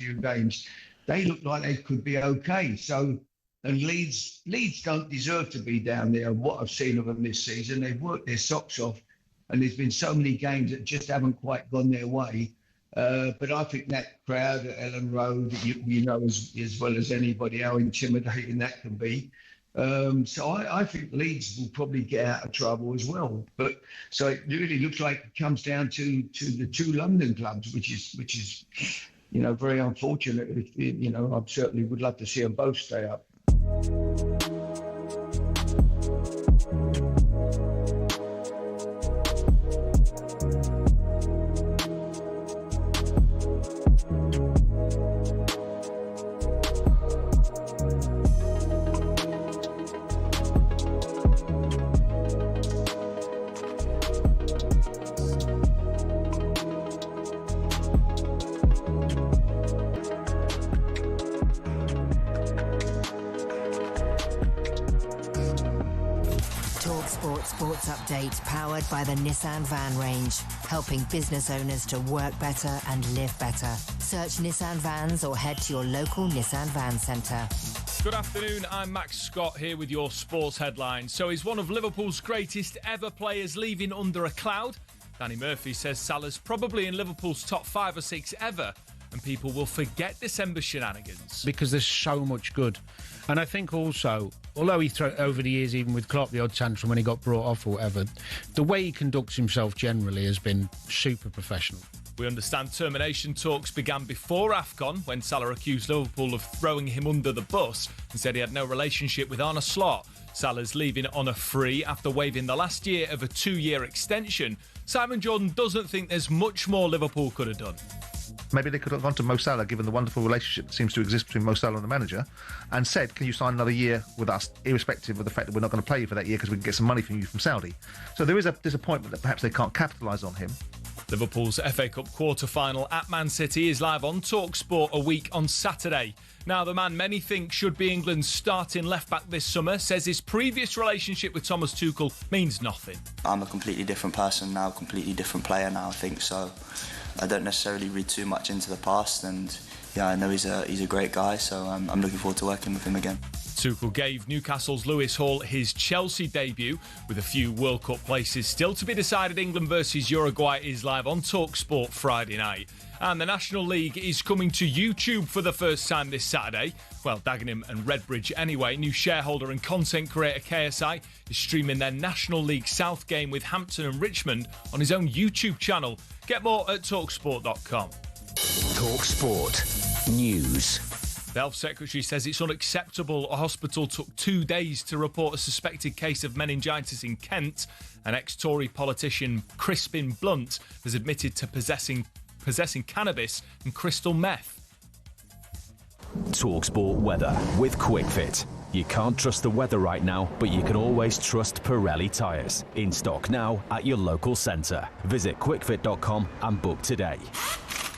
few games, they look like they could be okay. So, and Leeds don't deserve to be down there. What I've seen of them this season, they've worked their socks off, and there's been so many games that just haven't quite gone their way. But I think that crowd at Ellen Road, you know as well as anybody how intimidating that can be. So I think Leeds will probably get out of trouble as well. But so it really looks like it comes down to the two London clubs, which is very unfortunate. I certainly would love to see them both stay up. Sports update powered by the Nissan van range, helping business owners to work better and live better. Search Nissan Vans or head to your local Nissan Van Centre. Good afternoon, I'm Max Scott here with your sports headlines. So is one of Liverpool's greatest ever players leaving under a cloud? Danny Murphy says Salah's probably in Liverpool's top 5 or 6 ever, and people will forget December shenanigans. Because there's so much good. And I think also, although he threw over the years, even with Klopp, the odd tantrum when he got brought off or whatever, the way he conducts himself generally has been super professional. We understand termination talks began before AFCON when Salah accused Liverpool of throwing him under the bus and said he had no relationship with Arne Slot. Salah's leaving on a free after waiving the last year of a 2-year extension. Simon Jordan doesn't think there's much more Liverpool could have done. Maybe they could have gone to Mo Salah, given the wonderful relationship that seems to exist between Mo Salah and the manager, and said, can you sign another year with us, irrespective of the fact that we're not going to play you for that year because we can get some money from you from Saudi. So there is a disappointment that perhaps they can't capitalise on him. Liverpool's FA Cup quarter-final at Man City is live on talkSPORT a week on Saturday. Now, the man many think should be England's starting left-back this summer says his previous relationship with Thomas Tuchel means nothing. I'm a completely different person now, completely different player now, I think, so I don't necessarily read too much into the past, and yeah, I know he's a great guy, so I'm looking forward to working with him again. Tuchel gave Newcastle's Lewis Hall his Chelsea debut. With a few World Cup places still to be decided, England versus Uruguay is live on talkSPORT Friday night. And the National League is coming to YouTube for the first time this Saturday. Well, Dagenham and Redbridge anyway. New shareholder and content creator KSI is streaming their National League South game with Hampton and Richmond on his own YouTube channel. Get more at talksport.com. talkSPORT News. The Health Secretary says it's unacceptable a hospital took 2 days to report a suspected case of meningitis in Kent. An ex-Tory politician, Crispin Blunt, has admitted to possessing cannabis and crystal meth. talkSPORT weather with QuickFit. You can't trust the weather right now, but you can always trust Pirelli tyres. In stock now at your local centre. Visit quickfit.com and book today.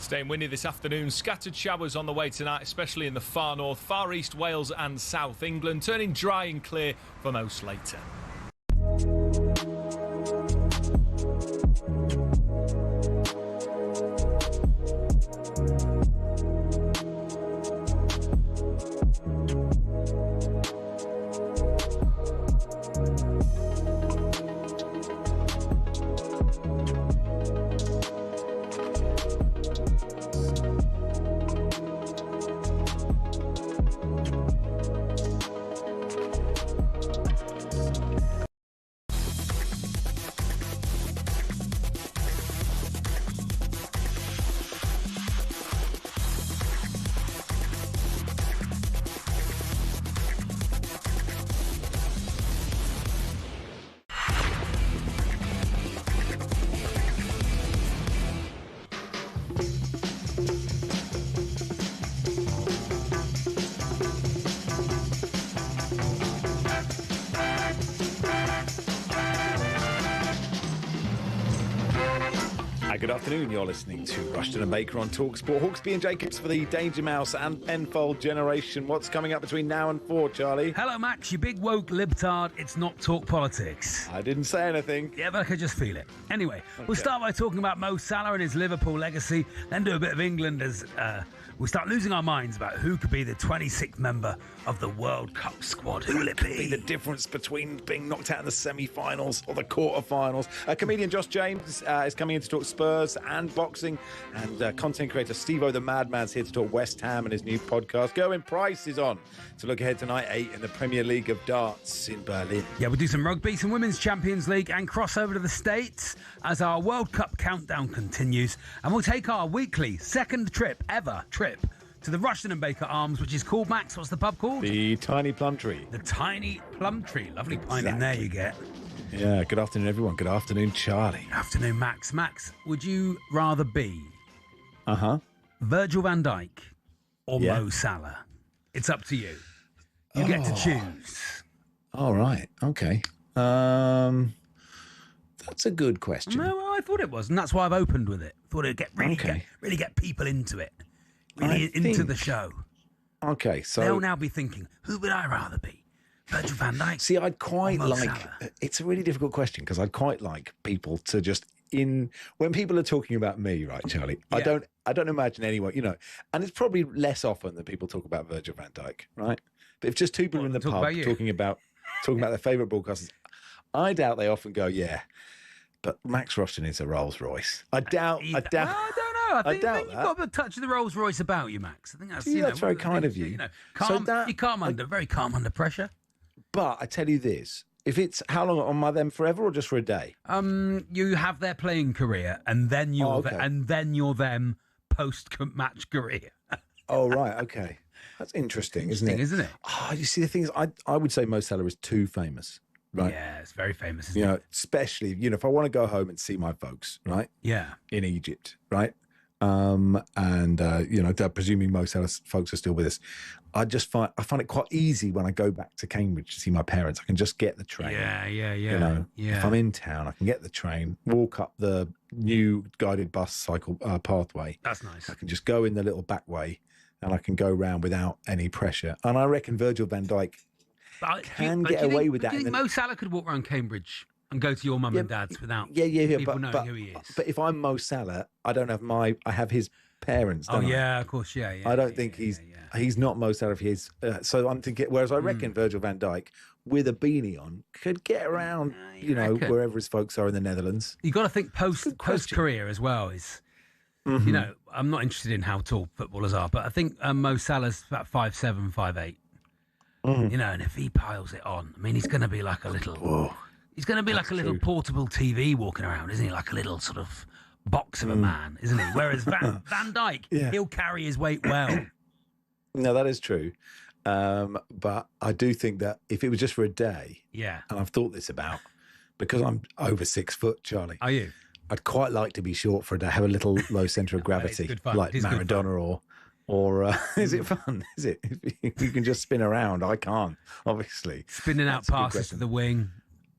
Staying windy this afternoon, scattered showers on the way tonight, especially in the far north, far east Wales and south England, turning dry and clear for most later. Good afternoon, you're listening to Rushden and Baker on talkSPORT. Hawksbee and Jacobs for the Danger Mouse and Penfold generation. What's coming up between now and 4, Charlie? Hello, Max, you big woke libtard. It's not talk politics. I didn't say anything. Yeah, but I could just feel it. Anyway, Okay. We'll start by talking about Mo Salah and his Liverpool legacy, then do a bit of England as we start losing our minds about who could be the 26th member of the World Cup squad. Who will it be the difference between being knocked out in the semi-finals or the quarter-finals? Comedian Josh James is coming in to talk Spurs and boxing, and content creator Steo the Madman is here to talk West Ham and his new podcast. Gerwyn Price is on to look ahead to night 8 in the Premier League of Darts in Berlin. Yeah, we'll do some rugby, some Women's Champions League, and cross over to the States as our World Cup countdown continues. And we'll take our weekly second trip to the Rushden and Baker Arms, which is called, Max, what's the pub called? The Tiny Plum Tree. The Tiny Plum Tree. Lovely pint in there you get. Yeah, good afternoon, everyone. Good afternoon, Charlie. Good afternoon, Max. Max, would you rather be Virgil van Dijk or Mo Salah? It's up to you. You get to choose. All right. Okay. That's a good question. No, I thought it was, and that's why I've opened with it. Thought it'd really get people into it, into the show. Okay, so they'll now be thinking, who would I rather be, Virgil van Dijk? See, I'd quite like. Salah? It's a really difficult question because I'd quite like people to just when people are talking about me, right, Charlie? Yeah. I don't imagine anyone, and it's probably less often that people talk about Virgil van Dijk, right? But if just two people in the pub talking about their favourite broadcasters, I doubt they often go, but Max Rushden is a Rolls Royce. I doubt. I don't know. I think you've got a touch of the Rolls Royce about you, Max. I think that's that's very kind of you. Calm, you calm under, very calm under pressure. But I tell you this: if it's how long am I them forever or just for a day? You have their playing career, and then you're them post-match career. Oh right, okay, that's interesting, isn't it? Oh, you see, the thing is, I would say Mo Salah is too famous. Right. Yeah, it's very famous, isn't it? Especially, if I want to go home and see my folks, right? Yeah. In Egypt, right? Presuming most of us folks are still with us, I find it quite easy when I go back to Cambridge to see my parents. I can just get the train. Yeah. If I'm in town, I can get the train, walk up the new guided bus cycle pathway. That's nice. I can just go in the little back way and I can go round without any pressure. And I reckon Virgil van Dijk can get away with that. Do you think Mo Salah could walk around Cambridge and go to your mum and dad's without people knowing who he is? But if I'm Mo Salah, I don't have I have his parents. Don't I? Of course, yeah. I don't think he's not Mo Salah. So I'm thinking. Whereas I reckon Virgil van Dijk with a beanie on could get around, wherever his folks are in the Netherlands. You got to think post career as well is. Mm-hmm. I'm not interested in how tall footballers are, but I think Mo Salah's about 5'7", 5'8". Mm-hmm. And if he piles it on, I mean, he's going to be like a little. Whoa. He's going to be like a little portable TV walking around, isn't he? Like a little sort of box of a man, isn't he? Whereas Van Dijk, he'll carry his weight well. No, that is true. But I do think that if it was just for a day, and I've thought this about, because I'm over 6 foot, Charlie. Are you? I'd quite like to be short for a day, have a little low centre of gravity, like Maradona or is it fun? Is it? If you can just spin around, I can't, obviously. Spinning out passes to the wing.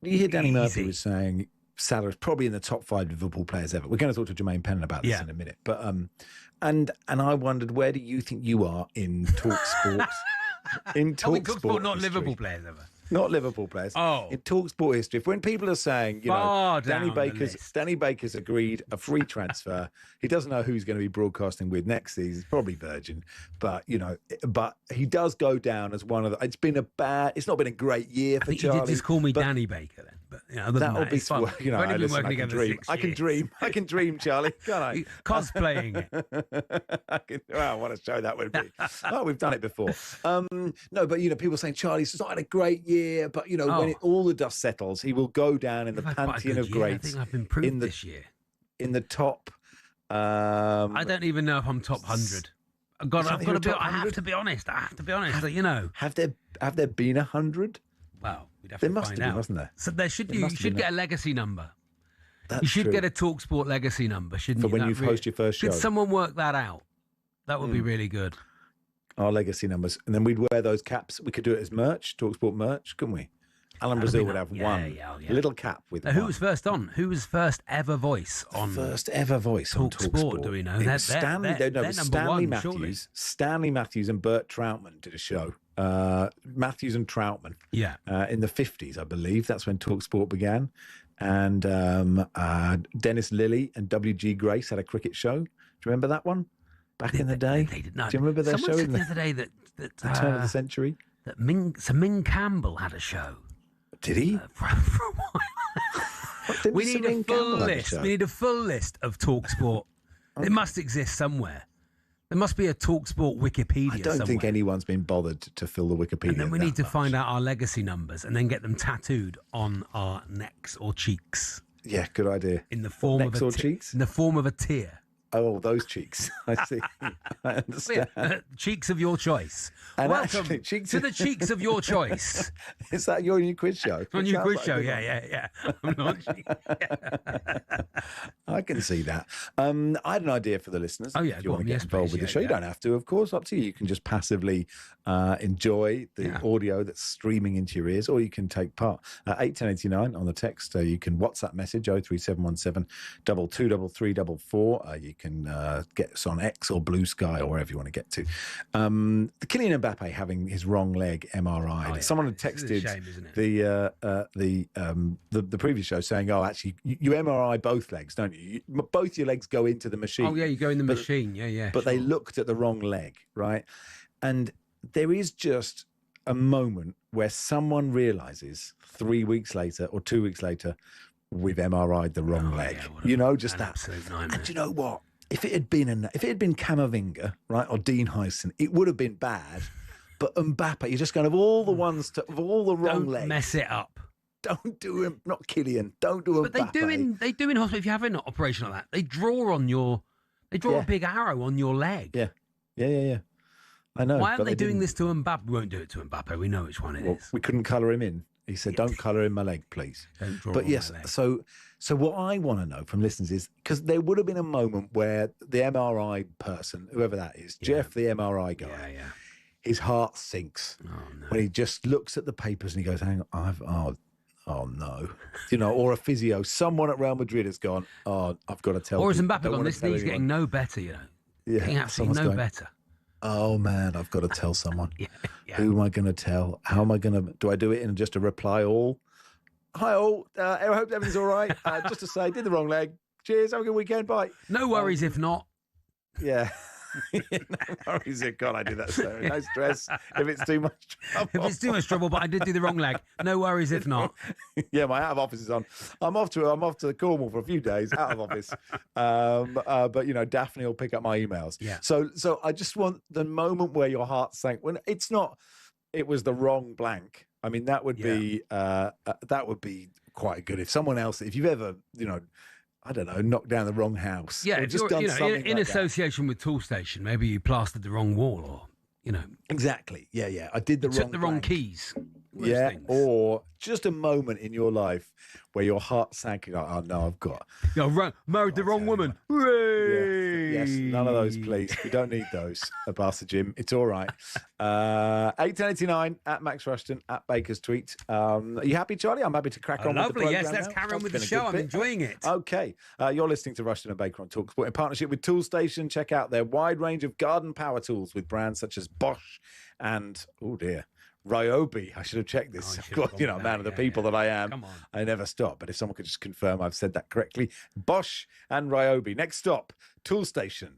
You hear Danny Murphy was saying Salah is probably in the top 5 Liverpool players ever. We're going to talk to Jermaine Pennant about this in a minute. But and I wondered, where do you think you are in talkSPORT? In talkSPORT, not Liverpool players ever. Not Liverpool players. Oh. In talkSPORT history, when people are saying, Danny Baker's agreed a free transfer. He doesn't know who he's going to be broadcasting with next season. It's probably Virgin. But, but he does go down as one of the... It's not been a great year for Charlie. You did just call me Danny Baker then. But, that'll be fun. I can dream, Charlie. Can't I? Cosplaying it. I want to show that would be. We've done it before. No, but people saying Charlie's not had a great year, but when all the dust settles, he will go down in the pantheon of greats. I think I've improved this year. In the top. I don't even know if I'm top 100. I have to be honest. Have there been 100? Well, we'd have there to must find have been, out. wasn't there? So you should get a legacy number. You should get a talkSPORT legacy number, shouldn't you? For when you host your first show. Could someone work that out? That would be really good. Our legacy numbers. And then we'd wear those caps. We could do it as merch, talkSPORT merch, couldn't we? Alan Brazil would have one. A little cap with Who was first on? Who was first ever voice on First ever voice on talkSPORT? Do we know? Stanley Matthews. Stanley Matthews and Bert Troutman did a show. Matthews and Troutman. Yeah. In the 50s, I believe. That's when talkSPORT began. And Dennis Lilly and W.G. Grace had a cricket show. Do you remember that one? Back in the day? They did not. Do you remember their Someone show said in the other day that the turn of the century? That Ming Campbell had a show. Did he? For a while. We need a full list. We need a full list of talkSPORT. It must exist somewhere. There must be a talkSPORT Wikipedia I don't think somewhere. anyone's been bothered to fill the Wikipedia. And then we need to find out our legacy numbers and then get them tattooed on our necks or cheeks. Yeah, good idea. In the form necks of or cheeks? In the form of a tear. Oh, those cheeks. I see. I understand. Cheeks of your choice. And Welcome actually, cheeks to the cheeks of your choice. Is that your new quiz show? My new quiz show, yeah. I'm not I can see that. I had an idea for the listeners. Oh, yeah, if you want to get involved with the show, you don't have to, of course. Up to you. You can just passively enjoy the audio that's streaming into your ears, or you can take part. 81089 on the text. You can WhatsApp message 03717 223344. You can get us on X or Blue Sky or wherever you want to get to. The Kylian Mbappe having his wrong leg MRI. Oh, yeah. Someone had texted shame, isn't it? the previous show saying, "Oh, actually, you MRI both legs, don't you? Both your legs go into the machine." Oh yeah, you go in the machine. Yeah. But they looked at the wrong leg, right? And there is just a moment where someone realizes 3 weeks later or 2 weeks later, we've MRI'd the wrong leg. Yeah, just that. Absolute nightmare. And do you know what? If it had been Camavinga, right, or Dean Heisen, it would have been bad. But Mbappe, you're just going to have all the ones of all the wrong legs. Don't mess it up. Don't do him, not Kylian. Don't do Mbappe. But they do in hospital. If you have an operation like that, they draw a big arrow on your leg. Yeah. I know. Why aren't they doing this to Mbappe? We won't do it to Mbappe. We know which one it is. We couldn't colour him in. He said, "Don't colour in my leg, please." Don't draw but on yes, my leg. so what I want to know from listeners is, because there would have been a moment where the MRI person, whoever that is, Jeff, the MRI guy, his heart sinks when he just looks at the papers and he goes, "Hang on, oh no," or a physio, someone at Real Madrid has gone, "Oh, I've got to tell." Or has people, Mbappe gone, this knee's getting no better, getting absolutely no better. Oh man, I've got to tell someone. Who am I going to tell? How am I going to? Do I do it in just a reply all? Hi all. I hope everything's all right. Just to say, did the wrong leg. Cheers. Have a good weekend. Bye. No worries if not. Yeah. No worries if God, I did that. So no stress if it's too much trouble. If it's too much trouble, but I did do the wrong leg. No worries if not. Yeah, my out of office is on. I'm off to Cornwall for a few days out of office. But Daphne will pick up my emails. Yeah. So I just want the moment where your heart sank when it's not. It was the wrong blank. I mean, that would be quite good if someone else, if you've ever, I don't know, knocked down the wrong house. Yeah, or just done something in like association with Toolstation, maybe you plastered the wrong wall, or exactly. Yeah. I did took the wrong blank. keys. Yeah, things. or just a moment in your life where your heart sank. Like, oh no, I've got. Married the wrong woman. Yes, none of those, please. We don't need those. Bastard Jim, it's all right. 81089 at Max Rushden at Baker's Tweet. Are you happy, Charlie? I'm happy to crack on. Lovely. With the Yes, programme let's now. carry on with the It's show. been a I'm good enjoying it. Okay, you're listening to Rushden and Baker on talkSPORT in partnership with Toolstation. Check out their wide range of garden power tools with brands such as Bosch and Ryobi. I should have checked this. Man of the people that I am. Come on. I never stop. But if someone could just confirm I've said that correctly. Bosch and Ryobi. Next stop, Toolstation.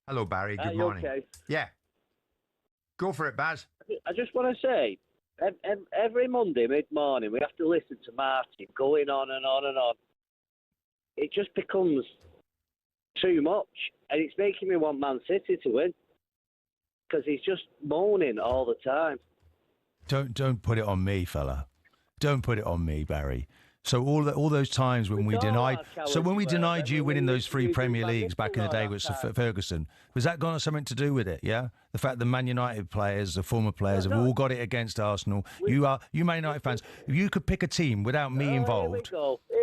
Hello, Barry. Good morning. Okay? Yeah. Go for it, Baz. I just want to say, every Monday mid-morning, we have to listen to Martin going on and on and on. It just becomes too much, and it's making me want Man City to win because he's just moaning all the time. Don't put it on me, fella. Don't put it on me, Barry. So all those times when we denied you winning those 3 Premier Leagues back in the day with Sir Ferguson, was that got something to do with it? Yeah, the fact that Man United players, the former players, have all got it against Arsenal. You Man United fans. If you could pick a team without me involved,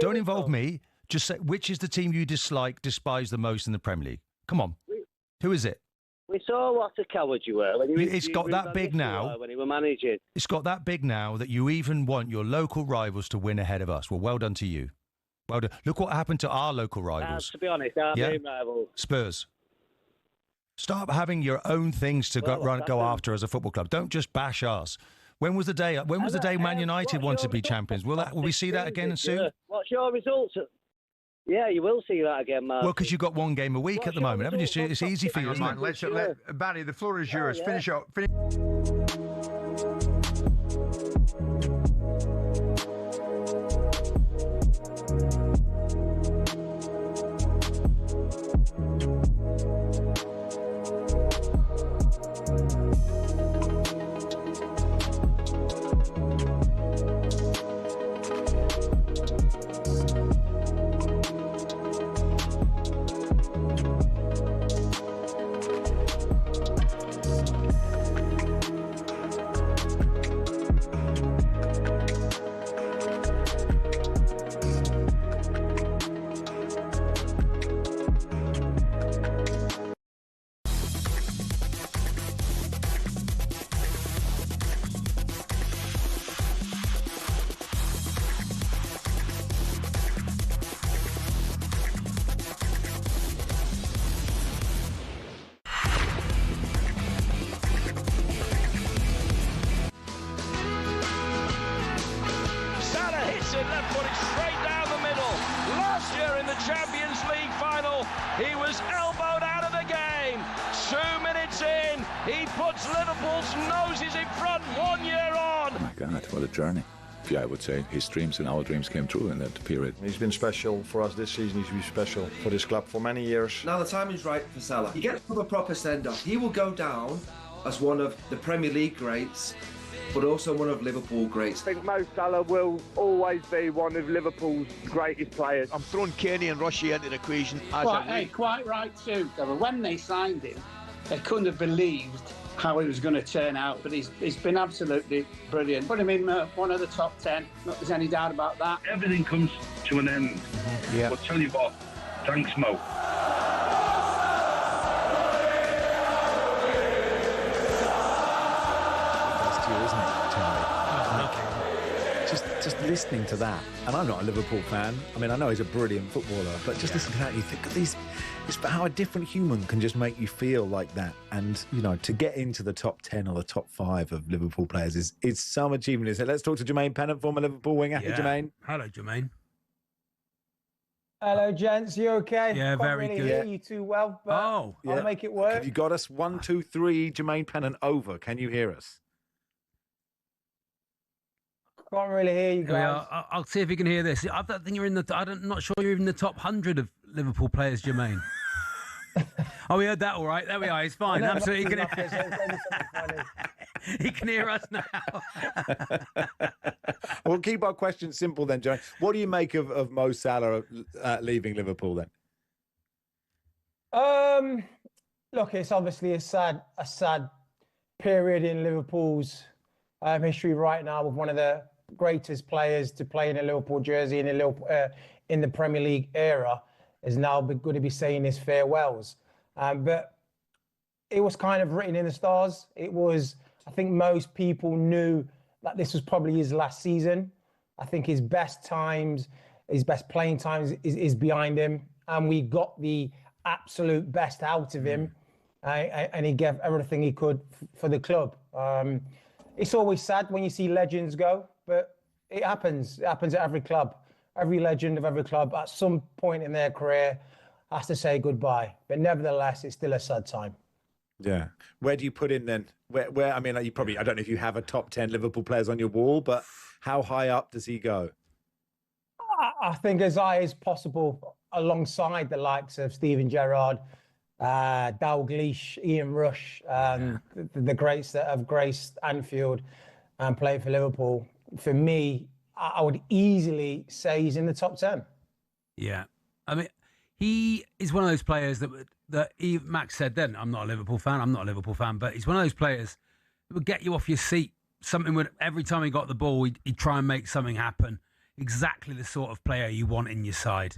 don't involve me. Just say which is the team you despise the most in the Premier League. Come on, who is it? We saw what a coward you were when it's got that big now. When you were managing, it's got that big now that you even want your local rivals to win ahead of us. Well done to you. Well done. Look what happened to our local rivals. To be honest, our main rivals, Spurs. Start having your own things to go after as a football club. Don't just bash us. When was the day? When was the day Man United wanted to be champions? Will we see that again soon? What's your results? Yeah, you will see that again, Mark. Well, because you've got 1 game a week at the moment, haven't you? It's easy for you, isn't it? Barry, the floor is yours. Finish up. He was elbowed out of the game. 2 minutes in, he puts Liverpool's noses in front 1 year on. Oh my God, what a journey. Yeah, I would say his dreams and our dreams came true in that period. He's been special for us this season. He's been special for this club for many years. Now the time is right for Salah. He gets a proper send-off. He will go down as one of the Premier League greats, but also one of Liverpool greats. I think Mo Salah will always be one of Liverpool's greatest players. I'm throwing Kenny and Rushy into the equation. Quite right too. When they signed him, they couldn't have believed how he was going to turn out, but he's been absolutely brilliant. Put him in one of the top 10, not there's any doubt about that. Everything comes to an end. Yeah. But tell you what, thanks Mo. Just listening to that, and I'm not a Liverpool fan. I mean, I know he's a brilliant footballer, but just listen to that, you think of these. It's how a different human can just make you feel like that, and you know, to get into the top 10 or the top 5 of Liverpool players is some achievement. So let's talk to Jermaine Pennant, former Liverpool winger. Yeah. Hey, Jermaine. Hello, Jermaine. Hello, gents. You okay? Yeah, Can't very really good. hear you too well, but I'll make it work. Have you got us 1, 2, 3? Jermaine Pennant over. Can you hear us? Can't really hear you guys. I'll see if you can hear this. I don't think you're in the. I'm not sure you're even in the top 100 of Liverpool players, Jermaine. Oh, we heard that all right. There we are. He's fine. Absolutely. He can hear us now. We'll keep our questions simple then, Jermaine. What do you make of Mo Salah leaving Liverpool then? Look, it's obviously a sad period in Liverpool's history right now, with one of the greatest players to play in a Liverpool jersey in the Premier League era is now going to be saying his farewells. But it was kind of written in the stars. It was, I think most people knew that this was probably his last season. I think his best times, his best playing times is behind him. And we got the absolute best out of him. And he gave everything he could for the club. It's always sad when you see legends go, but it happens. It happens at every club. Every legend of every club at some point in their career has to say goodbye. But nevertheless, it's still a sad time. Yeah. Where do you put in then? Where? I mean, I don't know if you have a top 10 Liverpool players on your wall, but how high up does he go? I think as high as possible. alongside the likes of Steven Gerrard, Dalglish, Ian Rush, the greats that have graced Anfield and played for Liverpool. For me, I would easily say he's in the top 10. Yeah. I mean, he is one of those players Max said then, I'm not a Liverpool fan, but he's one of those players that would get you off your seat. Every time he got the ball, he'd try and make something happen. Exactly the sort of player you want in your side.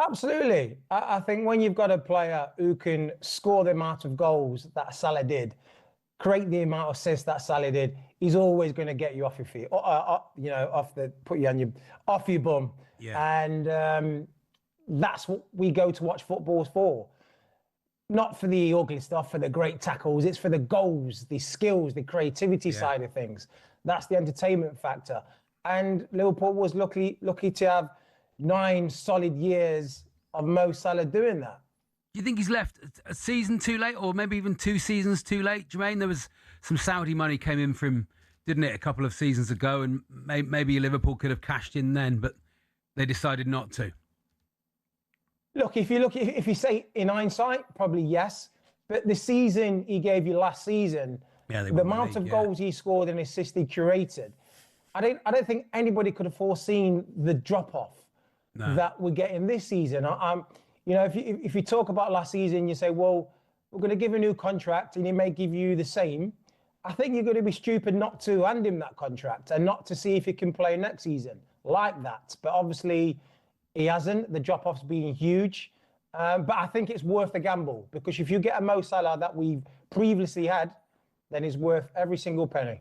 Absolutely. I think when you've got a player who can score the amount of goals that Salah did, create the amount of assists that Salah did, he's always going to get you off your feet, off your bum. Yeah. And that's what we go to watch football for. Not for the ugly stuff, for the great tackles. It's for the goals, the skills, the creativity side of things. That's the entertainment factor. And Liverpool was lucky to have 9 solid years of Mo Salah doing that. Do you think he's left a season too late, or maybe even 2 seasons too late, Jermaine? There was some Saudi money came in for him, didn't it, a couple of seasons ago, and maybe Liverpool could have cashed in then, but they decided not to. Look, if you say in hindsight, probably yes. But the season he gave you last season, the amount of goals he scored and assists he curated, I don't think anybody could have foreseen the drop-off that we're getting this season. If you talk about last season, you say, well, we're going to give a new contract and he may give you the same. I think you're going to be stupid not to hand him that contract and not to see if he can play next season like that. But obviously, he hasn't. The drop-off's been huge. But I think it's worth the gamble, because if you get a Mo Salah that we've previously had, then it's worth every single penny.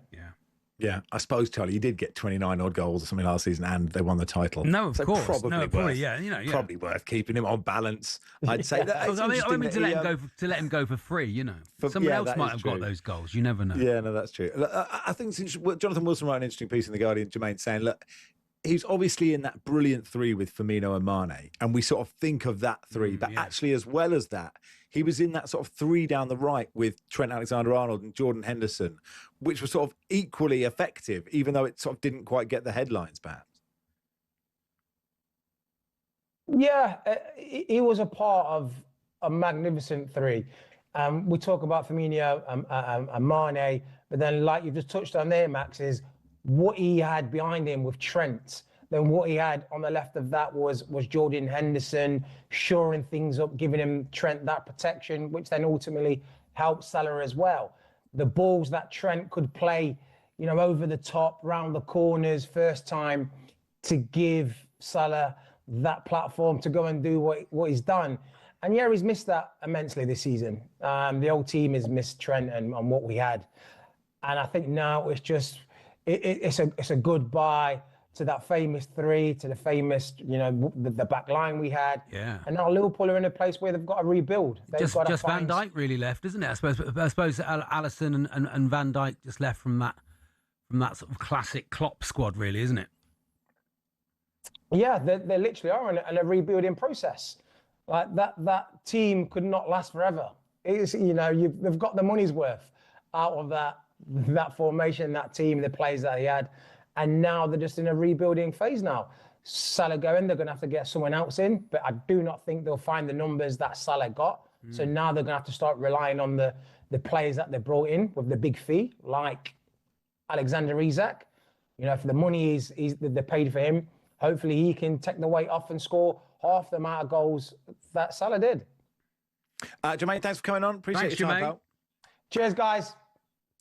Yeah, I suppose, Charlie, you did get 29 odd goals or something last season, and they won the title. No, of course. Probably probably worth keeping him on balance. I'd say that. I mean, to let him go for free, someone else might have got those goals. You never know. Yeah, no, that's true. I think since Jonathan Wilson wrote an interesting piece in the Guardian, Jermaine, saying, look, he's obviously in that brilliant 3 with Firmino and Mane, and we sort of think of that 3, but actually, as well as that, he was in that sort of 3 down the right with Trent Alexander-Arnold and Jordan Henderson, which was sort of equally effective, even though it sort of didn't quite get the headlines, perhaps. Yeah, he was a part of a magnificent 3. We talk about Firmino and Mane, but then, like you've just touched on there, Max, is what he had behind him with Trent. Then what he had on the left of that was Jordan Henderson shoring things up, giving him Trent that protection, which then ultimately helped Salah as well. The balls that Trent could play, over the top, round the corners, first time, to give Salah that platform to go and do what he's done. And yeah, he's missed that immensely this season. The whole team has missed Trent and what we had. And I think now it's just, it's a goodbye to that famous 3, to the famous, the back line we had. Yeah. And now Liverpool are in a place where they've got to rebuild. Just Van Dijk really left, isn't it? I suppose Alisson and Van Dijk just left from that sort of classic Klopp squad, really, isn't it? Yeah, they literally are in a rebuilding process. Like that team could not last forever. It's, they've got the money's worth out of that formation, that team, the players that he had. And now they're just in a rebuilding phase now. Salah going, they're going to have to get someone else in, but I do not think they'll find the numbers that Salah got. So now they're going to have to start relying on the players that they brought in with the big fee, like Alexander Isak. For the money they paid for him, hopefully he can take the weight off and score half the amount of goals that Salah did. Jermaine, thanks for coming on. Appreciate your time, pal. Cheers, guys.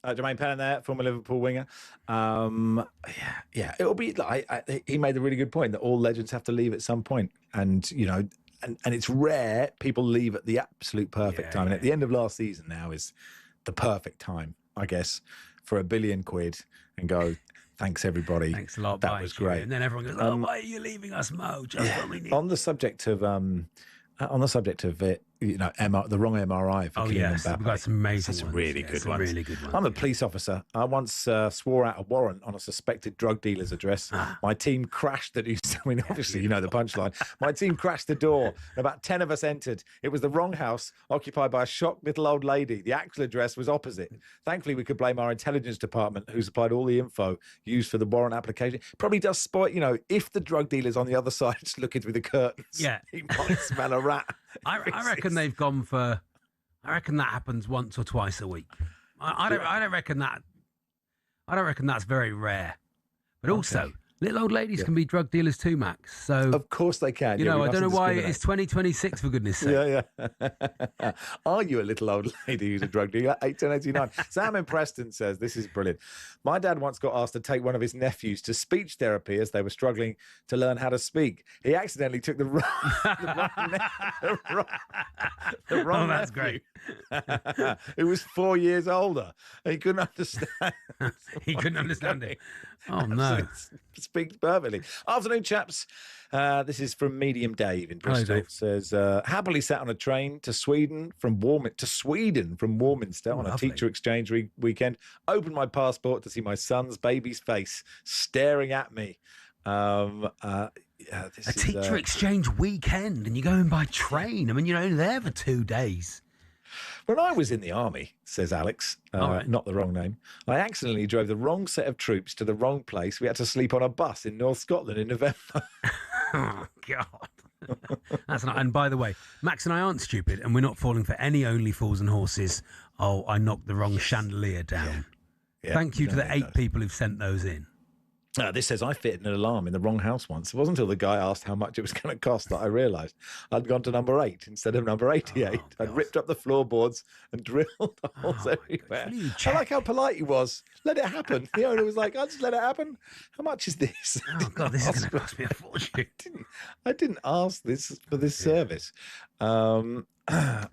Jermaine Pennant there, former Liverpool winger. It'll be like he made a really good point that all legends have to leave at some point, and and it's rare people leave at the absolute perfect time. And at the end of last season now is the perfect time, I guess, for £1 billion and go. Thanks everybody. Thanks a lot. That was great. And then everyone goes, "Why are you leaving us, Mo?" Just what we need. On the subject of it, the wrong MRI for Kylian Mbappe. We've got some amazing Some ones. really good ones. Really good ones. I'm a police officer. I once swore out a warrant on a suspected drug dealer's address. My team crashed the obviously, the punchline. My team crashed the door. About 10 of us entered. It was the wrong house, occupied by a shocked little old lady. The actual address was opposite. Thankfully, we could blame our intelligence department, who supplied all the info used for the warrant application. Probably does spot, if the drug dealer's on the other side looking through the curtains, he might smell a rat. I reckon they've gone for. I reckon that happens once or twice a week. I don't reckon that. I don't reckon that's very rare. But also, little old ladies can be drug dealers too, Max. So of course they can. I don't know why it's 2026 for goodness sake. Yeah. Are you a little old lady who's a drug dealer? 1889. Sam in Preston says, this is brilliant. My dad once got asked to take one of his nephews to speech therapy as they were struggling to learn how to speak. He accidentally took the wrong that's nephew, who was 4 years older. He couldn't understand. He couldn't understand it. Oh, no. Speaks perfectly. Afternoon, chaps. This is from Medium Dave in Bristol. Dave. Says, happily sat on a train to Sweden from Warminster on a lovely. teacher exchange weekend. Opened my passport to see my son's baby's face staring at me. A teacher exchange weekend, and you're going by train. I mean, you're only there for 2 days. When I was in the army, says Alex, not the wrong name, I accidentally drove the wrong set of troops to the wrong place. We had to sleep on a bus in North Scotland in November. Oh, God. That's not. And by the way, Max and I aren't stupid, and we're not falling for any Only Fools and Horses. Oh, I knocked the wrong chandelier down. Yeah, Thank you to the 8 people who've sent those in. This says, I fitted an alarm in the wrong house once. It wasn't until the guy asked how much it was going to cost that I realised I'd gone to number 8 instead of number 88. I'd ripped up the floorboards and drilled holes everywhere. I like how polite he was. Let it happen. The owner was like, I'll just let it happen. How much is this? Oh, God, this is going to cost me a fortune. I didn't ask this for this service.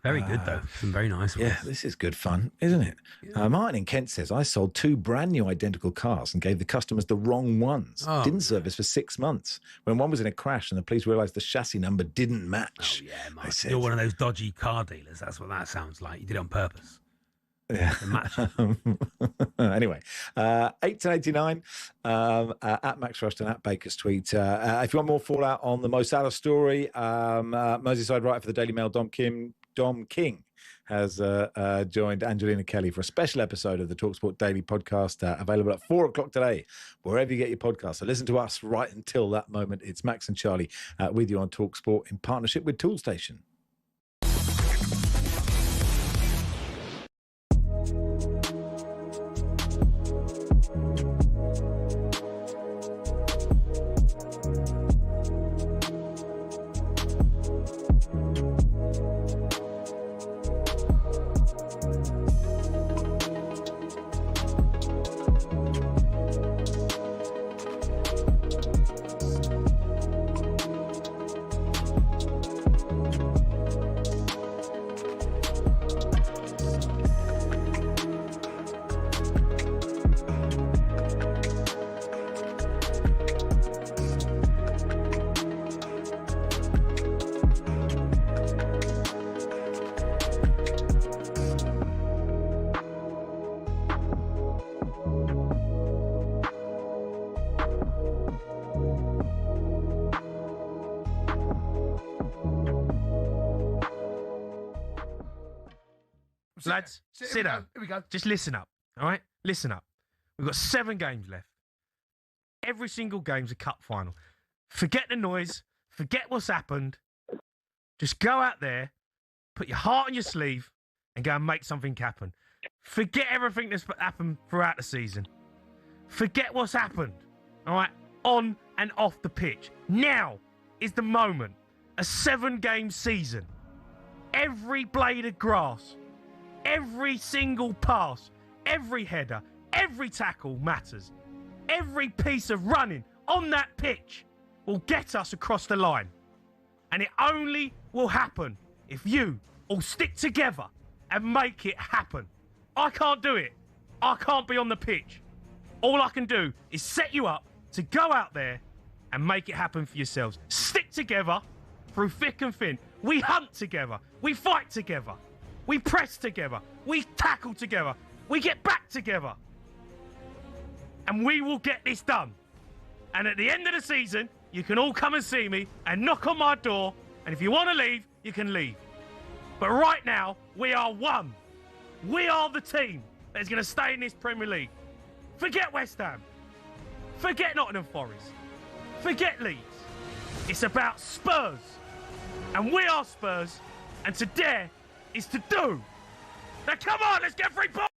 Very good, though. Some very nice ones. Yeah, this is good fun, isn't it? Martin in Kent says, I sold 2 brand new identical cars and gave the customers the wrong ones. Oh. Didn't service for 6 months. When one was in a crash and the police realised the chassis number didn't match. Oh, yeah, Martin. You're one of those dodgy car dealers. That's what that sounds like. You did it on purpose. Yeah. Anyway, 1889 at Max Rushden, at Baker's tweet. If you want more fallout on the Mo Salah story, Merseyside writer for the Daily Mail, Dom King, has joined Angelina Kelly for a special episode of the talkSPORT Daily podcast, available at 4:00 today, wherever you get your podcast. So listen to us right until that moment. It's Max and Charlie with you on talkSPORT in partnership with Toolstation. Lads, sit down. Here we go. Just listen up, all right? Listen up. We've got 7 games left. Every single game's a cup final. Forget the noise. Forget what's happened. Just go out there, put your heart on your sleeve, and go and make something happen. Forget everything that's happened throughout the season. Forget what's happened, all right? On and off the pitch. Now is the moment. A 7-game season. Every blade of grass, every single pass, every header, every tackle matters. Every piece of running on that pitch will get us across the line. And it only will happen if you all stick together and make it happen. I can't do it. I can't be on the pitch. All I can do is set you up to go out there and make it happen for yourselves. Stick together through thick and thin. We hunt together. We fight together. We press together. We tackle together. We get back together. And we will get this done. And at the end of the season, you can all come and see me and knock on my door. And if you want to leave, you can leave. But right now, we are one. We are the team that is going to stay in this Premier League. Forget West Ham. Forget Nottingham Forest. Forget Leeds. It's about Spurs. And we are Spurs. And to dare is to do. Now come on, let's get 3 points.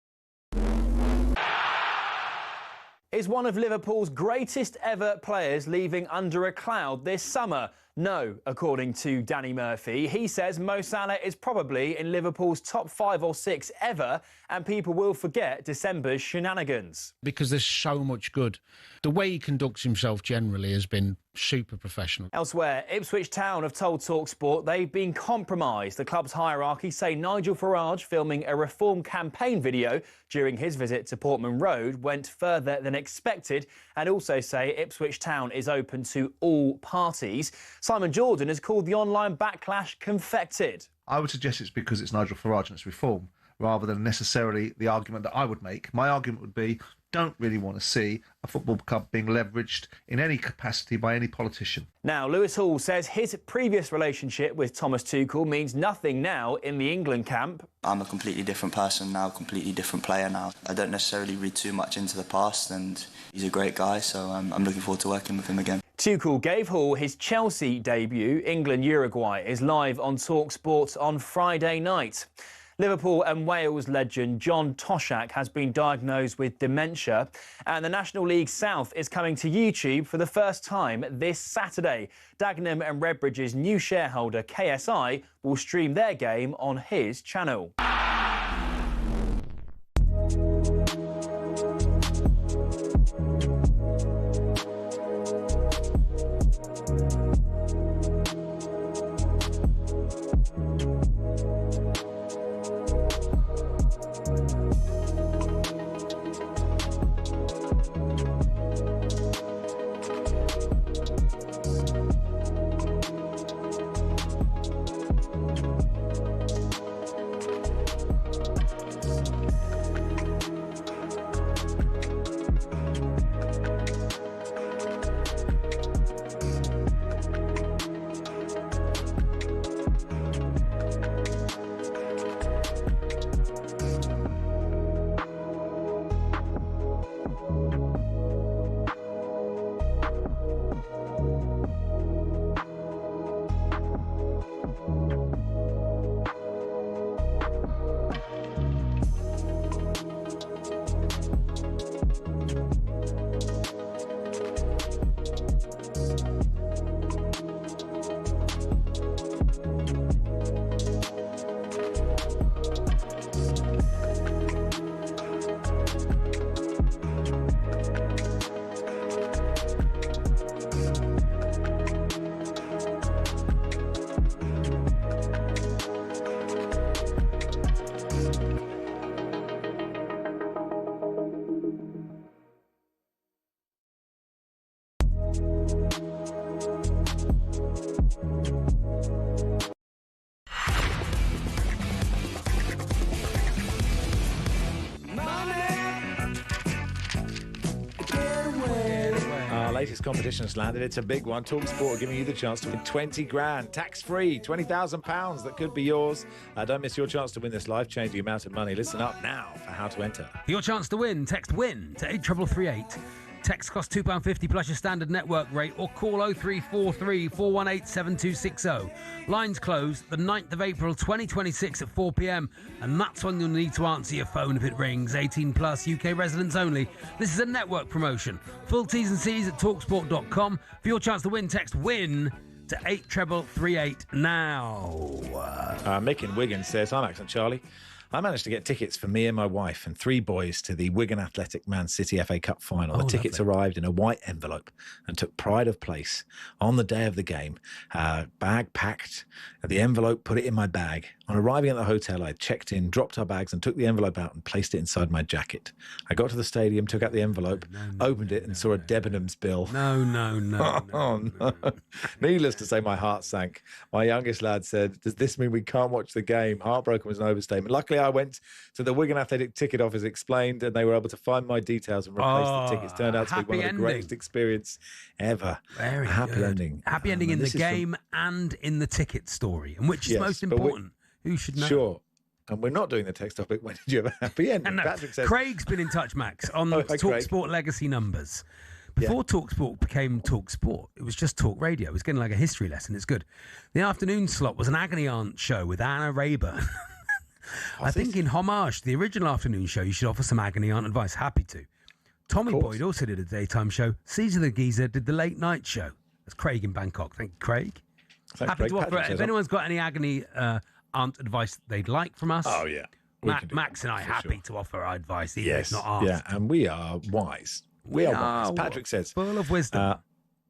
Is one of Liverpool's greatest ever players leaving under a cloud this summer? No, according to Danny Murphy. He says Mo Salah is probably in Liverpool's top 5 or 6 ever, and people will forget December's shenanigans. Because there's so much good. The way he conducts himself generally has been super professional. Elsewhere, Ipswich Town have told talkSPORT they've been compromised. The club's hierarchy say Nigel Farage filming a reform campaign video during his visit to Portman Road went further than expected, and also say Ipswich Town is open to all parties. Simon Jordan has called the online backlash confected. I would suggest it's because it's Nigel Farage and it's reform, rather than necessarily the argument that I would make. My argument would be, don't really want to see a football club being leveraged in any capacity by any politician. Now, Lewis Hall says his previous relationship with Thomas Tuchel means nothing now in the England camp. I'm a completely different person now, completely different player now. I don't necessarily read too much into the past, and he's a great guy, so I'm looking forward to working with him again. Tuchel gave Hall his Chelsea debut. England-Uruguay is live on talkSPORT on Friday night. Liverpool and Wales legend John Toshak has been diagnosed with dementia, and the National League South is coming to YouTube for the first time this Saturday. Dagenham and Redbridge's new shareholder KSI will stream their game on his channel. Latest competition has landed. It's a big one. talkSPORT giving you the chance to win 20 grand, tax-free, £20,000 that could be yours. Don't miss your chance to win this life-changing amount of money. Listen up now for how to enter. For your chance to win, text WIN to 83338. Text costs £2.50 plus your standard network rate, or call 0343 418 7260. Lines close the 9th of April 2026 at 4 p.m, and that's when you'll need to answer your phone if it rings. 18 plus, UK residents only. This is a network promotion. Full T's and C's at talksport.com. For your chance to win, text WIN to 83338 now. Mick in Wigan says, "Hi Max and Charlie. I managed to get tickets for me and my wife and 3 boys to the Wigan Athletic Man City FA Cup final. The tickets arrived in a white envelope and took pride of place on the day of the game. Bag packed, the envelope, put it in my bag. On arriving at the hotel, I checked in, dropped our bags and took the envelope out and placed it inside my jacket. I got to the stadium, took out the envelope, opened it and saw a Debenhams bill. No. Needless to say, my heart sank. My youngest lad said, does this mean we can't watch the game? Heartbroken was an overstatement. Luckily, I went to the Wigan Athletic ticket office, explained, and they were able to find my details and replace the tickets. Turned out to be one of the greatest experience ever. Very happy good. ending. Happy ending in the game and in the ticket story, and which is most important. Who should know? Sure. And we're not doing the text topic. When did you have a happy ending? No. Patrick says, Craig's been in touch, Max, on talkSPORT Legacy Numbers. Before talkSPORT became talkSPORT, it was just talk radio. It was getting like a history lesson. It's good. The afternoon slot was an agony aunt show with Anna Rayburn. I think in homage to the original afternoon show, you should offer some agony aunt advice. Happy to. Tommy Boyd also did a daytime show. Caesar the Geezer did the late night show. That's Craig in Bangkok. Thank you, Craig. Happy to offer it. If anyone's got any agony aunt advice they'd like from us, Max and I happy to offer our advice, even if it's not ours. Yeah, and we are wise. We are wise. Patrick says, full of wisdom.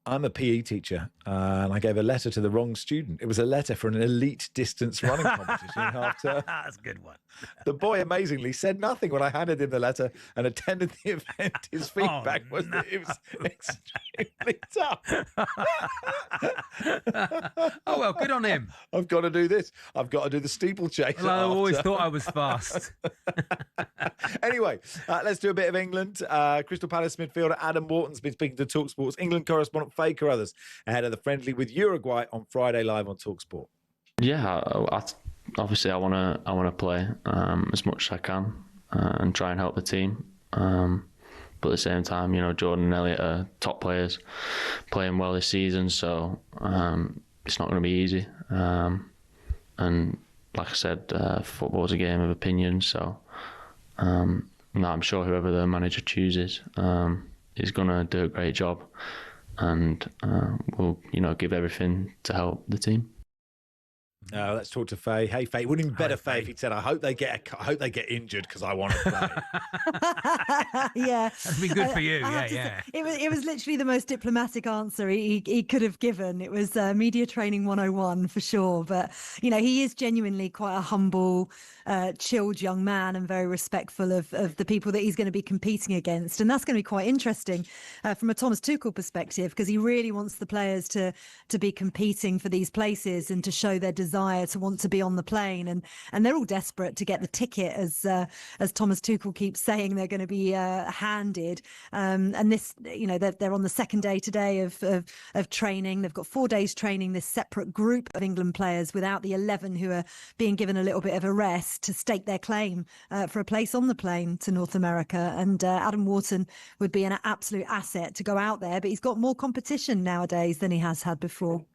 I'm a PE teacher, and I gave a letter to the wrong student. It was a letter for an elite distance running competition in half term. That's a good one. The boy amazingly said nothing when I handed him the letter and attended the event. His feedback was that it was extremely tough. Oh, well, good on him. I've got to do this. I've got to do the steeplechase. Well, I always thought I was fast. Anyway, let's do a bit of England. Crystal Palace midfielder Adam Wharton's been speaking to talkSPORT's England correspondent Faye Carruthers ahead of the friendly with Uruguay on Friday live on talkSPORT. Yeah, obviously I want to play as much as I can and try and help the team. But at the same time, Jordan and Elliott are top players, playing well this season, so it's not going to be easy. And like I said, football's a game of opinions, so I'm sure whoever the manager chooses is going to do a great job, and we'll give everything to help the team. Let's talk to Faye. Hey, Faye, wouldn't it be better, Faye, if he'd said, I hope they get injured because I want to play. Yeah. That'd be good for you. Yeah. It was literally the most diplomatic answer he could have given. It was media training 101 for sure. But, he is genuinely quite a humble, chilled young man and very respectful of the people that he's going to be competing against. And that's going to be quite interesting from a Thomas Tuchel perspective, because he really wants the players to be competing for these places and to show their desire to want to be on the plane, and they're all desperate to get the ticket, as Thomas Tuchel keeps saying they're going to be handed. And this, they're on the second day today of training. They've got 4 days training, this separate group of England players without the 11 who are being given a little bit of a rest to stake their claim for a place on the plane to North America. And Adam Wharton would be an absolute asset to go out there, but he's got more competition nowadays than he has had before.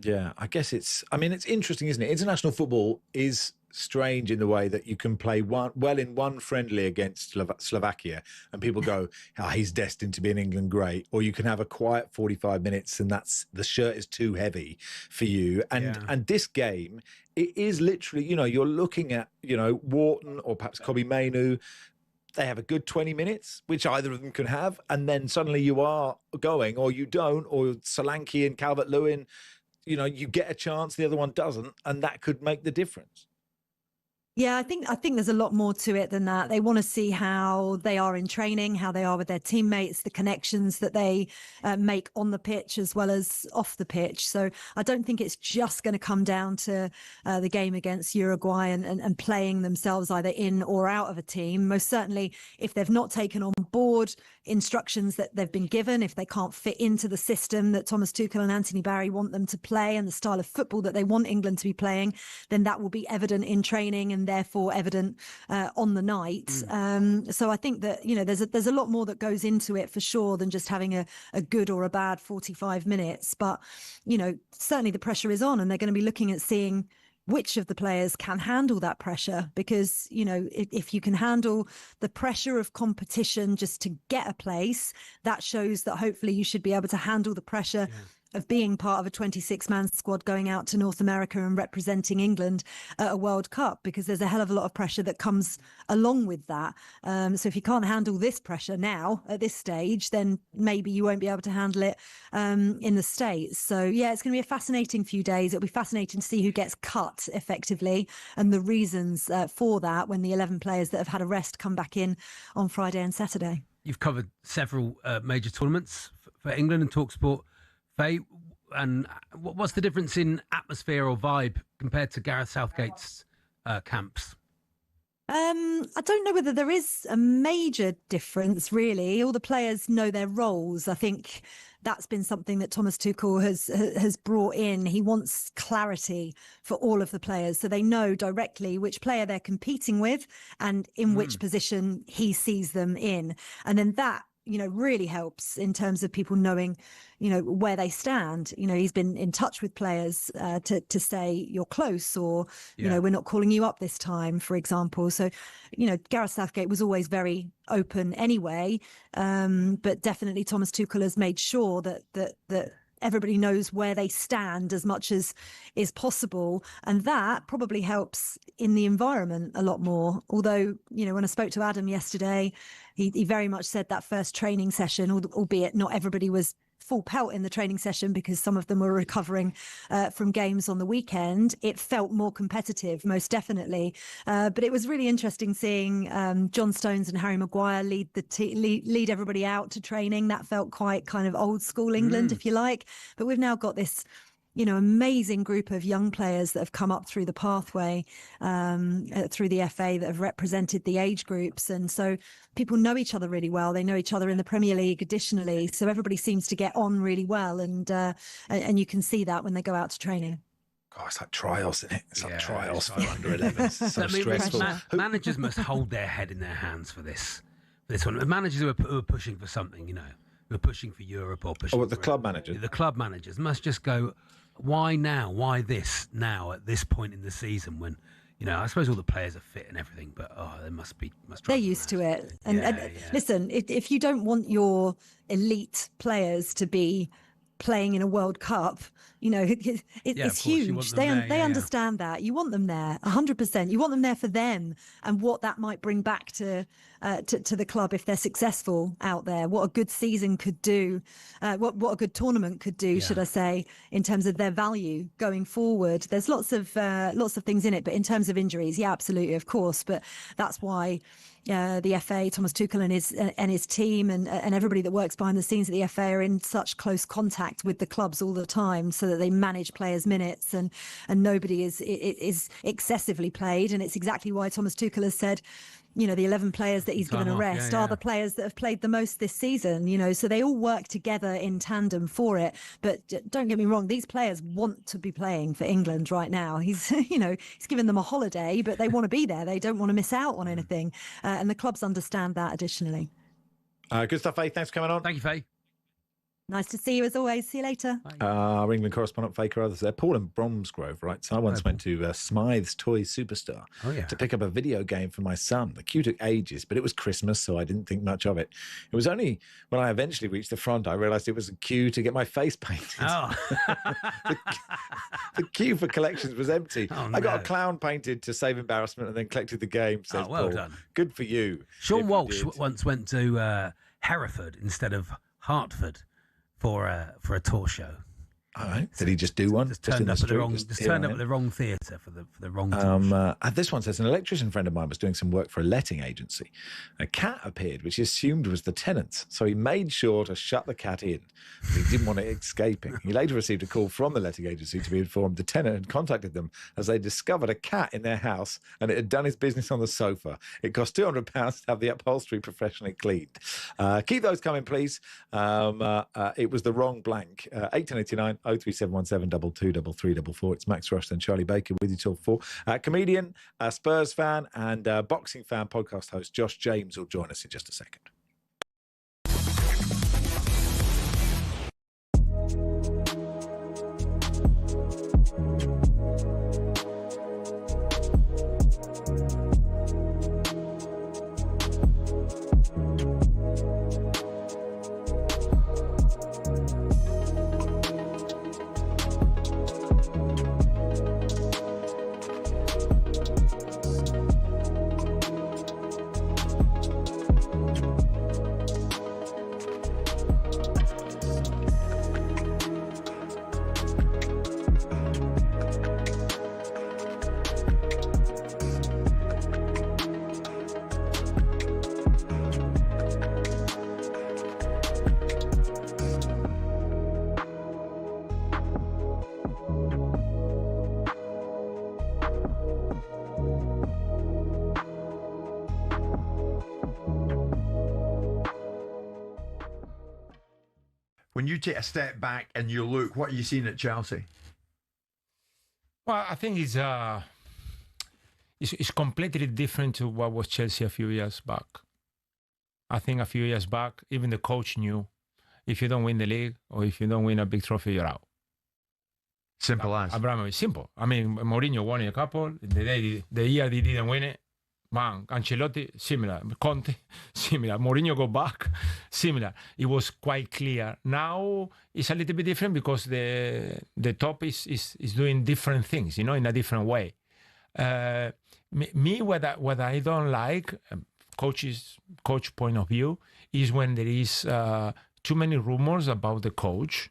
Yeah, I guess it's interesting, isn't it? International football is strange in the way that you can play in one friendly against Slovakia and people go, he's destined to be an England great, or you can have a quiet 45 minutes and that's the shirt is too heavy for you. And this game, it is literally, you're looking at, Wharton or perhaps Kobbie Mainoo. They have a good 20 minutes, which either of them can have, and then suddenly you are going, or you don't, or Solanke and Calvert-Lewin, you get a chance, the other one doesn't, and that could make the difference. Yeah, I think there's a lot more to it than that. They want to see how they are in training, how they are with their teammates, the connections that they make on the pitch as well as off the pitch. So I don't think it's just going to come down to the game against Uruguay and playing themselves either in or out of a team. Most certainly, if they've not taken on board instructions that they've been given, if they can't fit into the system that Thomas Tuchel and Anthony Barry want them to play and the style of football that they want England to be playing, then that will be evident in training and therefore evident on the night. So I think that there's a lot more that goes into it for sure than just having a good or a bad 45 minutes. But certainly the pressure is on, and they're going to be looking at seeing which of the players can handle that pressure, because if you can handle the pressure of competition just to get a place, that shows that hopefully you should be able to handle the pressure of being part of a 26-man squad going out to North America and representing England at a World Cup, because there's a hell of a lot of pressure that comes along with that. So if you can't handle this pressure now at this stage, then maybe you won't be able to handle it in the States. So yeah, it's going to be a fascinating few days. It'll be fascinating to see who gets cut effectively and the reasons for that when the 11 players that have had a rest come back in on Friday and Saturday. You've covered several major tournaments for England and talkSPORT, Faye. And what's the difference in atmosphere or vibe compared to Gareth Southgate's camps? I don't know whether there is a major difference, really. All the players know their roles. I think that's been something that Thomas Tuchel has brought in. He wants clarity for all of the players, so they know directly which player they're competing with and in which position he sees them in. And then that, really helps in terms of people knowing, where they stand. He's been in touch with players to say you're close, or, we're not calling you up this time, for example. So, Gareth Southgate was always very open anyway. But definitely Thomas Tuchel has made sure that everybody knows where they stand as much as is possible. And that probably helps in the environment a lot more. Although, when I spoke to Adam yesterday, he very much said that first training session, albeit not everybody was full pelt in the training session because some of them were recovering from games on the weekend, it felt more competitive, most definitely. But it was really interesting seeing John Stones and Harry Maguire lead everybody out to training. That felt quite kind of old school England, if you like. But we've now got this amazing group of young players that have come up through the pathway, through the FA, that have represented the age groups. And so people know each other really well. They know each other in the Premier League additionally. So everybody seems to get on really well. And you can see that when they go out to training. God, it's like trials, isn't it? It's like trials for under 11s. So stressful. Managers must hold their head in their hands for this one. The managers who are pushing for something, who are pushing for Europe or pushing the club managers. The club managers must just go, why now? Why this now at this point in the season when, I suppose all the players are fit and everything, but they're used to it. And listen, if you don't want your elite players to be playing in a World Cup, it's huge. They understand that. You want them there 100%. You want them there for them and what that might bring back to the club if they're successful out there. What a good season could do, what a good tournament could do, should I say, in terms of their value going forward. There's lots of things in it, but in terms of injuries, absolutely, of course. But that's why the FA, Thomas Tuchel and his team and everybody that works behind the scenes at the FA are in such close contact with the clubs all the time, so that they manage players' minutes and nobody is excessively played. And it's exactly why Thomas Tuchel has said, the 11 players that he's given a rest are the players that have played the most this season, so they all work together in tandem for it. But don't get me wrong, these players want to be playing for England right now. He's given them a holiday, but they want to be there. They don't want to miss out on anything. And the clubs understand that additionally. Good stuff, Faye. Thanks for coming on. Thank you, Faye. Nice to see you as always. See you later. Our England correspondent, Faye Carruthers there. Paul in Bromsgrove writes, I once went to Smythe's Toy Superstar to pick up a video game for my son. The queue took ages, but it was Christmas, so I didn't think much of it. It was only when I eventually reached the front, I realised it was a queue to get my face painted. Oh. the queue for collections was empty. Oh, no. I got a clown painted to save embarrassment and then collected the game, says well Paul. Done. Good for you. Sean Walsh once went to Hereford instead of Hertford for a tour show. All right. Did he just do one? Just turned up at the wrong theatre for the wrong tour. This one says, an electrician friend of mine was doing some work for a letting agency. A cat appeared, which he assumed was the tenant. So he made sure to shut the cat in. He didn't want it escaping. He later received a call from the letting agency to be informed the tenant had contacted them as they discovered a cat in their house and it had done its business on the sofa. It cost £200 to have the upholstery professionally cleaned. Keep those coming, please. It was the wrong blank. 1889 03717 223344. It's Max Rushden, Charlie Baker with you till 4. Comedian, Spurs fan and boxing fan podcast host Josh James will join us in just a second. When you take a step back and you look, what are you seeing at Chelsea? Well, I think it's completely different to what was Chelsea a few years back. I think a few years back, even the coach knew if you don't win the league or if you don't win a big trophy, you're out. Simple as. Abramovich, simple. I mean, Mourinho won a couple. The year they didn't win it, man, Ancelotti, similar. Conte, similar. Mourinho go back, similar. It was quite clear. Now it's a little bit different because the top is doing different things, in a different way. What I don't like, coach point of view, is when there is too many rumors about the coach.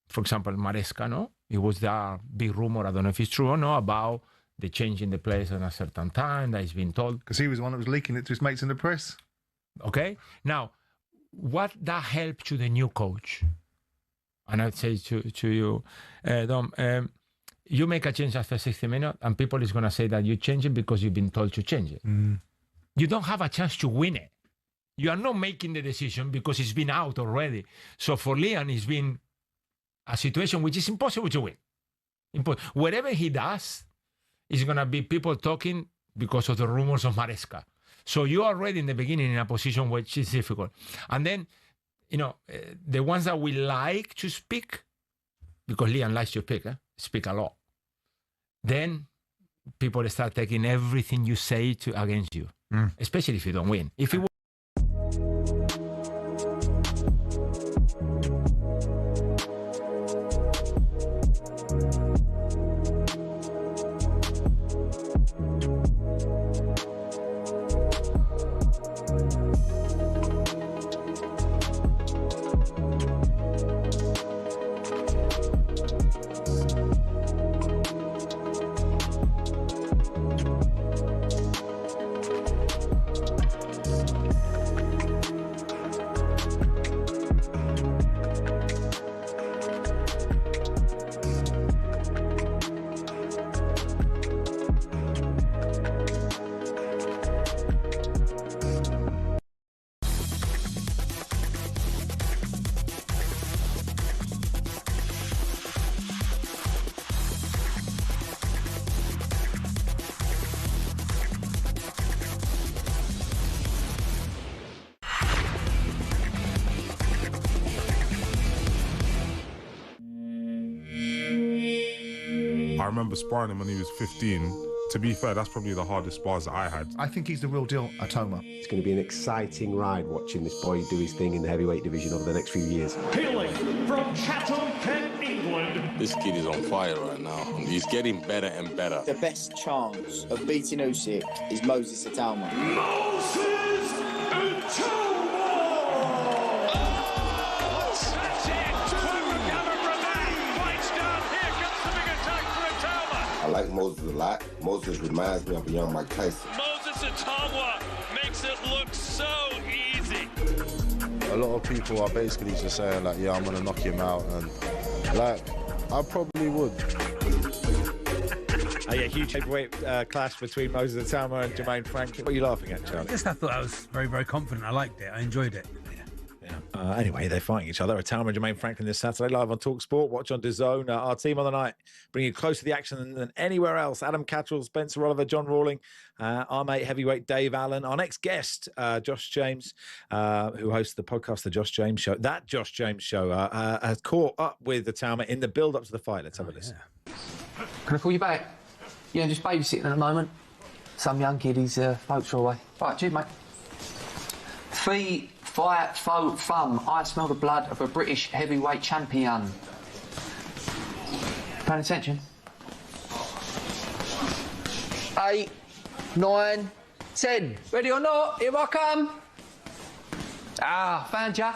For example, Maresca, no? It was the big rumor, I don't know if it's true or not, about the change in the place at a certain time that he's been told. Because he was the one that was leaking it to his mates in the press. Okay? Now, what that helped to the new coach? And I'd say to you, Dom, you make a change after 60 minutes and people is going to say that you change it because you've been told to change it. You don't have a chance to win it. You are not making the decision because it's been out already. So for Liam, it's been a situation which is impossible to win. Whatever he does, is going to be people talking because of the rumors of Maresca. So you are already in the beginning in a position which is difficult. And then, the ones that we like to speak, because Liam likes to speak a lot, then people start taking everything you say against you, especially if you don't win. If you I remember sparring him when he was 15. To be fair, that's probably the hardest spars that I had. I think he's the real deal, Atoma. It's going to be an exciting ride watching this boy do his thing in the heavyweight division over the next few years. Hailing from Chatham, Kent, England. This kid is on fire right now. He's getting better and better. The best chance of beating Usyk is Moses Atoma. Moses Atoma! I like Moses a lot. Moses reminds me of a young Mike Tyson. Moses Atoma makes it look so easy. A lot of people are basically just saying like, yeah, I'm going to knock him out. And like, I probably would. Huge heavyweight clash between Moses Atoma and Jermaine Franklin. What are you laughing at, Charlie? I thought I was very, very confident. I liked it. I enjoyed it. Anyway, they're fighting each other. Atoma and Jermaine Franklin this Saturday live on talkSPORT. Watch on DAZN. Our team on the night, bringing you closer to the action than anywhere else. Adam Cattrall, Spencer Oliver, John Rawling, our mate heavyweight Dave Allen. Our next guest, Josh James, who hosts the podcast, The Josh James Show. That Josh James Show has caught up with Atoma in the build-up to the fight. Let's have a listen. Can I call you back? Yeah, I'm just babysitting at the moment. Some young kid, his folks are away. Right, cheers, mate. Fee, fight, fo, fum. I smell the blood of a British heavyweight champion. Paying attention? 8, 9, 10. Ready or not? Here I come. Found ya.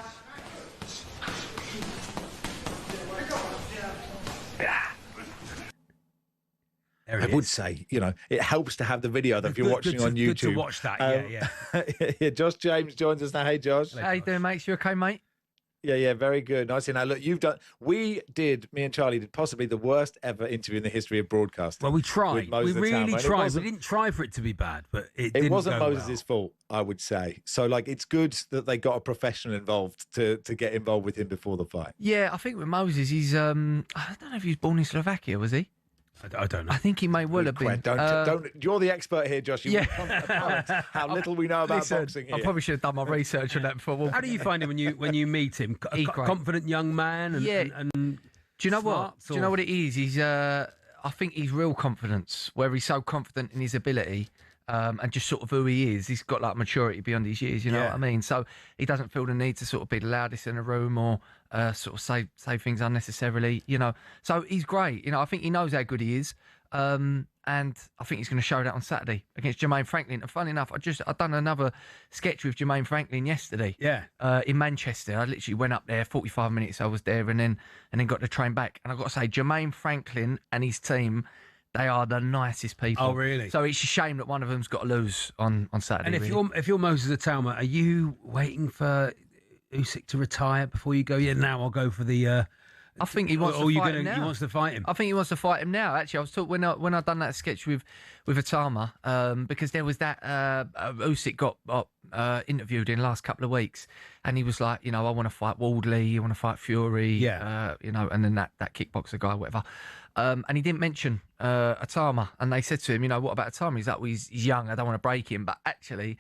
I would say, it helps to have the video that if you're watching on YouTube. Good to watch that, yeah. Yeah, Josh James joins us now. Hey, Josh. How you doing, mate? You okay, mate? Yeah, very good. Nice. Now, look, me and Charlie did possibly the worst ever interview in the history of broadcasting. Well, we tried. We really tried. We It didn't try for it to be bad, but it wasn't go Moses' fault, I would say. So, like, it's good that they got a professional involved to get involved with him before the fight. Yeah, I think with Moses, he's, I don't know if he was born in Slovakia, was he? I don't know. I think he may well have been. Don't. You're the expert here, Josh. You how little we know about boxing here. I probably should have done my research on that before. How do you find him when you meet him? A confident young man. And, and do you know what? Do you know what it is? He's. I think he's real confidence, where he's so confident in his ability. And just sort of who he is. He's got like maturity beyond his years, you know what I mean? So he doesn't feel the need to sort of be the loudest in the room or sort of say things unnecessarily, you know. So he's great, you know. I think he knows how good he is. And I think he's going to show that on Saturday against Jermaine Franklin. And funny enough, I've done another sketch with Jermaine Franklin yesterday. Yeah. In Manchester. I literally went up there, 45 minutes I was there, and then got the train back. And I've got to say, Jermaine Franklin and his team, they are the nicest people. Oh, really? So it's a shame that one of them's got to lose on Saturday. And if you're Moses Atama, are you waiting for Usyk to retire before you go? Yeah, now I'll go for the. I think he wants to fight him now. He wants to fight him. I think he wants to fight him now. Actually, I was talking when I done that sketch with Atama, because there was that Usyk got interviewed in the last couple of weeks, and he was like, you know, I want to fight Wardley, I want to fight Fury, you know, and then that kickboxer guy, whatever. And he didn't mention Atama, and they said to him, you know, what about Atama? He's like, well, he's young, I don't want to break him. But actually,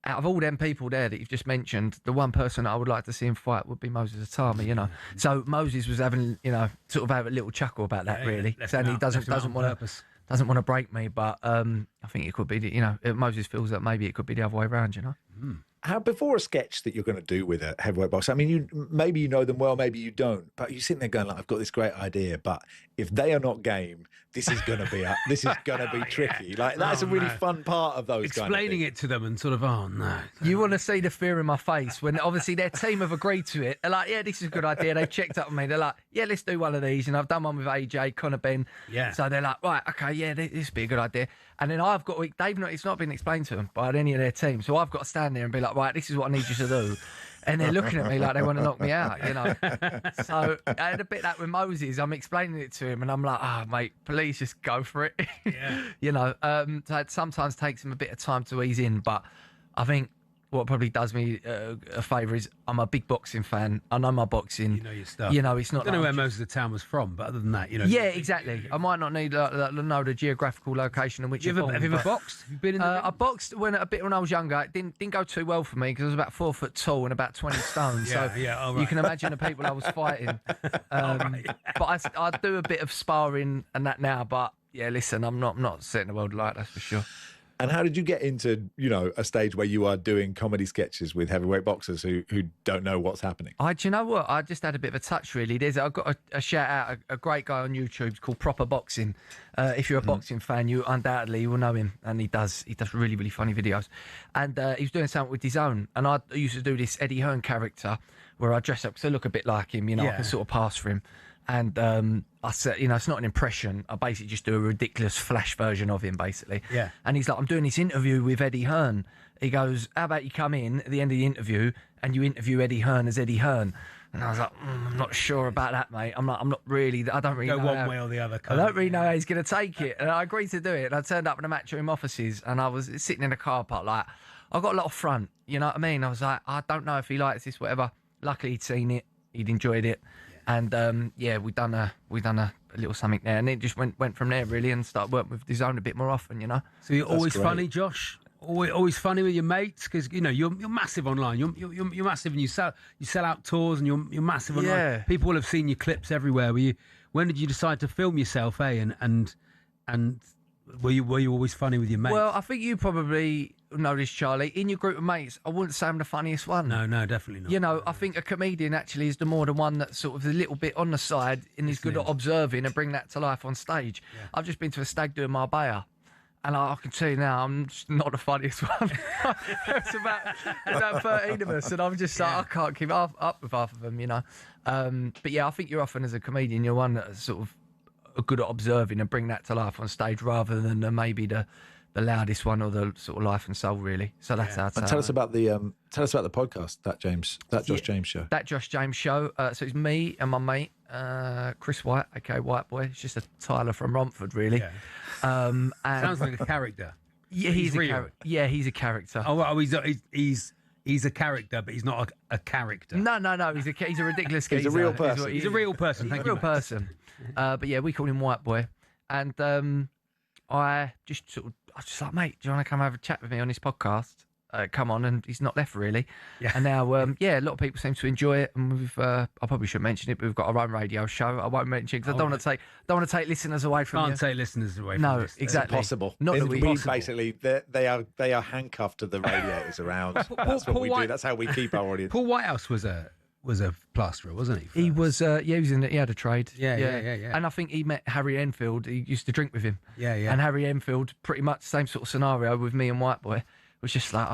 out of all them people there that you've just mentioned, the one person that I would like to see him fight would be Moses Atama, you know. So Moses was having, you know, sort of have a little chuckle about that, really, saying he doesn't want to break me, but I think it could be, you know, Moses feels that maybe it could be the other way around, you know. How, before a sketch that you're going to do with a heavyweight boxer, I mean, maybe you know them well, maybe you don't, but you're sitting there going like, I've got this great idea, but if they are not game, this is going to be tricky. Like, that's a really fun part of those. Explaining it to them and sort of, oh no. You want to see the fear in my face when obviously their team have agreed to it. They're like, yeah, this is a good idea. They've checked up on me. They're like, yeah, let's do one of these. And I've done one with AJ, Conor Ben. Yeah. So they're like, right, okay, yeah, this would be a good idea. And then I've got, it's not been explained to them by any of their team. So I've got to stand there and be like, right, this is what I need you to do. And they're looking at me like they want to knock me out, you know. So I had a bit that with Moses. I'm explaining it to him, and I'm like, "Oh, mate, please just go for it." Yeah. You know. So it sometimes takes him a bit of time to ease in, but I think what probably does me a favour is I'm a big boxing fan. I know my boxing. You know your stuff. You know, it's not. I don't know where most of the town was from, but other than that, you know. Yeah, exactly. I might not need to know the geographical location in which have you ever boxed? Have you been in I boxed when I was younger. It didn't go too well for me because I was about 4 foot tall and about 20 stone. So you can imagine the people I was fighting. But I do a bit of sparring and that now. But yeah, listen, I'm not setting the world alight, that's for sure. And how did you get into, you know, a stage where you are doing comedy sketches with heavyweight boxers who don't know what's happening? Do you know what? I just had a bit of a touch, really. I've got a shout out, a great guy on YouTube called Proper Boxing. If you're a boxing fan, you undoubtedly will know him, and he does really, really funny videos. And he was doing something with his own, and I used to do this Eddie Hearn character where I dress up because I look a bit like him, you know, I can sort of pass for him. And I said, you know, it's not an impression. I basically just do a ridiculous flash version of him, basically. Yeah. And he's like, I'm doing this interview with Eddie Hearn. He goes, how about you come in at the end of the interview and you interview Eddie Hearn as Eddie Hearn? And I was like, I'm not sure about that, mate. I don't really go know one way or the other. I don't really know how he's going to take it. And I agreed to do it. And I turned up in the Matchroom offices and I was sitting in the car park like, I got a lot of front, you know what I mean? I was like, I don't know if he likes this, whatever. Luckily, he'd seen it. He'd enjoyed it. And we done a little something there, and it just went from there really, and started working with DAZN a bit more often, you know. So you're always funny, Josh. Always funny with your mates, because you know you're massive online. You're massive, and you sell out tours, and you're massive online. Yeah. People will have seen your clips everywhere. When did you decide to film yourself, and were you always funny with your mates? Well, I think you probably know this, Charlie. In your group of mates, I wouldn't say I'm the funniest one. No, definitely not. You know, I think a comedian actually is the one that's sort of a little bit on the side and is good at observing and bring that to life on stage. Yeah. I've just been to a stag do in Marbella, and I can tell you now, I'm just not the funniest one. There's about 13 of us, and I'm just like, I can't keep up with half of them, you know. But yeah, I think you're often, as a comedian, you're one that's sort of good at observing and bring that to life on stage rather than maybe the the loudest one or the sort of life and soul, really. So that's how. And tell us about the podcast, that Josh James show. That Josh James show. So it's me and my mate Chris White, aka White Boy. It's just a Tyler from Romford, really. Yeah. And Sounds like a character. Yeah, he's a character. Yeah, he's a character. Oh, well, he's a character, but he's not a character. No. He's a ridiculous He's a geezer. real person. He's a real person. He's Thank a real you, person. But yeah, we call him White Boy. And I was just like, mate, do you want to come have a chat with me on this podcast? Come on, and he's not left really. Yeah. And now, a lot of people seem to enjoy it, and we've. I probably shouldn't mention it, but we've got our own radio show. I won't mention it because I don't want to take listeners away from. Can't take listeners away from. No, this. exactly. It's impossible. Not that we possible. basically they are handcuffed to the radiators around. That's what we do. That's how we keep our audience. Paul Whitehouse was a plasterer, wasn't he? He was. He was he had a trade. Yeah. And I think he met Harry Enfield. He used to drink with him. Yeah. And Harry Enfield, pretty much the same sort of scenario with me and White Boy. I was just like,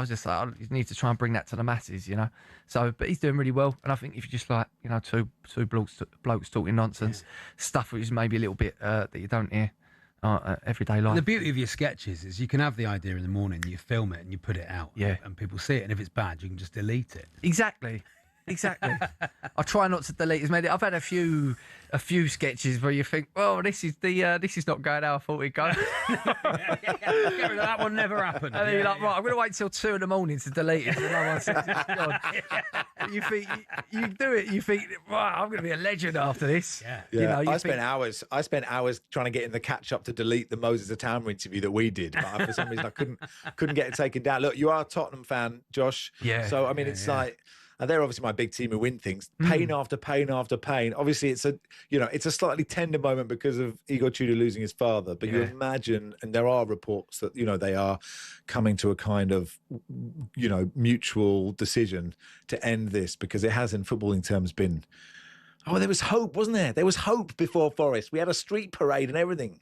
you need to try and bring that to the masses, you know. So, but he's doing really well, and I think if you just like, you know, two blokes talking nonsense, stuff which is maybe a little bit that you don't hear everyday life. The beauty of your sketches is you can have the idea in the morning, you film it, and you put it out, and people see it, and if it's bad, you can just delete it. Exactly. I try not to delete as many. I've had a few sketches where you think, oh, this is not going how I thought it'd go. Get rid of that one. Never happened. And then you're like, right, I'm going to wait till 2 a.m. to delete it. And no one says it's gone. You think you do it. You think, right, I'm going to be a legend after this. Yeah. You know, I spent hours trying to get in the catch up to delete the Moses Atama interview that we did, but for some reason I couldn't get it taken down. Look, you are a Tottenham fan, Josh. Yeah. So I mean, it's like. And they're obviously my big team who win things. Pain after pain after pain. Obviously, it's a slightly tender moment because of Igor Tudor losing his father. But you imagine, and there are reports that they are coming to a kind of mutual decision to end this, because it has in footballing terms been. Oh, there was hope, wasn't there? There was hope before Forest. We had a street parade and everything.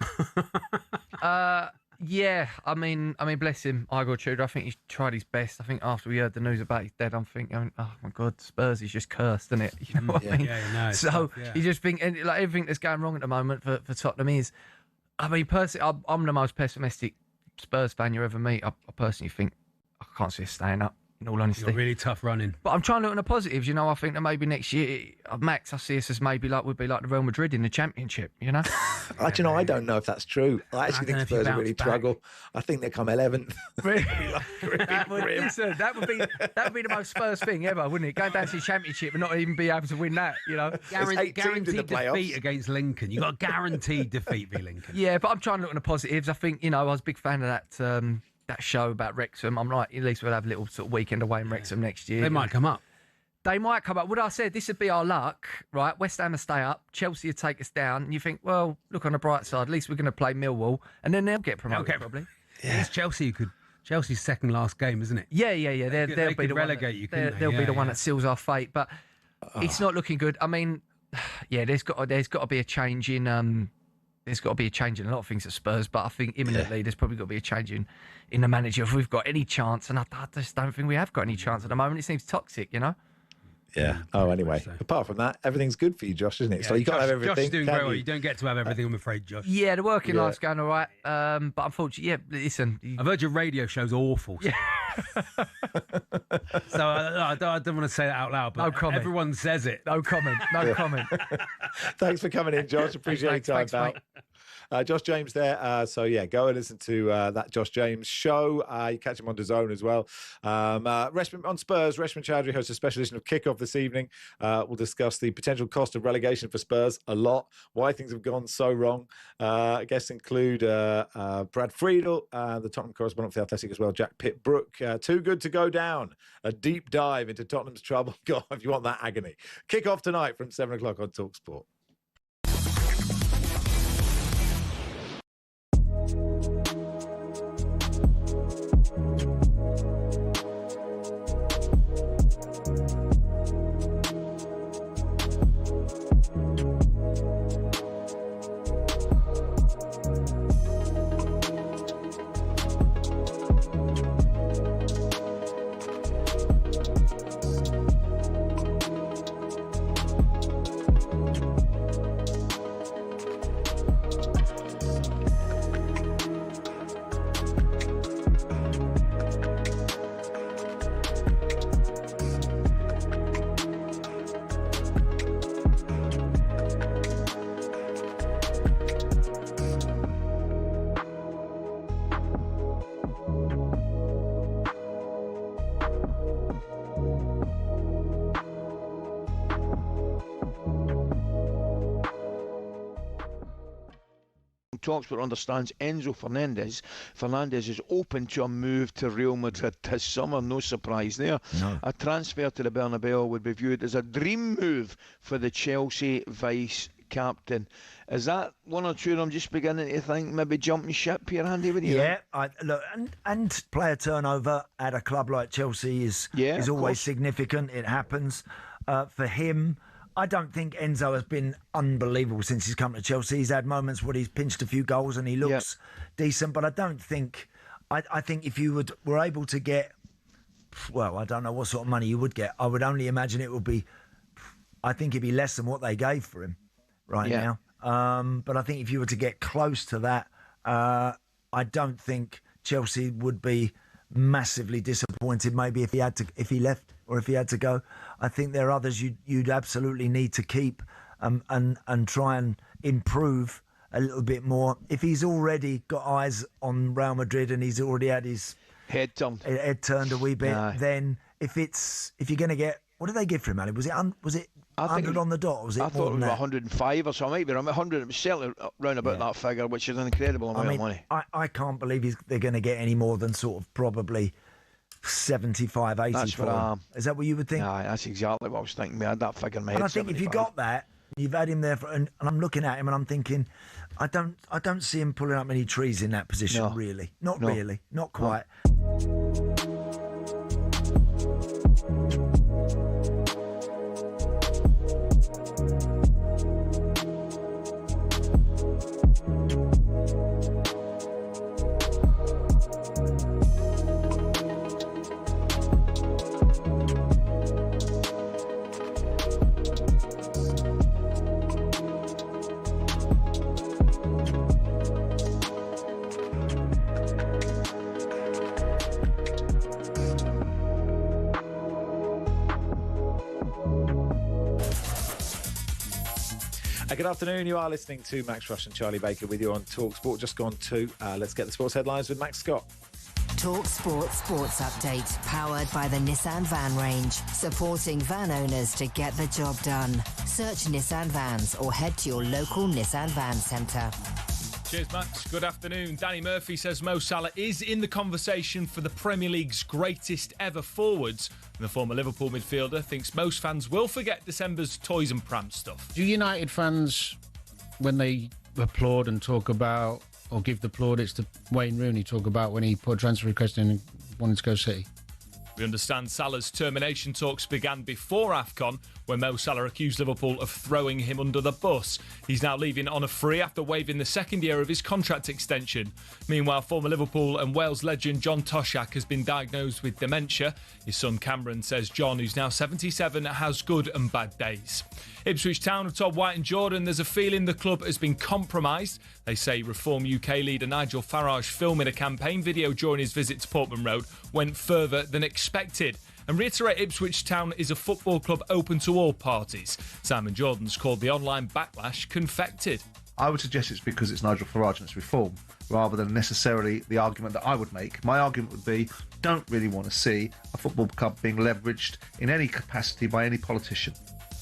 Yeah, I mean, bless him, Igor Tudor. I think he's tried his best. I think after we heard the news about his death, I'm thinking, oh my God, Spurs is just cursed, isn't it? You know what I mean? No, so you just think, and like everything that's going wrong at the moment for Tottenham is, I mean, personally, I'm the most pessimistic Spurs fan you ever meet. I personally think I can't see us staying up. In all honesty, you're really tough running. But I'm trying to look on the positives. You know, I think that maybe next year, Max, I see us as maybe would be like the Real Madrid in the Championship. You know, I don't know if that's true. I actually think Spurs really struggle. I think they come 11th. Really? That would be the most Spurs thing ever, wouldn't it? Going down to the Championship and not even be able to win that. You know, guaranteed defeat against Lincoln. You got a guaranteed defeat v Lincoln. Yeah, but I'm trying to look on the positives. I think I was a big fan of that. That show about Wrexham. I'm like, at least we'll have a little sort of weekend away in Wrexham next year. They might come up. What I said, this would be our luck, right? West Ham will stay up, Chelsea would take us down, and you think, well, look on the bright side, at least we're going to play Millwall, and then they'll get promoted probably. Yeah. It's Chelsea's second last game, isn't it? Yeah. They'll be the relegate one they'll be the one that seals our fate, but it's not looking good. I mean, yeah, there's got to be a change in. There's got to be a change in a lot of things at Spurs, but I think imminently there's probably got to be a change in the manager if we've got any chance, and I just don't think we have got any chance at the moment. It seems toxic, you know? Yeah. Oh, anyway, apart from that, everything's good for you, Josh, isn't it? Yeah, so you can't have everything. Josh is doing very well. You don't get to have everything, I'm afraid, Josh. Yeah, the working life's going all right, but unfortunately, listen. I've heard your radio show's awful. Yeah. So I don't want to say that out loud, but no comment. Everyone says it. No comment. No comment. Thanks for coming in, Josh. Appreciate your time, pal. Josh James there. So, go and listen to that Josh James show. You catch him on DAZN as well. On Spurs, Reshman Chowdhury hosts a special edition of Kickoff this evening. We'll discuss the potential cost of relegation for Spurs a lot, why things have gone so wrong. Guests include Brad Friedel, the Tottenham correspondent for The Athletic as well, Jack Pitt-Brooke. Too good to go down. A deep dive into Tottenham's trouble. God, if you want that agony. Kickoff tonight from 7 o'clock on talkSPORT. talkSPORT understands Enzo Fernandez is open to a move to Real Madrid this summer. No surprise there. No. A transfer to the Bernabeu would be viewed as a dream move for the Chelsea vice-captain. Is that one or two I'm just beginning to think maybe jumping ship here, Andy? What do you think? Look, and player turnover at a club like Chelsea is always significant. It happens. For him, I don't think Enzo has been unbelievable since he's come to Chelsea. He's had moments where he's pinched a few goals and he looks decent, but I don't think... I think if you were able to get... Well, I don't know what sort of money you would get. I would only imagine it would be... I think it'd be less than what they gave for him now. But I think if you were to get close to that, I don't think Chelsea would be massively disappointed. Maybe if he left or if he had to go. I think there are others you'd absolutely need to keep and try and improve a little bit more. If he's already got eyes on Real Madrid and he's already had his head turned a wee bit, then if you're going to get, what did they give for him, Ali? Was it 100 on the dot? Or was it I thought it was 105 or so. Maybe around 100. It was certainly round about that figure, which is an incredible amount of money. I can't believe they're going to get any more than sort of probably 75, 80 that's for him. Is that what you would think? Yeah, that's exactly what I was thinking. I had that figure in my head. And I think 75. if you got that, you've had him there, and I'm looking at him and I'm thinking, I don't see him pulling up many trees in that position, really. Not really. Not quite. Good afternoon. You are listening to Max Rush and Charlie Baker with you on talkSPORT. Just gone to. Let's get the sports headlines with Max Scott. talkSPORT Sports Update, powered by the Nissan Van range, supporting van owners to get the job done. Search Nissan Vans or head to your local Nissan Van centre. Cheers, Max. Good afternoon. Danny Murphy says Mo Salah is in the conversation for the Premier League's greatest ever forwards. And the former Liverpool midfielder thinks most fans will forget December's toys and pram stuff. Do United fans, when they applaud and talk about, or give the plaudits to Wayne Rooney, talk about when he put a transfer request in and wanted to go City? We understand Salah's termination talks began before AFCON, when Mo Salah accused Liverpool of throwing him under the bus. He's now leaving on a free after waiving the second year of his contract extension. Meanwhile, former Liverpool and Wales legend John Toshak has been diagnosed with dementia. His son Cameron says John, who's now 77, has good and bad days. Ipswich Town have told White and Jordan there's a feeling the club has been compromised. They say Reform UK leader Nigel Farage filming a campaign video during his visit to Portman Road went further than expected. And reiterate Ipswich Town is a football club open to all parties. Simon Jordan's called the online backlash confected. I would suggest it's because it's Nigel Farage and it's reform, rather than necessarily the argument that I would make. My argument would be, don't really want to see a football club being leveraged in any capacity by any politician.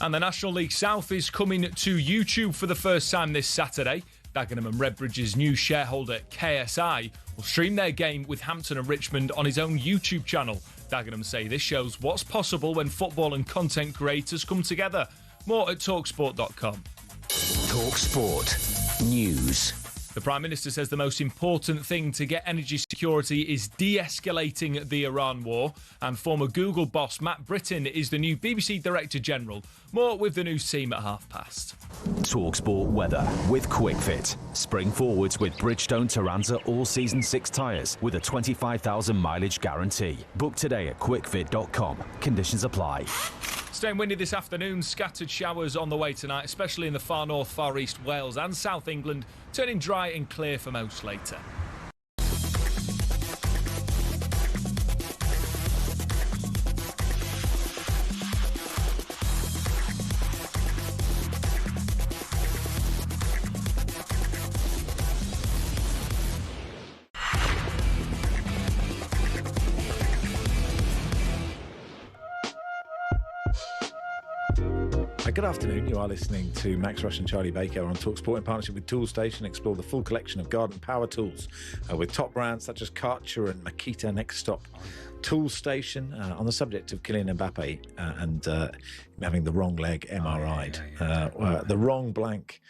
And the National League South is coming to YouTube for the first time this Saturday. Dagenham and Redbridge's new shareholder KSI will stream their game with Hampton and Richmond on his own YouTube channel. Dagenham say this shows what's possible when football and content creators come together. More at talksport.com. talkSPORT News. The Prime Minister says the most important thing to get energy security is de-escalating the Iran war. And former Google boss Matt Britton is the new BBC Director General. More with the news team at past. talkSPORT weather with QuickFit. Spring forwards with Bridgestone Turanza all-season 6 tyres with a 25,000 mileage guarantee. Book today at quickfit.com. Conditions apply. Staying windy this afternoon, scattered showers on the way tonight, especially in the far north, far east Wales and South England, turning dry and clear for most later. Good afternoon. You are listening to Max Rush and Charlie Baker on talkSPORT in partnership with Toolstation. Explore the full collection of garden power tools with top brands such as Karcher and Makita. Next stop, Toolstation. On the subject of Kylian Mbappe and having the wrong leg MRI'd, the wrong blank.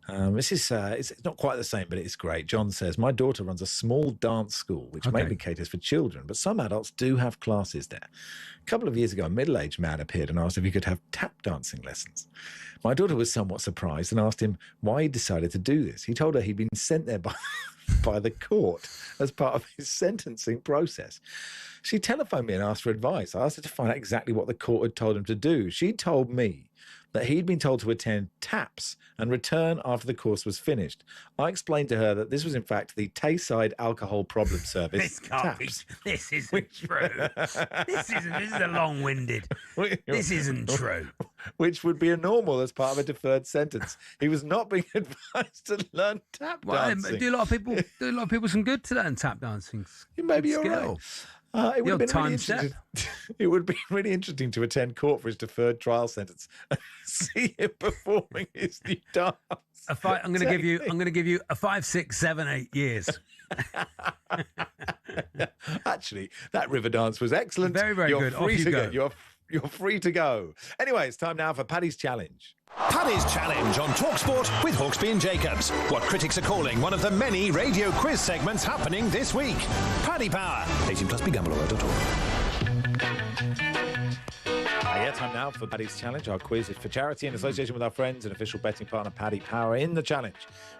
This is it's not quite the same, but it's great. John says, my daughter runs a small dance school, which mainly caters for children, but some adults do have classes there. A couple of years ago, a middle-aged man appeared and asked if he could have tap dancing lessons. My daughter was somewhat surprised and asked him why he decided to do this. He told her he'd been sent there by the court as part of his sentencing process. She telephoned me and asked for advice. I asked her to find out exactly what the court had told him to do. She told me that he'd been told to attend TAPS and return after the course was finished. I explained to her that this was in fact the Tayside Alcohol Problem Service. This isn't true. This is a long-winded. This isn't true. Which would be a normal as part of a deferred sentence. He was not being advised to learn tap dancing. Do a lot of people some good to learn tap dancing? Maybe you're right. It would have been really interesting. It would be really interesting to attend court for his deferred trial sentence and see him performing his new dance. I'm going to give you a 5, 6, 7, 8 years. Actually, that river dance was excellent. Very, very good. Off you go. You're free to go. Anyway, it's time now for Paddy's Challenge. Paddy's Challenge on talkSPORT with Hawksbee and Jacobs. What critics are calling one of the many radio quiz segments happening this week. Paddy Power. 18 plus BeGambleAware.org. Time now for Paddy's Challenge. Our quiz is for charity in association with our friends and official betting partner Paddy Power. In the challenge,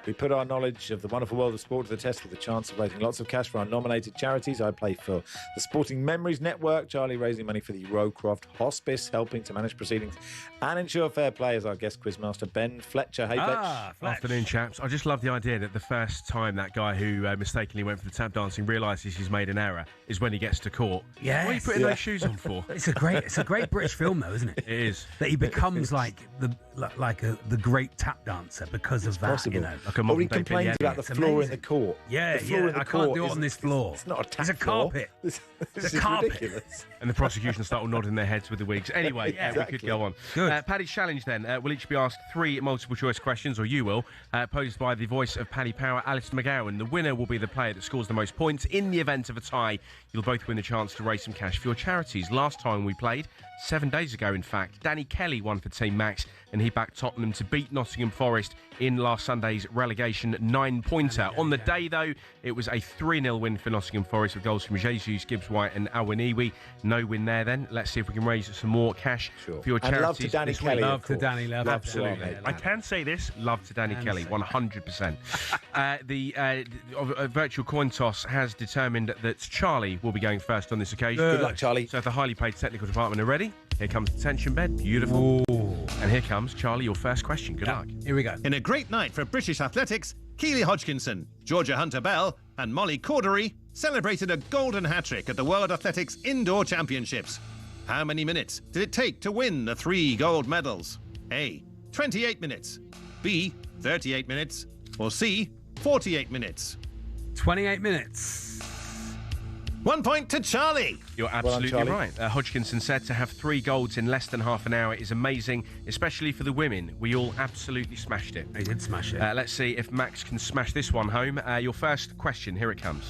we put our knowledge of the wonderful world of sport to the test with the chance of raising lots of cash for our nominated charities. I play for the Sporting Memories Network, Charlie raising money for the Rowcroft Hospice, helping to manage proceedings and ensure fair play as our guest quizmaster Ben Fletcher. Hey, Fletch. Afternoon, chaps. I just love the idea that the first time that guy who mistakenly went for the tap dancing realises he's made an error is when he gets to court. Yeah. What are you putting those shoes on for? It's a great British film, though, isn't it? It is. That he becomes the great tap dancer because of that. Possible. You know, or he complains about the floor in the court. Yeah, I can't do it on this floor. It's not a tap It's a carpet. This It's a is carpet. ridiculous. And the prosecution start all nodding their heads with the wigs. Anyway, we could go on. Good. Paddy's Challenge then. We'll each be asked 3 multiple choice questions, or you will, posed by the voice of Paddy Power, Alistair McGowan. The winner will be the player that scores the most points. In the event of a tie, you'll both win the chance to raise some cash for your charities. Last time we played, 7 days ago in fact, Danny Kelly won for Team Max and he backed Tottenham to beat Nottingham Forest in last Sunday's relegation 9-pointer. On the day, though, it was a 3-0 win for Nottingham Forest with goals from Jesus, Gibbs-White and Awaniwi. No win there then. Let's see if we can raise some more cash for your charities. And love to Danny Kelly. Love to Danny. Absolutely. I can say this. Love to Danny Kelly. 100%. The virtual coin toss has determined that Charlie will be going first on this occasion. Good luck, Charlie. So if the highly paid technical department are ready, here comes the tension bed. Beautiful. Ooh. And here comes, Charlie, your first question. Good luck. Here we go. In a great night for British athletics, Keely Hodgkinson, Georgia Hunter-Bell and Molly Cordery celebrated a golden hat-trick at the World Athletics Indoor Championships. How many minutes did it take to win the 3 gold medals? A, 28 minutes, B, 38 minutes, or C, 48 minutes? 28 minutes. 1 point to Charlie. You're absolutely right. Hodgkinson said to have 3 golds in less than half an hour is amazing, especially for the women. We all absolutely smashed it. They did smash it. Let's see if Max can smash this one home. Your first question, here it comes.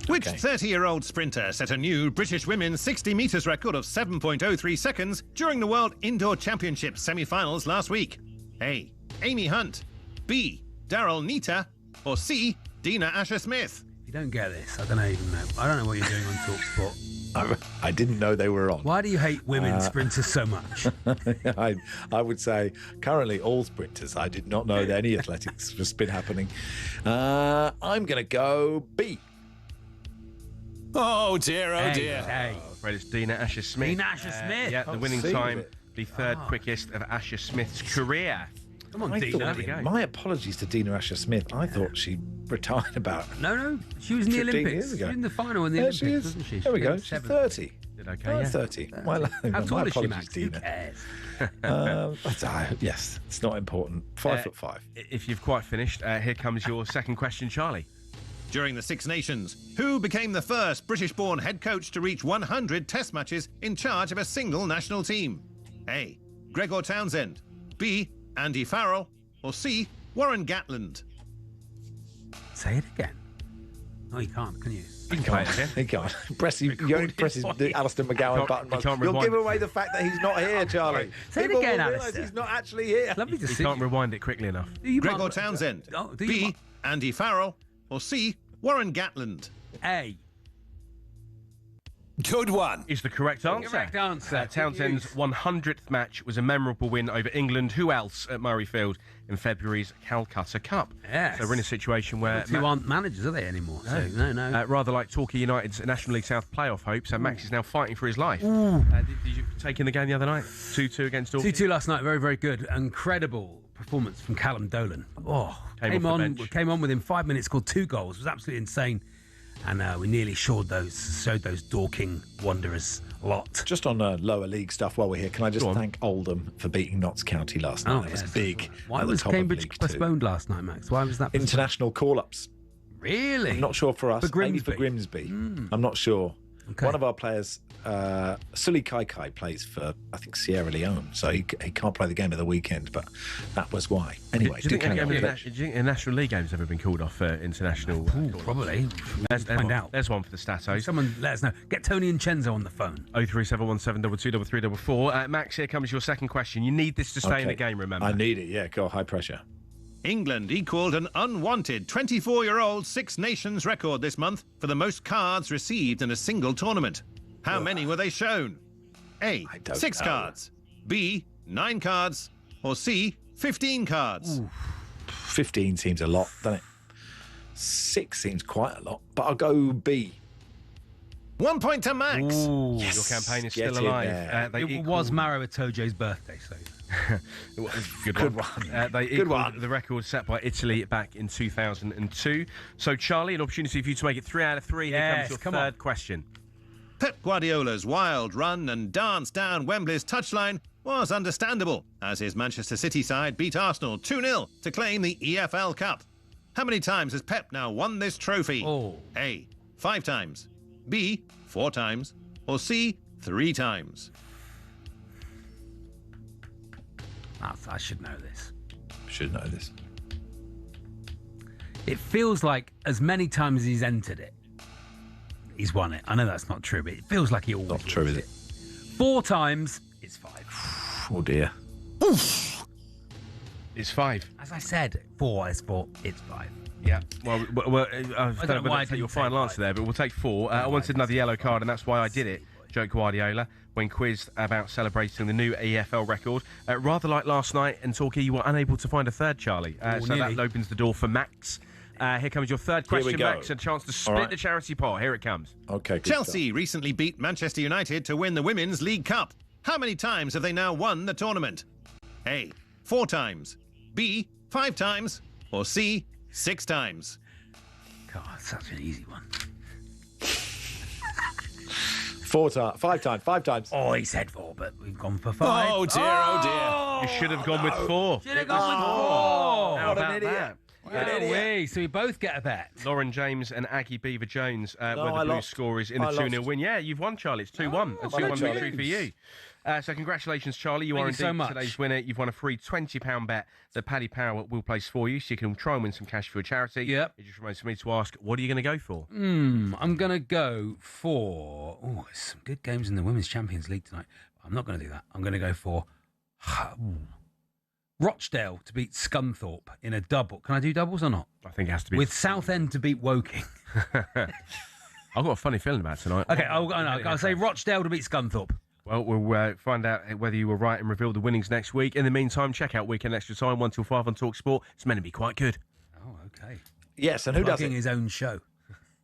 Which 30-year-old sprinter set a new British women's 60 metres record of 7.03 seconds during the World Indoor Championships semi-finals last week? A, Amy Hunt, B, Daryl Nita, or C, Dina Asher-Smith? If you don't get this, I don't even know. I don't know what you're doing on talkSPORT. I didn't know they were on. Why do you hate women sprinters so much? I would say currently all sprinters. I did not know that any athletics has been happening. I'm going to go B. Oh dear, oh dear. I'm afraid it's Dina Asher-Smith. Dina Asher-Smith. Yeah, the winning time, the third quickest of Asher-Smith's career. Come on, Dina. My apologies to Dina Asher-Smith. I thought she retired about. No. She was in the Olympics. Years ago. She was in the final in the Olympics, she is. wasn't she? There we go. She's 30. Did okay, yeah. 30. How My tall is she, apologies, Max? Dina. Who cares? Yes, it's not important. 5'5". If you've quite finished, here comes your second question, Charlie. During the Six Nations, who became the first British-born head coach to reach 100 test matches in charge of a single national team? A, Gregor Townsend, B. Andy Farrell, or C. Warren Gatland? Say it again. No, you can't, can you? You can play it again. He can't. You only press the Alistair McGowan button. You'll give away the fact that he's not here, Charlie. Say it People again, will realise Alistair. he's not actually here. Lovely to You see can't you. rewind it quickly enough. Gregor Townsend, B. Andy Farrell, or C. Warren Gatland? A. Good one. Is the correct answer. Correct answer. Townsend's 100th match was a memorable win over England. Who else at Murrayfield in February's Calcutta Cup? Yes. So we're in a situation where... The two aren't managers, are they, anymore? So, no. Rather like Torquay United's National League South playoff hopes, and Max is now fighting for his life. Ooh. Did you take in the game the other night? 2-2 against Torquay? 2-2 last night. Very, very good. Incredible performance from Callum Dolan. Oh, Came off the bench. Came on within 5 minutes, scored 2 goals. It was absolutely insane. And we nearly showed those Dorking Wanderers a lot. Just on lower league stuff while we're here, can I just thank Oldham for beating Notts County last night? That was big. Why was Cambridge postponed last night, Max? Why was that? International call-ups. Really? I'm not sure for us. For Grimsby. Maybe for Grimsby. I'm not sure. Okay. One of our players, Sully Kaikai, plays for, I think, Sierra Leone, so he can't play the game of the weekend, but that was why. Anyway, do you think a National League game's ever been called off for international? Probably. Let's find out. There's one for the Statos. Someone let us know. Get Tony and Chenzo on the phone. 03717223344. Max, here comes your second question. You need this to stay in the game, remember? I need it, yeah. Go high pressure. England equalled an unwanted 24-year-old Six Nations record this month for the most cards received in a single tournament. How many were they shown? A. 6 cards. B. 9 cards. Or C. 15 cards. 15 seems a lot, doesn't it? 6 seems quite a lot, but I'll go B. 1 point to Max. Ooh, your campaign is still alive. It was Maro Itoje's birthday, so... Good one. They equalled the record set by Italy back in 2002. So, Charlie, an opportunity for you to make it 3 out of 3. Here comes your third question. Pep Guardiola's wild run and dance down Wembley's touchline was understandable, as his Manchester City side beat Arsenal 2-0 to claim the EFL Cup. How many times has Pep now won this trophy? A. 5 times. B. 4 times. Or C. 3 times. I should know this. Should know this. It feels like as many times as he's entered it, he's won it. I know that's not true, but it feels like he always Not true, is it? 4 times, it's 5. Oh, dear. It's 5. As I said, 4 is 4, it's 5. Yeah. Well, I don't know why I take your final answer there, but we'll take 4. I wanted another yellow card, and that's why I did it. Joke Guardiola when quizzed about celebrating the new EFL record. Rather like last night in Torquay, you were unable to find a third, Charlie. So that opens the door for Max. Here comes your third question, Max. A chance to split the charity pot. Here it comes. Okay. Chelsea recently beat Manchester United to win the Women's League Cup. How many times have they now won the tournament? A. 4 times. B. 5 times. Or C. 6 times. God, such an easy one. 5 times. 5 times. Oh, he said 4, but we've gone for 5. Oh, dear, oh, dear. You should have gone with 4. Should have gone with 4. How What an about idiot. that? So we both get a bet. Lauren James and Aggie Beaver Jones were the I blue lost. scorers in the I 2-0 lost. win. Yeah, you've won, Charlie. It's 2-1. A 2-1 victory for you. So congratulations, Charlie. You Thank are you so indeed much. today's winner. You've won a free £20 bet that Paddy Power will place for you, so you can try and win some cash for a charity. Yep. It just remains for me to ask, what are you going to go for? I'm going to go for... Oh, there's some good games in the Women's Champions League tonight. I'm not going to do that. I'm going to go for... Rochdale to beat Scunthorpe in a double. Can I do doubles or not? I think it has to be... With Southend to beat Woking. I've got a funny feeling about tonight. Okay, I'll say Rochdale to beat Scunthorpe. Well, we'll find out whether you were right and reveal the winnings next week. In the meantime, check out Weekend Extra Time, 1 till 5 on talkSPORT. It's meant to be quite good. Oh, okay. Yes, and who does it? His own show.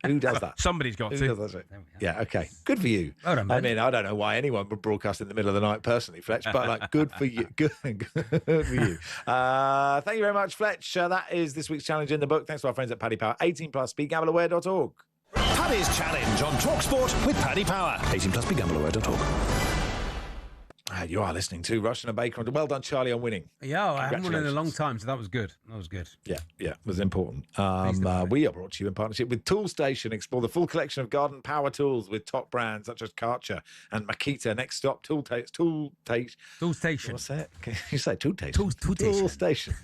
Who does that? Somebody's got Who to. does it? Yeah, okay. Good for you. Well done, I Ben. mean, I don't know why anyone would broadcast in the middle of the night personally, Fletch, but like, good for you. Good for you. Thank you very much, Fletch. That is this week's challenge in the book. Thanks to our friends at Paddy Power. 18 plus, begambleaware.org. Paddy's Challenge on talkSPORT with Paddy Power. 18 plus, begambleaware.org. You are listening to Rushden and Baker. Well done, Charlie, on winning. Yeah, I haven't won in a long time, so that was good. Yeah, it was important. We are brought to you in partnership with Toolstation. Explore the full collection of garden power tools with top brands such as Karcher and Makita. Next stop, Toolstation. What's that? Can you say Toolstation? Toolstation.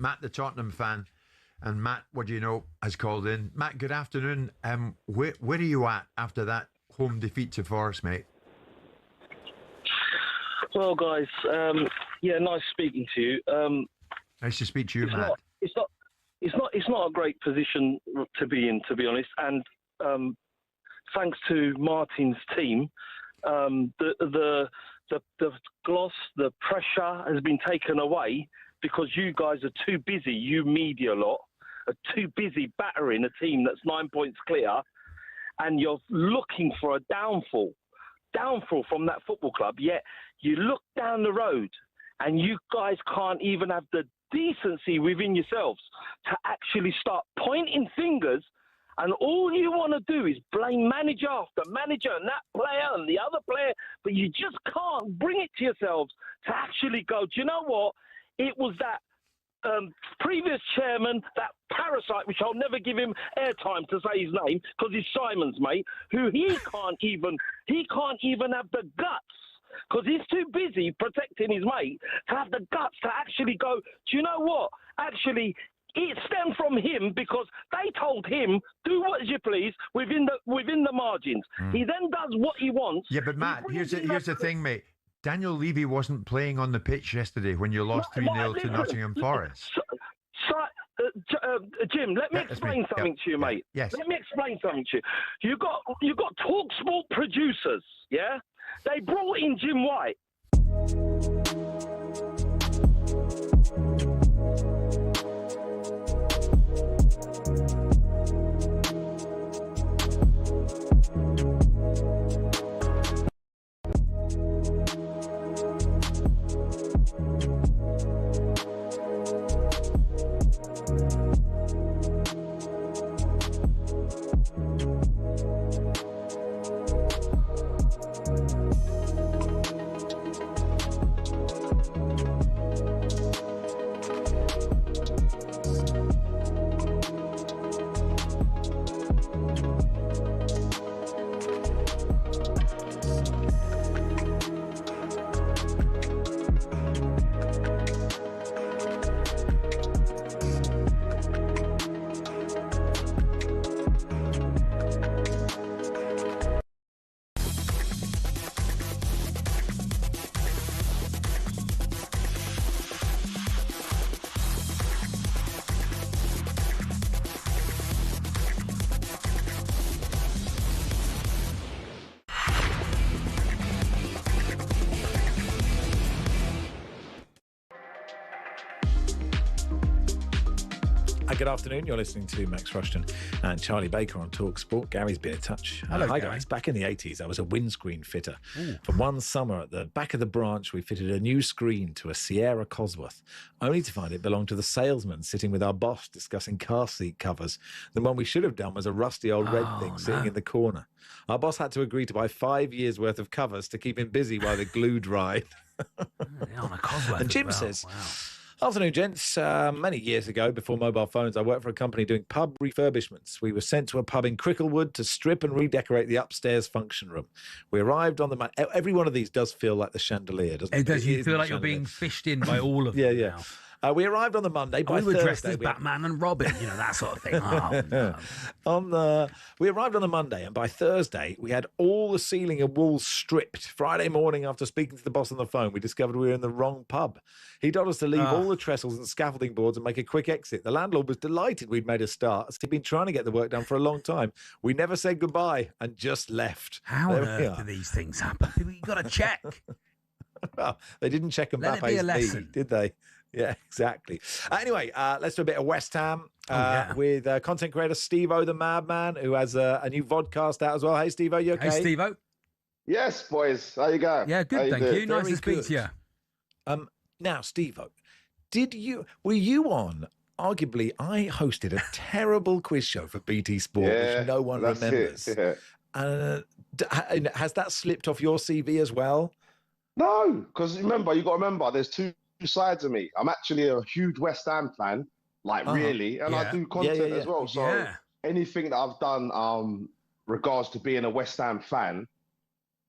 Matt, the Tottenham fan, and Matt, what do you know, has called in. Matt, good afternoon. Where are you at after that home defeat to Forest, mate? Well, guys, nice speaking to you. Nice to speak to you, Matt. It's not a great position to be in, to be honest. And thanks to Martin's team, the gloss, the pressure has been taken away because you guys are too busy. You media lot are too busy battering a team that's 9 points clear, and you're looking for a downfall from that football club. Yet you look down the road and you guys can't even have the decency within yourselves to actually start pointing fingers, and all you want to do is blame manager after manager and that player and the other player, but you just can't bring it to yourselves to actually go, do you know what? It was that previous chairman, that parasite, which I'll never give him airtime to say his name because he's Simon's mate, who he can't even have the guts, because he's too busy protecting his mate, to have the guts to actually go, do you know what? Actually, it stemmed from him because they told him, do what you please within the margins. He then does what he wants. Yeah, but Matt, here's the thing, mate. Daniel Levy wasn't playing on the pitch yesterday when you lost 3-0 to Nottingham Forest. Jim, let me explain something to you, mate. Yes. Let me explain something to you. You got talkSPORT producers, yeah? They brought in Jim White. Good afternoon. You're listening to Max Rushden and Charlie Baker on talkSPORT. Gary's been in touch. Hello, hi, Gary. guys. Back in the 80s, I was a windscreen fitter. For one summer at the back of the branch, we fitted a new screen to a Sierra Cosworth, only to find it belonged to the salesman sitting with our boss discussing car seat covers. The one we should have done was a rusty old red thing sitting in the corner. Our boss had to agree to buy 5 years' worth of covers to keep him busy while the glue dried. On a Cosworth. And Jim as well. says... Wow. Afternoon, gents. Many years ago, before mobile phones, I worked for a company doing pub refurbishments. We were sent to a pub in Cricklewood to strip and redecorate the upstairs function room. We arrived on the... Every one of these does feel like the chandelier, doesn't it? It does. You is feel the like you're chandelier. being fished in by all of them now. We arrived on the Monday. By we were Thursday, dressed as Batman and Robin, that sort of thing. Oh, no. We arrived on the Monday, and by Thursday, we had all the ceiling and walls stripped. Friday morning, after speaking to the boss on the phone, we discovered we were in the wrong pub. He told us to leave all the trestles and scaffolding boards and make a quick exit. The landlord was delighted we'd made a start, as he'd been trying to get the work done for a long time. We never said goodbye and just left. How on earth do these things happen? You've got to check. Well, they didn't check Let it be a Mbappe's lesson. knee, did they? Yeah, exactly. Anyway, let's do a bit of West Ham with content creator Steo the Madman, who has a new vodcast out as well. Hey, Steve, you okay? Hey, Steve. Yes, boys. How you going? Yeah, good, thank you. Nice to speak to you. Now, Steve, were you on? Arguably, I hosted a terrible quiz show for BT Sport, which no one remembers. Has that slipped off your CV as well? No, because you got to remember, there's two sides of me. I'm actually a huge West Ham fan, really, and I do content as well. So anything that I've done, regards to being a West Ham fan,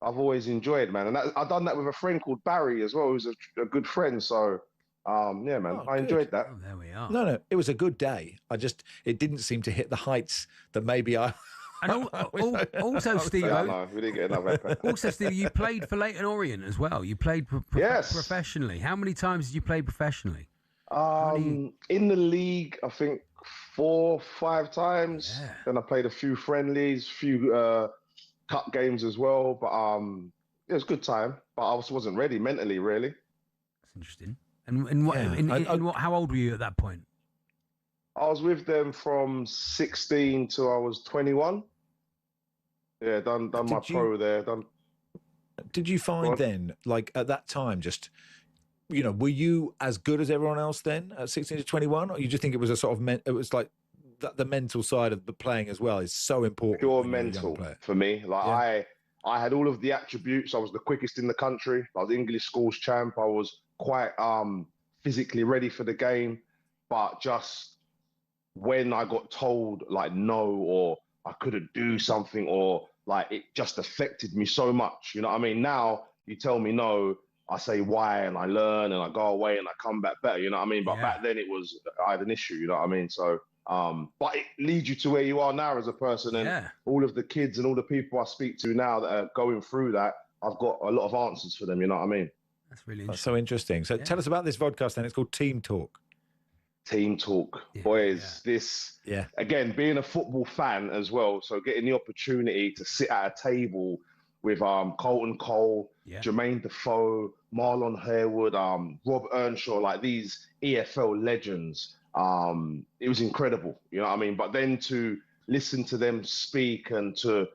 I've always enjoyed, man. And I've done that with a friend called Barry as well, who's a good friend. So, man, I enjoyed that. Oh, there we are. No, it was a good day. It didn't seem to hit the heights that maybe I... And also, Steve, we didn't get enough. Also, Steve, you played for Leyton Orient as well. You played professionally. How many times did you play professionally? In the league, I think 4 or 5 times. Yeah. Then I played a few friendlies, few cup games as well. But it was a good time. But I wasn't ready mentally, really. That's interesting. And how old were you at that point? I was with them from 16 till I was 21. Yeah, done my pro there. Did you find then, like at that time, just were you as good as everyone else then at 16 to 21, or you just think it was a sort of it was like the mental side of the playing as well is so important? Pure mental for me. Like I had all of the attributes. I was the quickest in the country. I was English schools champ. I was quite physically ready for the game, but just when I got told like no, or I couldn't do something, or like it just affected me so much. You know what I mean? Now you tell me no, I say why, and I learn and I go away and I come back better. You know what I mean? But back then I had an issue. You know what I mean? So, but it leads you to where you are now as a person, and all of the kids and all the people I speak to now that are going through that, I've got a lot of answers for them. You know what I mean? That's really interesting. That's so interesting. So tell us about this podcast then. It's called Team Talk. Team Talk, boys. This, again, being a football fan as well, so getting the opportunity to sit at a table with Colton Cole, Jermaine Defoe, Marlon Harewood, Rob Earnshaw, like these EFL legends, it was incredible. You know what I mean? But then to listen to them speak and to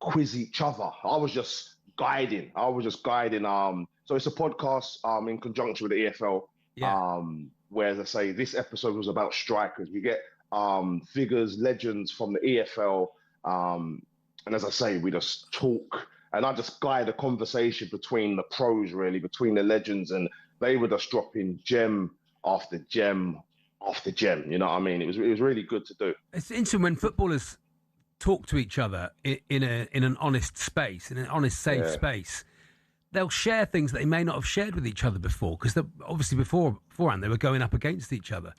quiz each other, I was just guiding. So it's a podcast in conjunction with the EFL. Where, as I say, this episode was about strikers. We get figures, legends from the EFL. And as I say, we just talk. And I just guide a conversation between the pros, really, between the legends. And they were just dropping gem after gem after gem. You know what I mean? It was really good to do. It's interesting when footballers talk to each other in an honest space, in an honest, safe space. They'll share things that they may not have shared with each other before, because obviously beforehand they were going up against each other.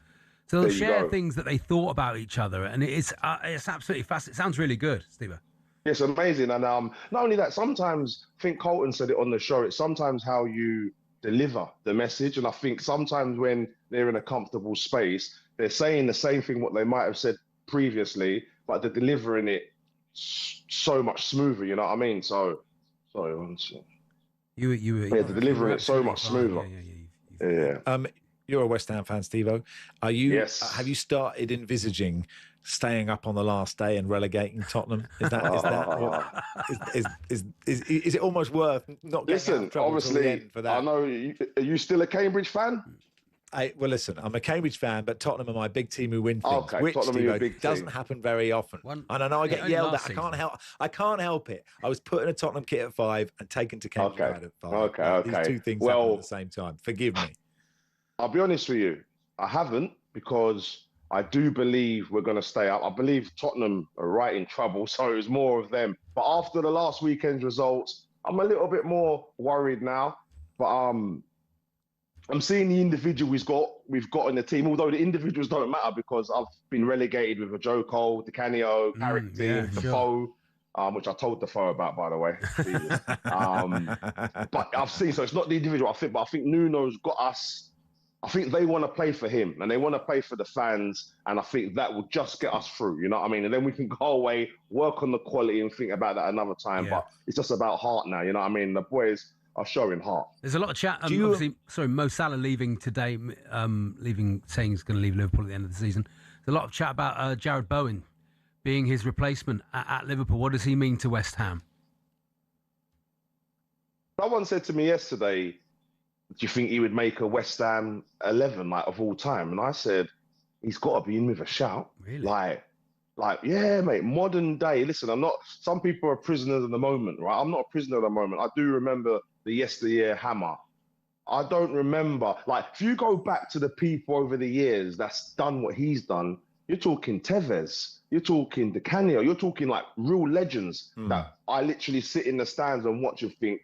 So they'll share things that they thought about each other, and it's absolutely fascinating. It sounds really good, Steve. It's amazing, and not only that, sometimes I think Colton said it on the show. It's sometimes how you deliver the message, and I think sometimes when they're in a comfortable space, they're saying the same thing what they might have said previously, but they're delivering it so much smoother. You know what I mean? So sorry, one second. You were delivering it so much smoother. Yeah. You're a West Ham fan, Steve-O. Are you? Yes. Have you started envisaging staying up on the last day and relegating Tottenham? Is it almost worth not getting out of trouble obviously, the end for that? I know. Are you still a Cambridge fan? Well, listen, I'm a Cambridge fan, but Tottenham are my big team who win things, Okay, which Steve-O, doesn't happen very often. And I know I get yelled at. I can't help it. I was put in a Tottenham kit at 5 and taken to Cambridge at 5. Okay. These two things happen at the same time. Forgive me. I'll be honest with you, I haven't, because I do believe we're going to stay up. I believe Tottenham are right in trouble, so it's more of them. But after the last weekend's results, I'm a little bit more worried now. But I'm seeing the individual we've got in the team, although the individuals don't matter because I've been relegated with a Joe Cole, Di Canio, Carrick team, Defoe, which I told Defoe about, by the way. But I've seen, so it's not the individual, but I think Nuno's got us. I think they want to play for him and they want to play for the fans. And I think that will just get us through, you know what I mean? And then we can go away, work on the quality and think about that another time. Yeah. But it's just about heart now, you know what I mean? The boys are showing heart. There's a lot of chat. Obviously, Mo Salah leaving today, saying he's going to leave Liverpool at the end of the season. There's a lot of chat about Jared Bowen being his replacement at Liverpool. What does he mean to West Ham? Someone said to me yesterday, do you think he would make a West Ham 11 of all time? And I said, he's got to be in with a shout. Really? Like, yeah, mate, modern day. Listen, some people are prisoners of the moment, right? I'm not a prisoner of the moment. I do remember the yesteryear Hammer. I don't remember, if you go back to the people over the years that's done what he's done, you're talking Tevez, you're talking Di Canio, you're talking real legends that I literally sit in the stands and watch and think,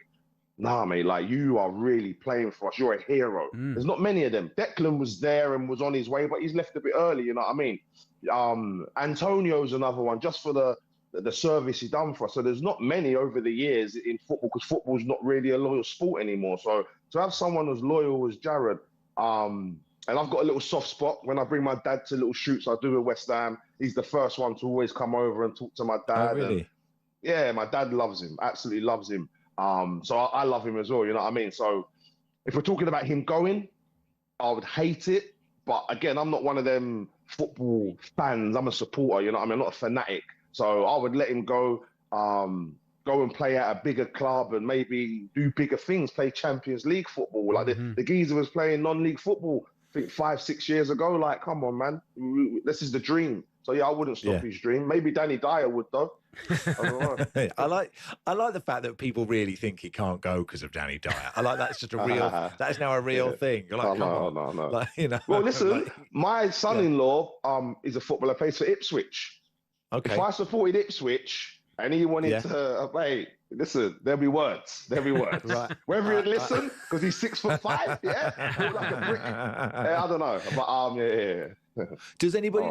nah, mate, you are really playing for us. You're a hero. There's not many of them. Declan was there and was on his way, but he's left a bit early, you know what I mean? Antonio's another one, just for the service he done for us. So there's not many over the years in football, because football's not really a loyal sport anymore. So to have someone as loyal as Jared, and I've got a little soft spot. When I bring my dad to little shoots I do with West Ham, he's the first one to always come over and talk to my dad. Oh, really? And, yeah, my dad loves him, absolutely loves him. So I love him as well, you know what I mean? So if we're talking about him going, I would hate it. But again, I'm not one of them football fans. I'm a supporter, you know what I mean? I'm not a fanatic. So I would let him go and play at a bigger club and maybe do bigger things, play Champions League football. The geezer was playing non-league football, I think 5-6 years ago. Come on, man. This is the dream. So yeah, I wouldn't stop his dream. Maybe Danny Dyer would, though. I like the fact that people really think he can't go because of Danny Dyer. I like that's just a real. That is now a real thing. You're like, no. Well, listen, my son-in-law is a footballer, plays for Ipswich. Okay. If I supported Ipswich and he wanted to, listen, there'll be words. Right. Whether he'd listen, because he's 6'5", look like a brick. I don't know, but Does anybody?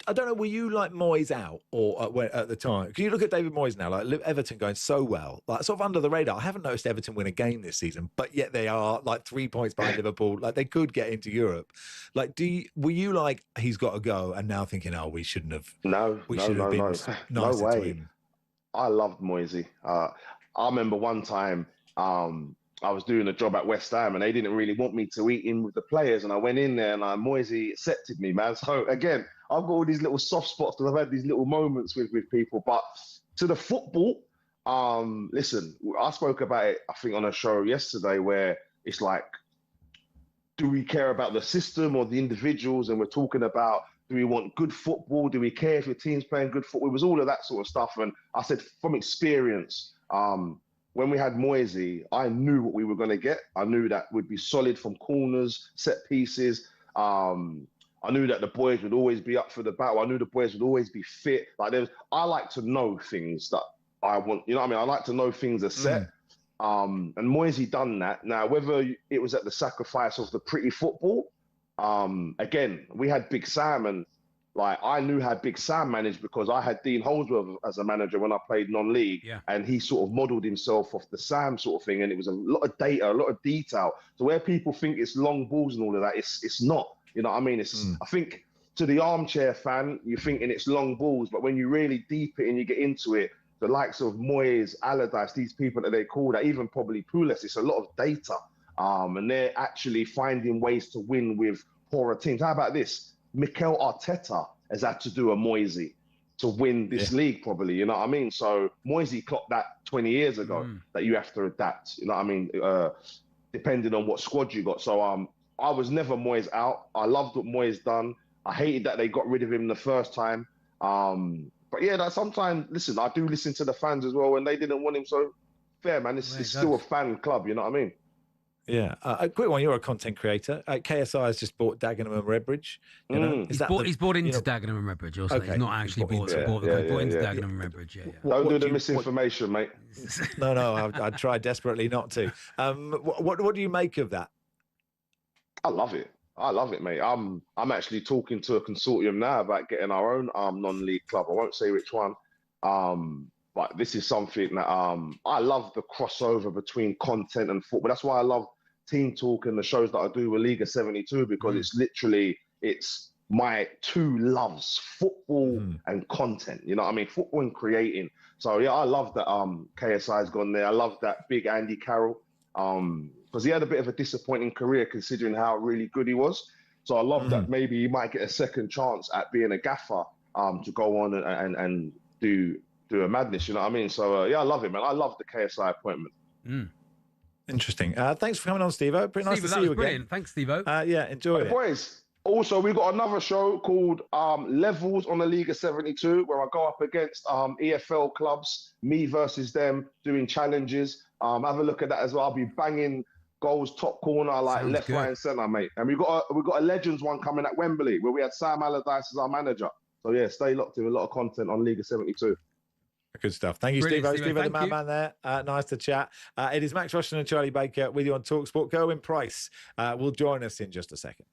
I don't know. Were you like Moyes out or at the time? Can you look at David Moyes now? Everton going so well, sort of under the radar. I haven't noticed Everton win a game this season, but yet they are 3 points behind Liverpool. They could get into Europe. Were you like, he's got to go, and now thinking, oh, we shouldn't have? No, we should have been no nicer way. to him. I loved Moisey. I remember one time. I was doing a job at West Ham and they didn't really want me to eat in with the players. And I went in there and Moisey accepted me, man. So again, I've got all these little soft spots because I've had these little moments with people. But to the football, listen, I spoke about it, I think, on a show yesterday where it's do we care about the system or the individuals? And we're talking about, do we want good football? Do we care if your team's playing good football? It was all of that sort of stuff. And I said, from experience, when we had Moisey, I knew what we were going to get. I knew that we'd be solid from corners, set pieces. I knew that the boys would always be up for the battle. I knew the boys would always be fit. I like to know things that I want. You know what I mean? I like to know things are set. And Moisey done that. Now, whether it was at the sacrifice of the pretty football, again, we had Big Sam, and I knew how Big Sam managed because I had Dean Holdsworth as a manager when I played non-league, and he sort of modelled himself off the Sam sort of thing, and it was a lot of data, a lot of detail. So where people think it's long balls and all of that, it's not. You know what I mean? I think to the armchair fan, you're thinking it's long balls, but when you really deep it and you get into it, the likes of Moyes, Allardyce, these people that they call that, even probably Pulis, it's a lot of data, and they're actually finding ways to win with poorer teams. How about this? Mikel Arteta has had to do a Moisey to win this league, probably. You know what I mean? So Moisey clocked that 20 years ago that you have to adapt. You know what I mean? Depending on what squad you got. So I was never Moyes out. I loved what Moyes done. I hated that they got rid of him the first time. But yeah, that sometimes, listen, I do listen to the fans as well, and they didn't want him. So fair, man. It's still a fan club. You know what I mean? Yeah. A quick one. You're a content creator. KSI has just bought Dagenham and Redbridge. You know, He's bought into Dagenham and Redbridge also. Okay. He's not actually bought into Dagenham and Redbridge. Yeah. Don't do the misinformation, mate. No, I tried desperately not to. What do you make of that? I love it. I love it, mate. I'm actually talking to a consortium now about getting our own non-league club. I won't say which one. But this is something that I love the crossover between content and football. That's why I love Team Talk and the shows that I do with Liga 72, because it's my two loves, football and content. You know what I mean? Football and creating. So yeah, I love that KSI's gone there. I love that big Andy Carroll. Because he had a bit of a disappointing career considering how really good he was. So I love that maybe he might get a second chance at being a gaffer to go on and do a madness, you know what I mean? So yeah, I love it, man. I love the KSI appointment. Interesting. Thanks for coming on, Steve-O. Pretty nice to see you brilliant. again. Thanks, Steve-O. Yeah, enjoy it. Boys, also, we've got another show called Levels on the Liga 72, where I go up against EFL clubs, me versus them, doing challenges. Have a look at that as well. I'll be banging goals top corner, like Sounds left, good. right, and centre, mate. And we've got a Legends one coming at Wembley, where we had Sam Allardyce as our manager. So yeah, stay locked in. A lot of content on Liga 72. Good stuff. Thank you, Brilliant, Steve-O. Steve-O. Steve-O, the Thank you. madman there. Nice to chat. It is Max Rushden and Charlie Baker with you on talkSPORT. Gerwyn Price will join us in just a second.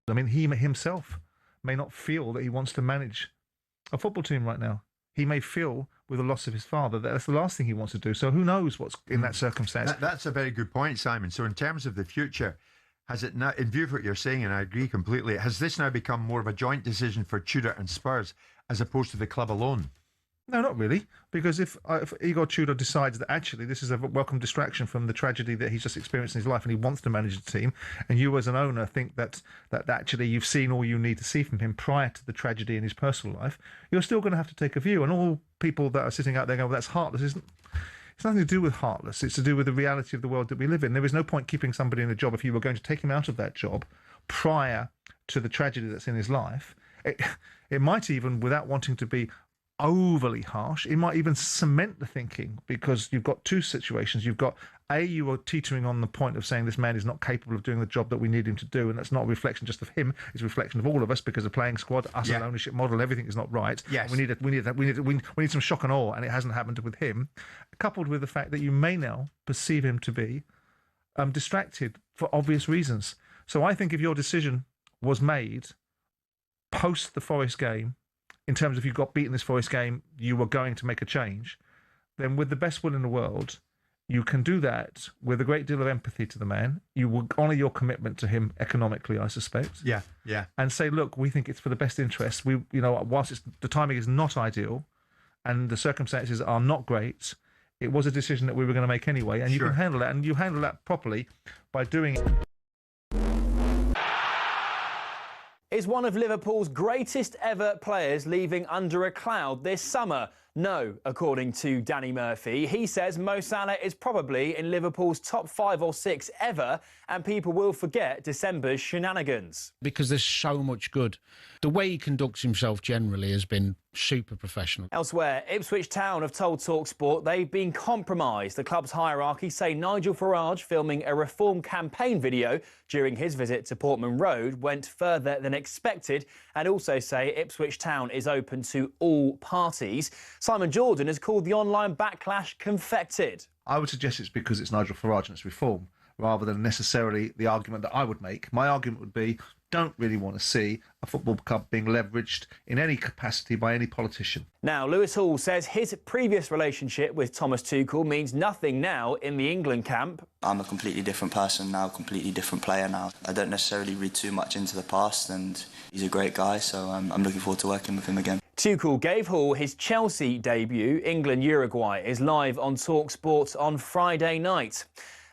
I mean, he himself may not feel that he wants to manage a football team right now. He may feel, with the loss of his father, that that's the last thing he wants to do. So who knows what's in that circumstance? That's a very good point, Simon. So in terms of the future, has it now, in view of what you're saying, and I agree completely, has this now become more of a joint decision for Tudor and Spurs as opposed to the club alone? No, not really. Because if Igor Tudor decides that actually this is a welcome distraction from the tragedy that he's just experienced in his life and he wants to manage the team, and you as an owner think that actually you've seen all you need to see from him prior to the tragedy in his personal life, you're still going to have to take a view. And all people that are sitting out there going, well, that's heartless, it's nothing to do with heartless. It's to do with the reality of the world that we live in. There is no point keeping somebody in a job if you were going to take him out of that job prior to the tragedy that's in his life. It might even, without wanting to be overly harsh, it might even cement the thinking, because you've got two situations. You've got you are teetering on the point of saying this man is not capable of doing the job that we need him to do, and that's not a reflection just of him, it's a reflection of all of us, because the playing squad, us as an ownership model, everything is not right. Yes. We need some shock and awe, and it hasn't happened with him, coupled with the fact that you may now perceive him to be distracted for obvious reasons. So I think if your decision was made post the Forest game, in terms of you got beaten this Forest game, you were going to make a change, then with the best will in the world, you can do that with a great deal of empathy to the man. You will honour your commitment to him economically, I suspect. Yeah. And say, look, we think it's for the best interest. Whilst the timing is not ideal and the circumstances are not great, it was a decision that we were going to make anyway, and you can handle that, and you handle that properly by doing it. Is one of Liverpool's greatest ever players leaving under a cloud this summer? No, according to Danny Murphy. He says Mo Salah is probably in Liverpool's top 5 or 6 ever, and people will forget December's shenanigans. Because there's so much good. The way he conducts himself generally has been super professional. Elsewhere, Ipswich Town have told talkSPORT they've been compromised. The club's hierarchy say Nigel Farage filming a reform campaign video during his visit to Portman Road went further than expected, and also say Ipswich Town is open to all parties. Simon Jordan has called the online backlash confected. I would suggest it's because it's Nigel Farage and it's reform, rather than necessarily the argument that I would make. My argument would be, don't really want to see a football club being leveraged in any capacity by any politician. Now, Lewis Hall says his previous relationship with Thomas Tuchel means nothing now in the England camp. I'm a completely different person now, completely different player now. I don't necessarily read too much into the past, and he's a great guy, so I'm looking forward to working with him again. Tuchel gave Hall his Chelsea debut. England-Uruguay is live on talkSPORT on Friday night.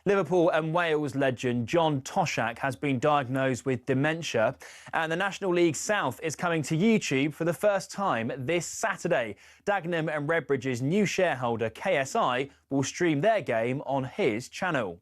Liverpool and Wales legend John Toshak has been diagnosed with dementia, and the National League South is coming to YouTube for the first time this Saturday. Dagenham and Redbridge's new shareholder KSI will stream their game on his channel.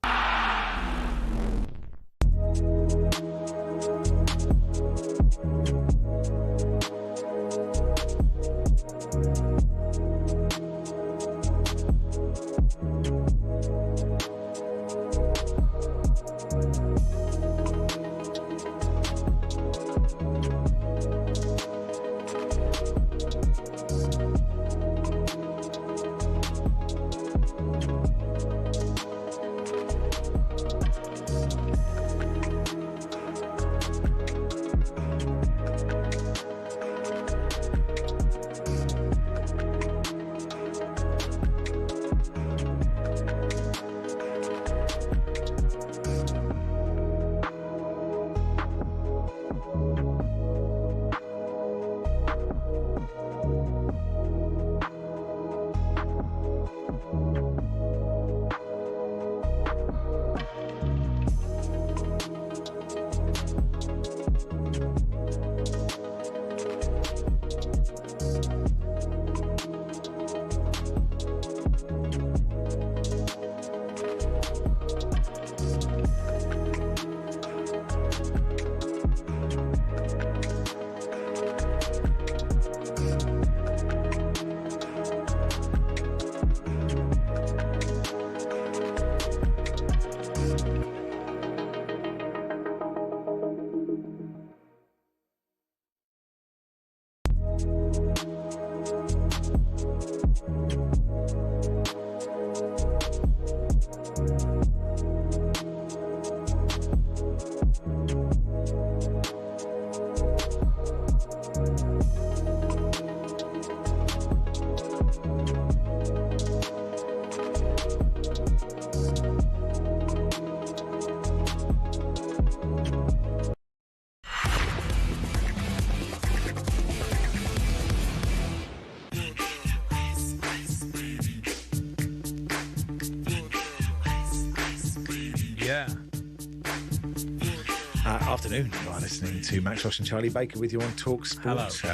Afternoon. You are listening to Max Ross and Charlie Baker with you on talkSPORT.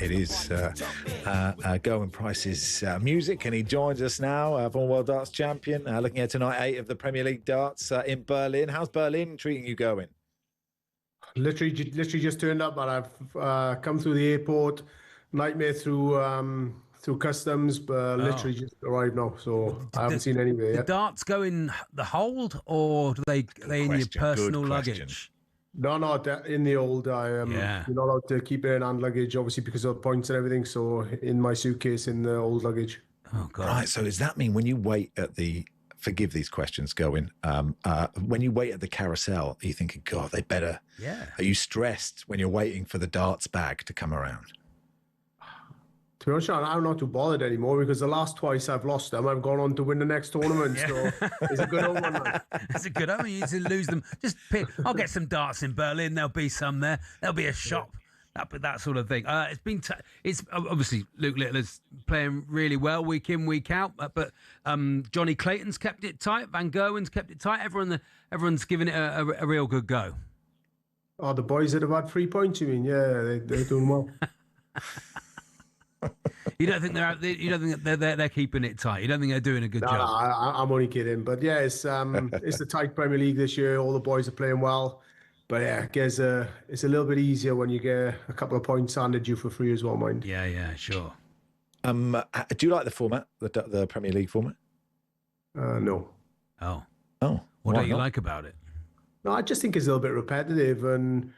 It is Gerwyn Price's music, and he joins us now, former World Darts champion, looking at tonight 8 of the Premier League darts in Berlin. How's Berlin treating you, Gerwyn? Literally just turned up, but I've come through the airport, nightmare through customs, but literally just arrived now, so I haven't seen anywhere yet. The darts go in the hold, or do they in your personal luggage? No, in the hold. You're not allowed to keep it in hand luggage, obviously, because of points and everything. So in my suitcase, in the old luggage. Oh God! Right. So does that mean when you wait at the? Forgive these questions, Gerwyn. When you wait at the carousel, are you thinking, God, they better? Yeah. Are you stressed when you're waiting for the darts bag to come around? To be honest, I'm not too bothered anymore, because the last twice I've lost them, I've gone on to win the next tournament. So it's a good omen. It's a good omen. You need to lose them. Just pick. I'll get some darts in Berlin. There'll be some there. There'll be a shop. That sort of thing. It's obviously Luke Littler's playing really well week in, week out. But Johnny Clayton's kept it tight. Van Gerwen's kept it tight. Everyone's given it a real good go. Oh, the boys that have had 3 points. You mean? Yeah, they're doing well. You don't think they're keeping it tight? You don't think they're doing a good job? I'm only kidding. But yeah, it's a tight Premier League this year. All the boys are playing well. But yeah, I guess it's a little bit easier when you get a couple of points handed you for free as well, mind. Yeah, sure. Do you like the format, the Premier League format? No. Oh. What don't you like about it? No, I just think it's a little bit repetitive, and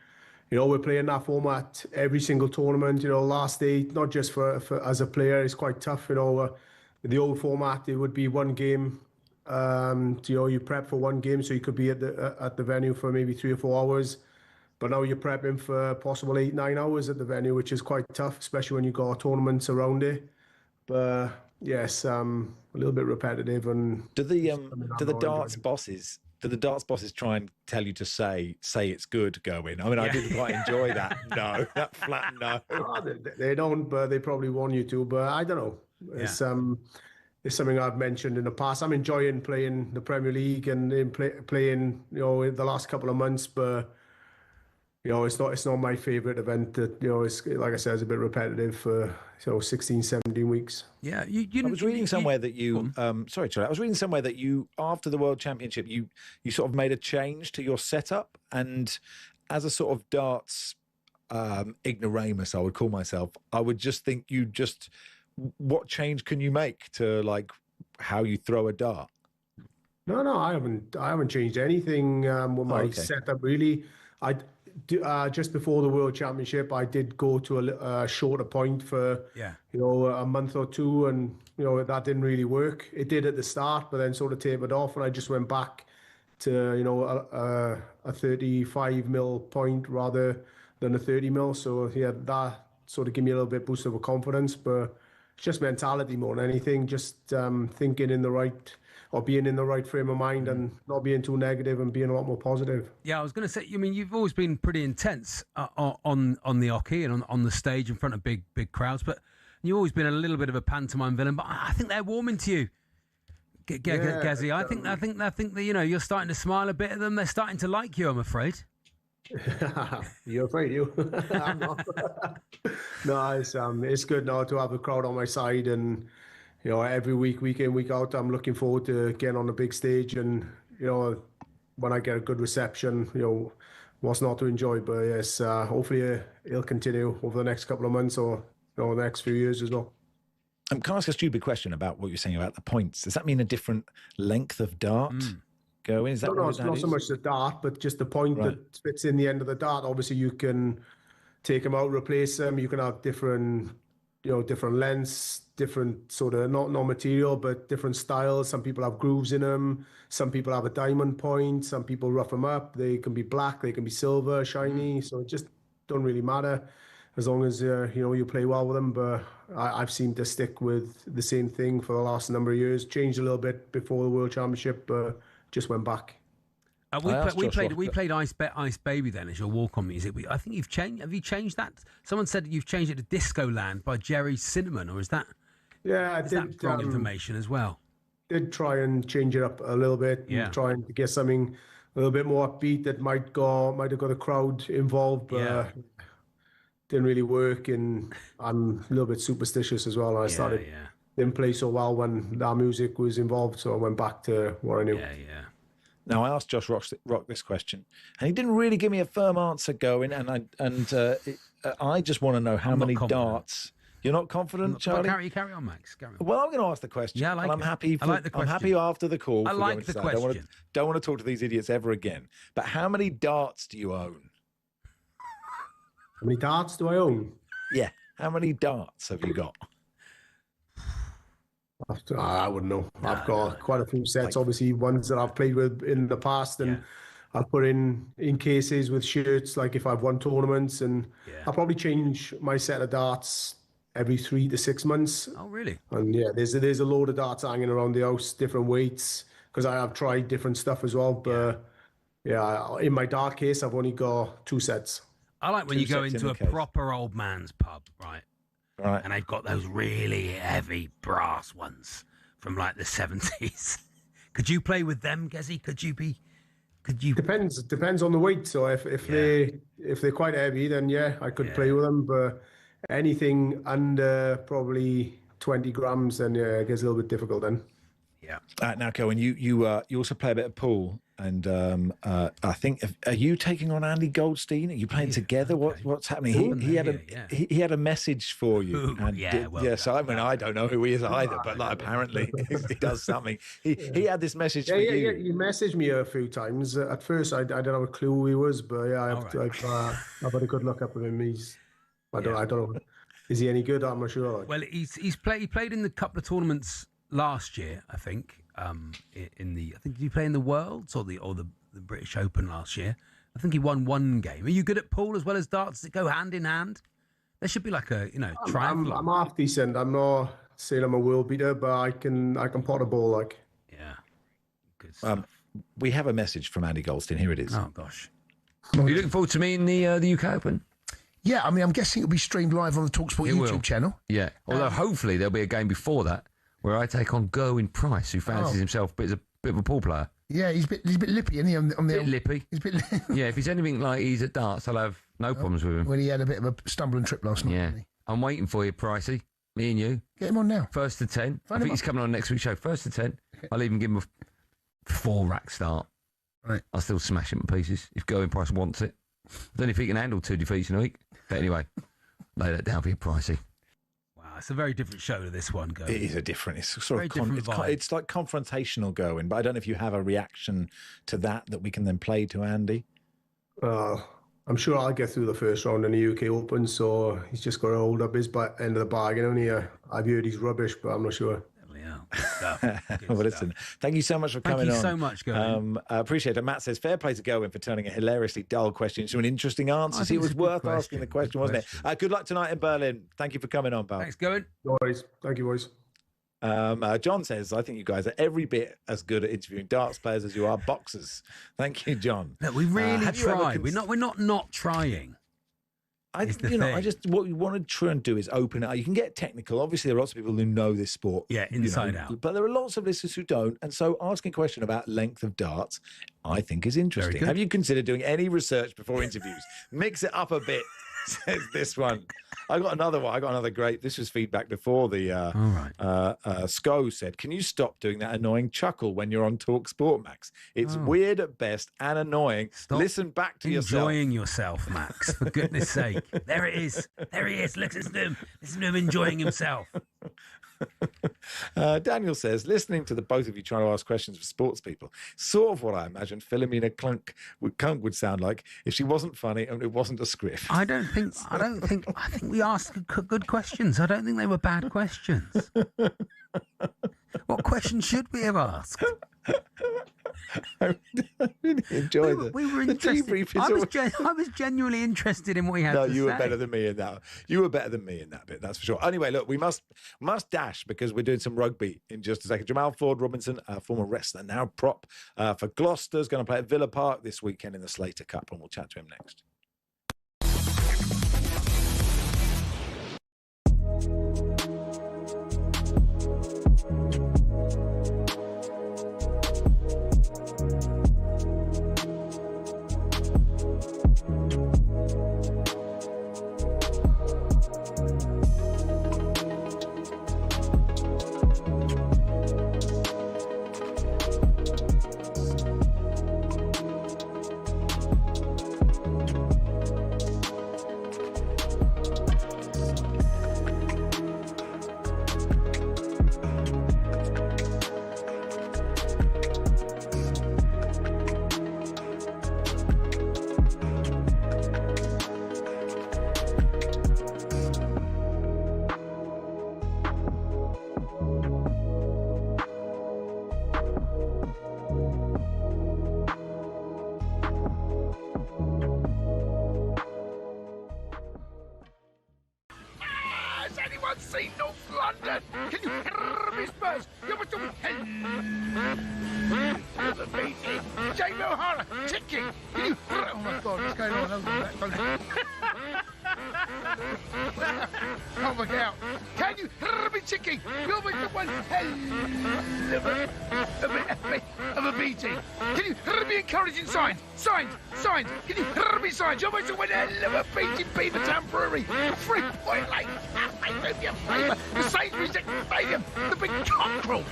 we're playing that format every single tournament. Last day, not just for as a player, it's quite tough. The old format, it would be one game. You prep for one game, so you could be at the venue for maybe 3 or 4 hours. But now you're prepping for possible 8-9 hours at the venue, which is quite tough, especially when you've got tournaments around it. But yes, a little bit repetitive. And do the darts bosses try and tell you to say it's good, Gerwyn? I mean, I didn't quite enjoy that. No, that flat no. They don't, but they probably want you to. But I don't know. It's something I've mentioned in the past. I'm enjoying playing the Premier League and playing in the last couple of months, but it's not my favourite event. That it's, like I said, it's a bit repetitive for 16, 17 weeks. Yeah, I was reading somewhere that you. Sorry, Charlie. I was reading somewhere that you, after the World Championship, you sort of made a change to your setup, and as a sort of darts ignoramus, I would call myself. I would just think what change can you make to like how you throw a dart? No, I haven't changed anything with my setup really. Just before the World Championship, I did go to a shorter point for a month or two, and that didn't really work. It did at the start, but then sort of tapered off, and I just went back to a 35 mil point rather than a 30 mil. So that sort of gave me a little bit boost of confidence, but it's just mentality more than anything. Just thinking in the right. Or being in the right frame of mind and not being too negative and being a lot more positive. Yeah, I was going to say, you've always been pretty intense on the hockey and on the stage in front of big crowds, but you've always been a little bit of a pantomime villain. But I think they're warming to you, Gazzy. I think that you're starting to smile a bit at them. They're starting to like you, I'm afraid. You're afraid, you? I'm not. No, it's good now to have a crowd on my side, and every week in, week out, I'm looking forward to getting on the big stage, and when I get a good reception, what's not to enjoy. But yes, hopefully it'll continue over the next couple of months or the next few years as well. Can I ask a stupid question about what you're saying about the points? Does that mean a different length of dart? Going? Is that no, it's not so much the dart, but just the point that fits in the end of the dart. Obviously, you can take them out, replace them. You can have different lengths, different sort of not material, but different styles. Some people have grooves in them. Some people have a diamond point. Some people rough them up. They can be black. They can be silver, shiny. So it just don't really matter as long as you play well with them. But I've seemed to stick with the same thing for the last number of years. Changed a little bit before the World Championship, but just went back. We played Ice Baby then as your walk-on music. I think you've changed. Have you changed that? Someone said you've changed it to Disco Land by Jerry Cinnamon, or is that? Yeah, I did. That wrong information as well. Did try and change it up a little bit. Yeah. Trying to get something a little bit more upbeat that might have got a crowd involved, but didn't really work. And I'm a little bit superstitious as well. I started didn't play so well when that music was involved, so I went back to what I knew. Yeah. Now, I asked Josh Rock this question, and he didn't really give me a firm answer going, and I just want to know how many darts. You're not confident, Charlie? Carry on, Max. Carry on. Well, I'm going to ask the question. Yeah, I like and I'm it. happy. I like the question. I'm happy after the call. I like the question. Don't want to talk to these idiots ever again. But how many darts do you own? How many darts do I own? Yeah. How many darts have you got? I wouldn't know. I've got quite a few sets. Obviously, ones that I've played with in the past, and I've put in cases with shirts. Like if I've won tournaments, and I'll probably change my set of darts every 3 to 6 months. Oh, really? And there's a load of darts hanging around the house, different weights, because I have tried different stuff as well. But in my dart case, I've only got 2 sets. I like when you go into a proper old man's pub, right? Right. And they've got those really heavy brass ones from like the 70s. Could you play with them, Gezzy? Could you? Depends on the weight. So if they're quite heavy, then I could play with them. But anything under probably 20 grams, then it gets a little bit difficult then. Yeah. Now, Gerwyn, you also play a bit of pool, and I think are you taking on Andy Goldstein? Are you playing together? What's happening? He had a message for you. Simon, I don't know who he is either, but apparently he does something. He had this message for you. Yeah, he messaged me a few times. At first, I didn't have a clue who he was, but I've had a good look up at him. I don't know. Is he any good? I'm not sure. Well, he played in the couple of tournaments last year, I think. Did he play in the Worlds or the British Open last year? I think he won one game. Are you good at pool as well as darts? Does it go hand in hand? There should be like a triathlon. I'm half decent. I'm not saying I'm a world beater, but I can pot a ball like. Yeah, good stuff. We have a message from Andy Goldstein. Here it is. Oh gosh. Are you looking forward to me in the UK Open? Yeah, I mean, I'm guessing it'll be streamed live on the talkSPORT YouTube channel. Yeah, although hopefully there'll be a game before that where I take on Gerwyn Price, who fancies himself but is a bit of a pool player. Yeah, he's a bit lippy, isn't he? Lippy. He's a bit yeah, if he's anything like he's at darts, I'll have no problems with him. When he had a bit of a stumble and trip last night. Yeah, I'm waiting for you, Pricey. Me and you. Get him on now. 1st to 10. I think he's coming on next week's show. 1st to 10. Okay. I'll even give him a 4-rack start. Right. I'll still smash him to pieces if Gerwyn Price wants it. I don't know if he can handle 2 defeats in a week. But anyway, lay that down for you, Pricey. Wow, it's a very different show to this one, Gerwyn. It is a different. It's sort of it's like confrontational, Gerwyn. But I don't know if you have a reaction to that we can then play to Andy. I'm sure I'll get through the first round in the UK Open, so he's just got to hold up his end of the bargain. Only I've heard he's rubbish, but I'm not sure. Well, listen, thank you so much for coming on. Thank you so much, Gerwyn. I appreciate it. Matt says, fair play to Gerwyn for turning a hilariously dull question into an interesting answer. It was worth asking the question, wasn't it? Good luck tonight in Berlin. Thank you for coming on, pal. Thanks, Gerwyn. No worries. Thank you, boys. John says, I think you guys are every bit as good at interviewing darts players as you are boxers. Thank you, John. Look, we really try. We're not trying. What we want to try and do is open it up. You can get technical. Obviously, there are lots of people who know this sport. Yeah, inside out. But there are lots of listeners who don't. And so asking a question about length of darts, I think is interesting. Have you considered doing any research before interviews? Mix it up a bit, says this one. I got another one. I got another great. This was feedback before the. Sco said, "Can you stop doing that annoying chuckle when you're on talkSPORT, Max? It's weird at best and annoying. Listen back to yourself. Enjoying yourself, Max. For goodness' sake. There it is. There he is. Listen to him. Listen to him enjoying himself." Daniel says, listening to the both of you trying to ask questions for sports people, sort of what I imagine Philomena Clunk would sound like if she wasn't funny and it wasn't a script. I think we asked good questions. I don't think they were bad questions. What questions should we have asked? I really enjoyed we were interested. I was genuinely interested in what he had to say. No, you were better than me in that. You were better than me in that bit, that's for sure. Anyway, look, we must dash because we're doing some rugby in just a second. Jamal Ford Robinson, former wrestler, now prop for Gloucester, is going to play at Villa Park this weekend in the Slater Cup, and we'll chat to him next. You're going to win a hell of a beating Beaver Prairie. 3-point line. Stadium, you favour. The Sainsbury's Stadium, the big cockerel.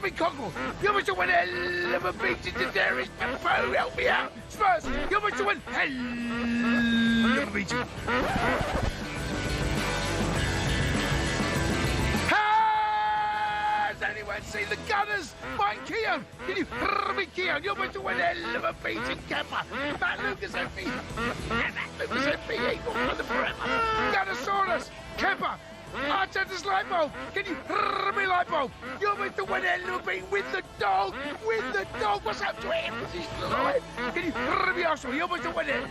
Big cockerel. You must win a hell of a beating to Darius Defoe. Help me out. Spurs, you must win hell of a beating. Has anyone seen the Gunners? Mike Keown. Can you me Keown? You're going to win a hell of a beating, Kemper. That Lucas MP. And that Lucas MP ain't going for the forever. Gunnosaurus. Kemper. Arteta's light bulb. Can you me light bulb? You're going to win a hell of a beating with the dog. With the dog. What's up to him? He's alive. Can you me Arsenal? You're going to win it.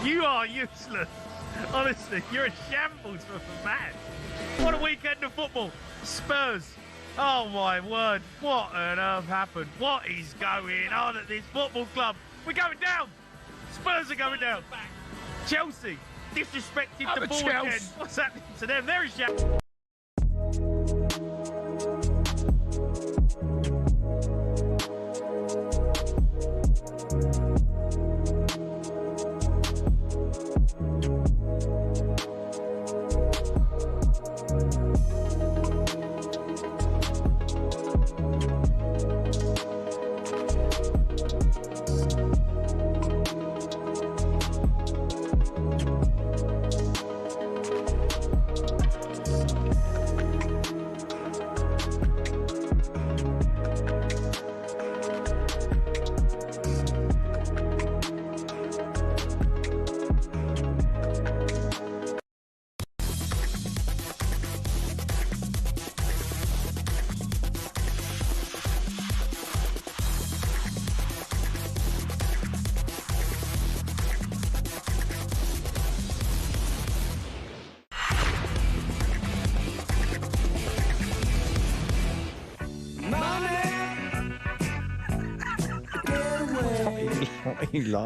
You are useless. Honestly, you're a shambles for a man. What a weekend of football. Spurs. Oh, my word. What on earth happened? What is going on at this football club? We're going down. Spurs are going down. Chelsea disrespected the ball again. What's happening to them? There is shambles.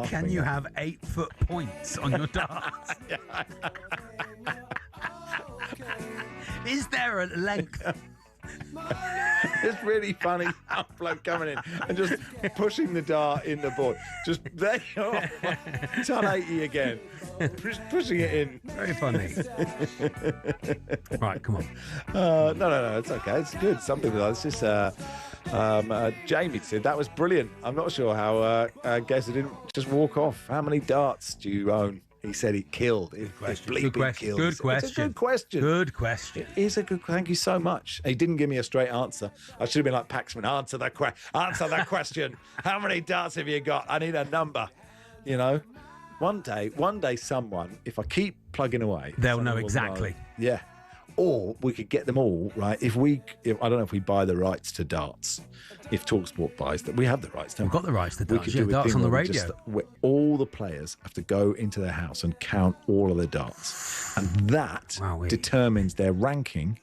Can you have 8-foot points on your darts? Is there a length? It's really funny. Bloke coming in and just pushing the dart in the board. Just there you are. It's on 80 again. Just pushing it in. Very funny. Right, come on. No. It's okay. It's good. Something like this. Jamie said that was brilliant. I'm not sure how Geza didn't just walk off. How many darts do you own? He said he killed. Good question. Good question. Good question. It's a good question. Good question. It is a good. Thank you so much. He didn't give me a straight answer. I should have been like Paxman. Answer the question. How many darts have you got? I need a number. You know, one day, someone. If I keep plugging away, they'll know exactly. Yeah. Or we could get them all right. If I don't know if we buy the rights to darts. If talkSPORT buys that, we have the rights. We've got the rights to darts. We could do darts on the radio. Where all the players have to go into their house and count all of the darts, and that determines their ranking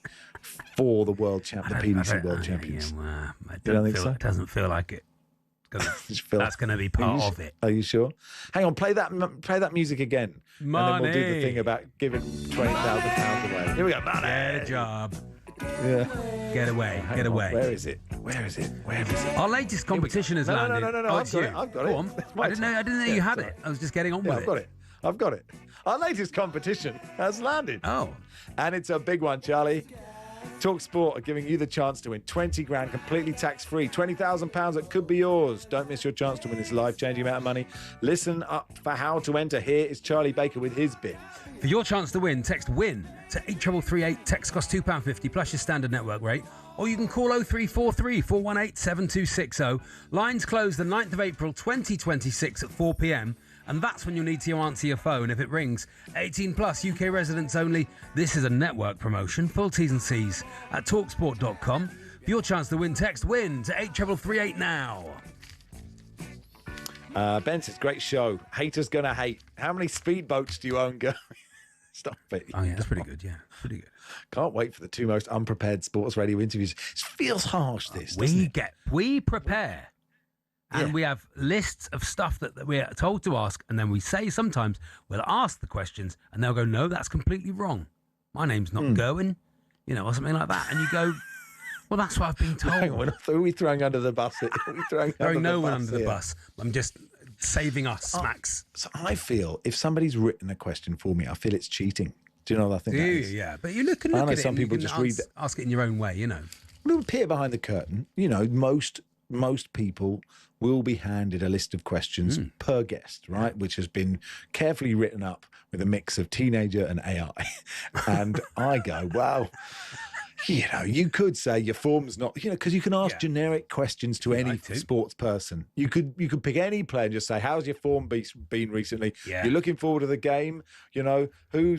for the World Champ, the PDC World Champions. You don't think so? It doesn't feel like it. That's going to be part of it. Are you sure? Hang on, play that music again, Money. And then we'll do the thing about giving £20,000 away. Here we go. Money. Get a job. Yeah. Get away. Get away. Where is it? Our latest competition has landed. No. Oh, I've got it. Go on. I didn't know you had it. I was just getting on with it. I've got it. Our latest competition has landed. Oh. And it's a big one, Charlie. talkSPORT are giving you the chance to win 20 grand completely tax-free. £20,000 that could be yours. Don't miss your chance to win this life-changing amount of money. Listen up for how to enter. Here is Charlie Baker with his bit. For your chance to win, text WIN to 83338. Text costs £2.50 plus your standard network rate. Or you can call 0343 418 7260. Lines close the 9th of April 2026 at 4 p.m. And that's when you'll need to answer your phone if it rings. 18 plus, UK residents only. This is a network promotion. Full T's and C's at talksport.com. For your chance to win, text WIN to 83338 now. Ben says, great show. Haters gonna hate. How many speedboats do you own, girl? Stop it. Oh, yeah, that's pretty good. Yeah, pretty good. Can't wait for the two most unprepared sports radio interviews. It feels harsh, this. We prepare. And we have lists of stuff that we're told to ask. And then we say sometimes we'll ask the questions and they'll go, no, that's completely wrong. My name's not Gerwyn, or something like that. And you go, well, that's what I've been told. Hang on, who are we throwing under the bus? Throwing no one under the bus. I'm just saving us, Max. So I feel if somebody's written a question for me, I feel it's cheating. Do you know what I think that is? Yeah, but you can look at it. Some people just ask it in your own way, you know. A little peer behind the curtain. You know, most people will be handed a list of questions per guest, right? Which has been carefully written up with a mix of teenager and AI. And I go, wow. You know, you could say your form's not, you know, because you can ask generic questions to any sports person. You could pick any player and just say, how's your form been recently? Yeah. You're looking forward to the game. You know,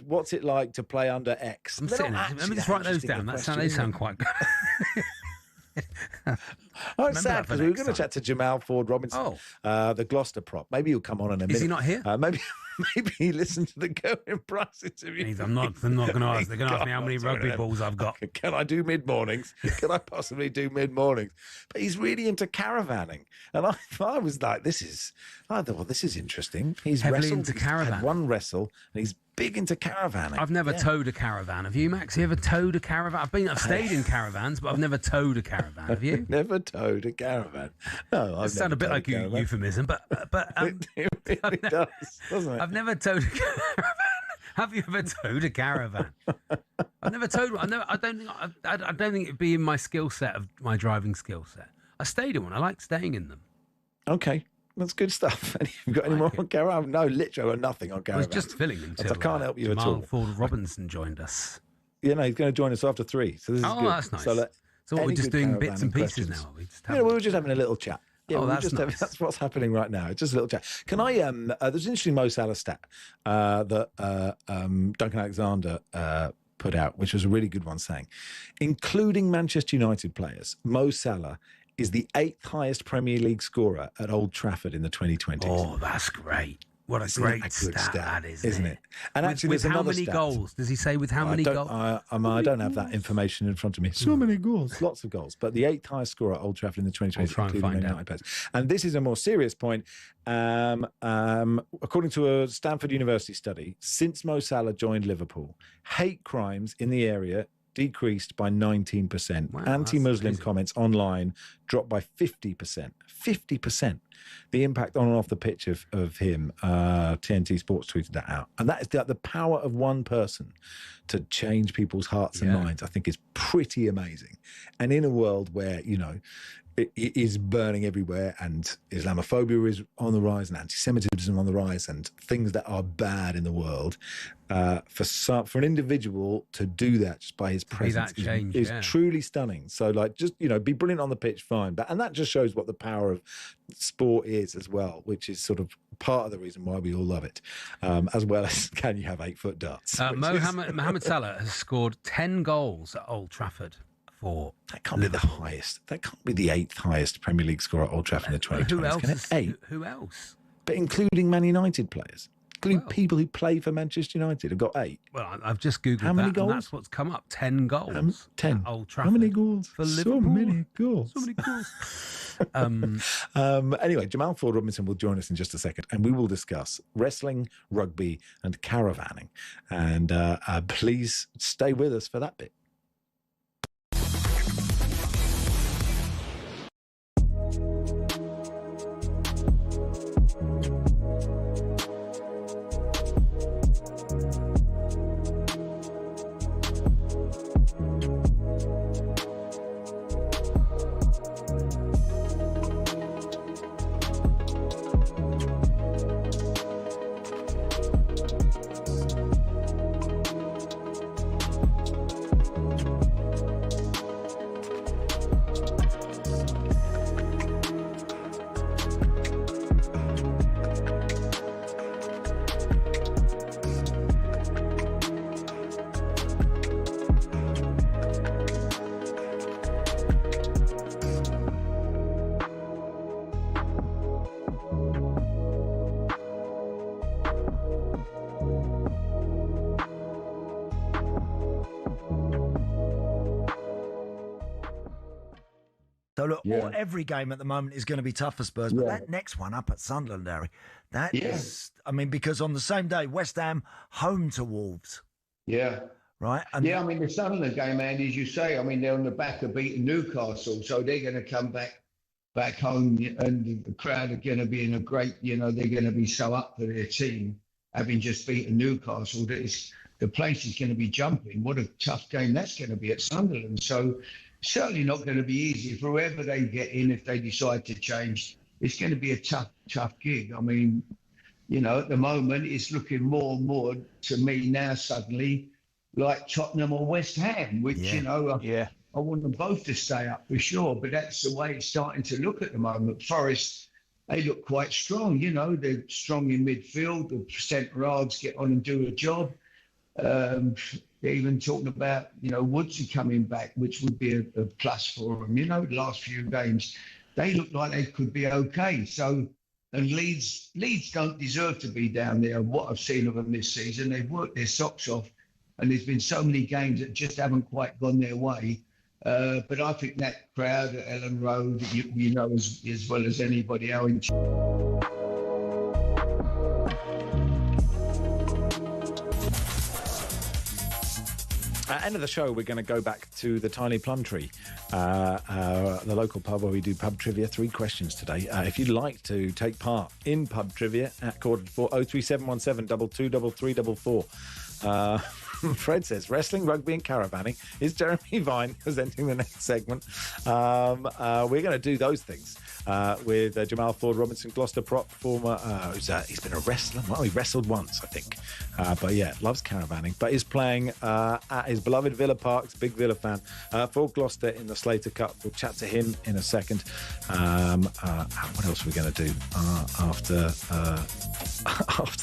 what's it like to play under X? I'm sitting there. Let me just write those down. They sound quite good. Oh, it's sad because we were going to chat to Jamal Ford Robinson, the Gloucester prop. Maybe he'll come on in a minute. Is he not here? Maybe he listened to the Gerwyn Price interview. I'm not going to ask. They're going to ask me how many rugby balls I've got. Can I do mid-mornings? Can I possibly do mid-mornings? But he's really into caravanning. And I was like, I thought, this is interesting. He's heavily into caravan. Had one wrestle, and he's big into caravanning. I've never towed a caravan. Have you, Max? You ever towed a caravan? I've stayed in caravans, but I've never towed a caravan. Have you? Never towed a caravan. No, I've sounds a bit like a euphemism, but it really does, doesn't it? I've never towed a caravan. Have you ever towed a caravan? I've never towed one. I don't think it'd be in my skill set of my driving skill set. I stayed in one. I like staying in them. Okay. That's good stuff. You got any more on caravan? No, literally nothing on caravan. I was just filling until I can't help you at all. Jamal Ford Robinson joined us. Yeah, no, he's going to join us after 3. So this is good. That's nice. So what, we're just doing bits and pieces now? We were just having a little chat. Yeah, that's nice. That's what's happening right now. It's just a little chat. Can I? There's an interesting Mo Salah stat that Duncan Alexander put out, which was a really good one, saying, including Manchester United players, Mo Salah is the 8th highest Premier League scorer at Old Trafford in the 2020s. Oh, that's great. What a great stat that is, isn't it? And actually, with there's how another many stat. goals? Does he say with how many goals? I don't have that information in front of me. So many goals. Lots of goals. But the 8th highest scorer at Old Trafford in the 2020s. I'll try and find out. And this is a more serious point. According to a Stanford University study, since Mo Salah joined Liverpool, hate crimes in the area decreased by 19%. Wow, Anti-Muslim comments online dropped by 50%. 50%. The impact on and off the pitch of him, TNT Sports tweeted that out. And that is the power of one person to change people's hearts and minds, I think is pretty amazing. And in a world where, you know, it is burning everywhere and Islamophobia is on the rise and anti-Semitism on the rise and things that are bad in the world, for an individual to do that just by his presence is truly stunning. So, like, just, you know, be brilliant on the pitch, fine. And that just shows what the power of sport is as well, which is sort of part of the reason why we all love it, as well as can you have 8-foot darts. Mohamed Salah has scored 10 goals at Old Trafford. That can't be the highest. That can't be the 8th highest Premier League scorer at Old Trafford in the 2020s. Who else? Can it? 8. Who else? But including Man United players, including people who play for Manchester United, have got 8. Well, I've just googled how many goals? And that's what's come up. 10 goals. 10. At Old Trafford. How many goals? For Liverpool. So many goals. So many goals. Anyway, Jamal Ford Robinson will join us in just a second, and we will discuss wrestling, rugby, and caravanning. And please stay with us for that bit. So look, every game at the moment is going to be tough for Spurs, but that next one up at Sunderland, Harry, that is, I mean, because on the same day, West Ham home to Wolves. Yeah. Right? And I mean, the Sunderland game, Andy, as you say, I mean, they're on the back of beating Newcastle, so they're going to come back back home, and the crowd are going to be in a great, they're going to be so up for their team, having just beaten Newcastle, that the place is going to be jumping. What a tough game that's going to be at Sunderland. So certainly not going to be easy for whoever they get in. If they decide to change, it's going to be a tough gig. I mean, at the moment, it's looking more and more to me now suddenly like Tottenham or West Ham, which, I want them both to stay up for sure, but that's the way it's starting to look at the moment. Forest, they look quite strong, they're strong in midfield. The centre-halves get on and do a job. They're even talking about, Woodsy coming back, which would be a plus for them. The last few games, they look like they could be okay. So, and Leeds don't deserve to be down there. What I've seen of them this season, they've worked their socks off, and there's been so many games that just haven't quite gone their way. But I think that crowd at Ellen Road, as well as anybody else. End of the show, we're going to go back to the Tiny Plum Tree, the local pub where we do pub trivia. 3 questions today. If you'd like to take part in pub trivia at 4:45, 03717 223344. Fred says, wrestling, rugby and caravanning. Is Jeremy Vine presenting the next segment? We're going to do those things with Jamal Ford Robinson, Gloucester prop, former, he's been a wrestler. Well, he wrestled once, I think. But yeah, loves caravanning. But is playing at his beloved Villa Park, big Villa fan, for Gloucester in the Slater Cup. We'll chat to him in a second. What else are we going to do after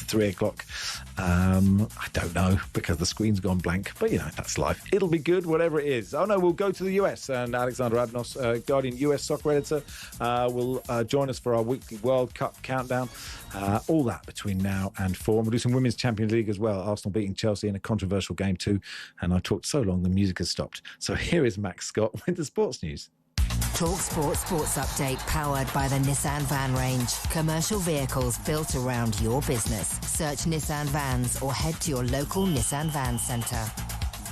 3 o'clock? I don't know, because the screen's gone blank, but that's life. It'll be good, whatever it is. Oh no, we'll go to the US, and Alexander Abnos, Guardian US soccer editor, will join us for our weekly World Cup countdown. All that between now and 4. We'll do some Women's Champions League as well. Arsenal beating Chelsea in a controversial game too. And I talked so long the music has stopped. So here is Max Scott with the sports news. talkSPORT Sports Update, powered by the Nissan Van Range. Commercial vehicles built around your business. Search Nissan Vans or head to your local Nissan Van Centre.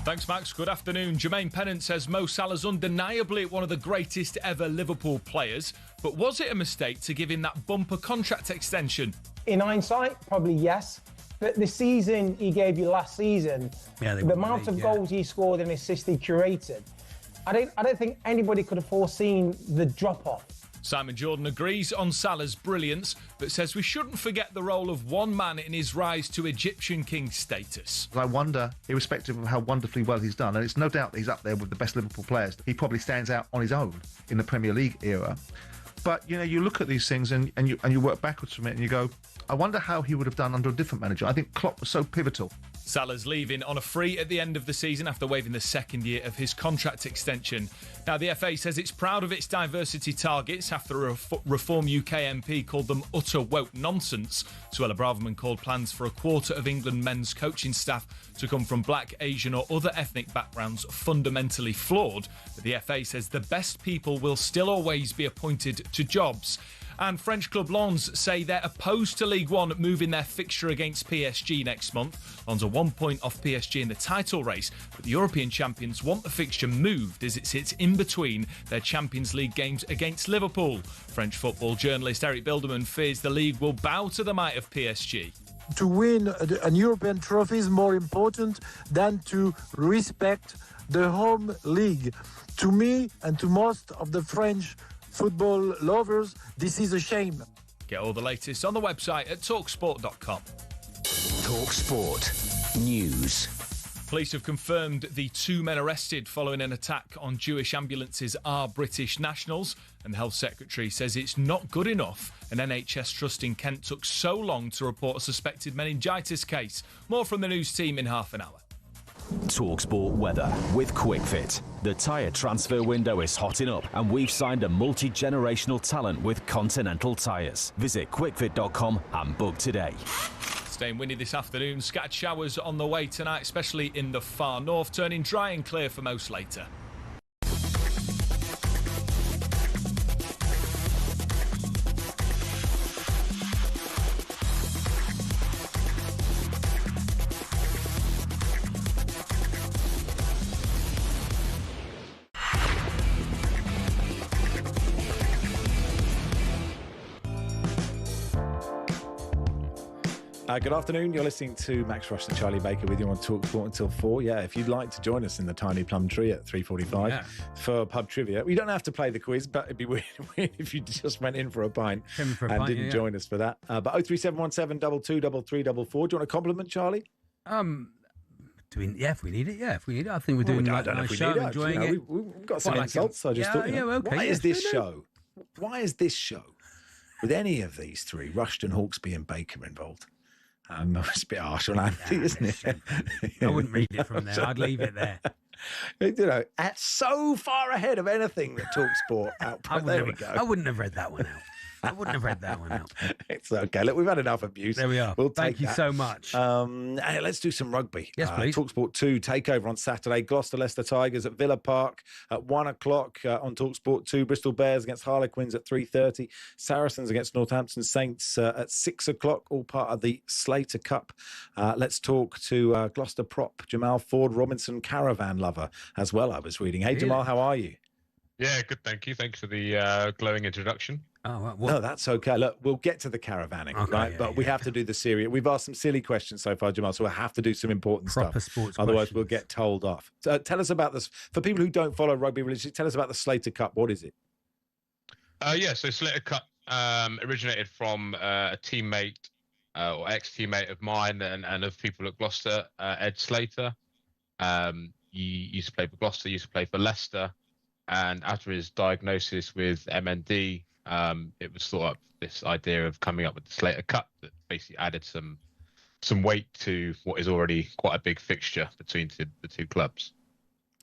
Thanks, Max. Good afternoon. Jermaine Pennant says Mo Salah's undeniably one of the greatest ever Liverpool players, but was it a mistake to give him that bumper contract extension? In hindsight, probably yes. But the season he gave you last season, the amount of goals he scored and assists he curated, I don't think anybody could have foreseen the drop-off. Simon Jordan agrees on Salah's brilliance, but says we shouldn't forget the role of one man in his rise to Egyptian king status. I wonder, irrespective of how wonderfully well he's done, and it's no doubt that he's up there with the best Liverpool players, he probably stands out on his own in the Premier League era. But, you look at these things and you work backwards from it and you go, I wonder how he would have done under a different manager. I think Klopp was so pivotal. Salah's leaving on a free at the end of the season after waiving the second year of his contract extension. Now, the FA says it's proud of its diversity targets after a Reform UK MP called them utter woke nonsense. Suella Braverman called plans for a quarter of England men's coaching staff to come from black, Asian or other ethnic backgrounds fundamentally flawed. But the FA says the best people will still always be appointed to jobs. And French club Lens say they're opposed to League One moving their fixture against PSG next month. Lens are 1 point off PSG in the title race, but the European champions want the fixture moved as it sits in between their Champions League games against Liverpool. French football journalist Eric Bilderman fears the league will bow to the might of PSG. To win an European trophy is more important than to respect the home league. To me and to most of the French football lovers, this is a shame. Get all the latest on the website at talksport.com. talkSPORT News. Police have confirmed the 2 men arrested following an attack on Jewish ambulances are British nationals, and the Health Secretary says it's not good enough an NHS trust in Kent took so long to report a suspected meningitis case. More from the news team in half an hour. talkSPORT weather with QuickFit. The tyre transfer window is hotting up and we've signed a multi-generational talent with Continental Tyres. Visit quickfit.com and book today. Staying windy this afternoon, scattered showers on the way tonight, especially in the far north, turning dry and clear for most later. Good afternoon. You're listening to Max Rush and Charlie Baker with you on talkSPORT until 4. Yeah, if you'd like to join us in the Tiny Plum Tree at 3:45 for pub trivia, you don't have to play the quiz, but it'd be weird if you just went in for a pint didn't join us for that. But 03717 22 344. Do you want a compliment, Charlie? If we need it, if we need it. I think we're doing I don't know if we need it. Enjoying it. We've got some insults. I just thought, why is this show? Why is this show with any of these three, Rushden, Hawksbee, and Baker involved? It's a bit harsh on Andy, isn't it? I wouldn't read it from there. I'd leave it there. So far ahead of anything that talkSPORT output. There we go. I wouldn't have read that one out. It's okay. Look, we've had enough abuse. There we are. Thank you so much. Let's do some rugby. Yes, please. talkSPORT 2 takeover on Saturday. Gloucester Leicester Tigers at Villa Park at 1 o'clock on talkSPORT 2. Bristol Bears against Harlequins at 3:30. Saracens against Northampton Saints at 6 o'clock. All part of the Slater Cup. Let's talk to Gloucester prop Jamal Ford Robinson, caravan lover as well. I was reading. Hey, Jamal, how are you? Yeah, good. Thank you. Thanks for the glowing introduction. Oh, no, that's okay. Look, we'll get to the caravanning, right? But we have to do the serious. We've asked some silly questions so far, Jamal, so we'll have to do some important Proper stuff. Sports Otherwise, questions. we'll get told off. So, tell us about this. For people who don't follow rugby religiously, tell us about the Slater Cup. What is it? So Slater Cup originated from a teammate or ex-teammate of mine and of people at Gloucester, Ed Slater. He used to play for Gloucester, used to play for Leicester. And after his diagnosis with MND, it was thought up this idea of coming up with the Slater Cup that basically added some weight to what is already quite a big fixture between the two clubs.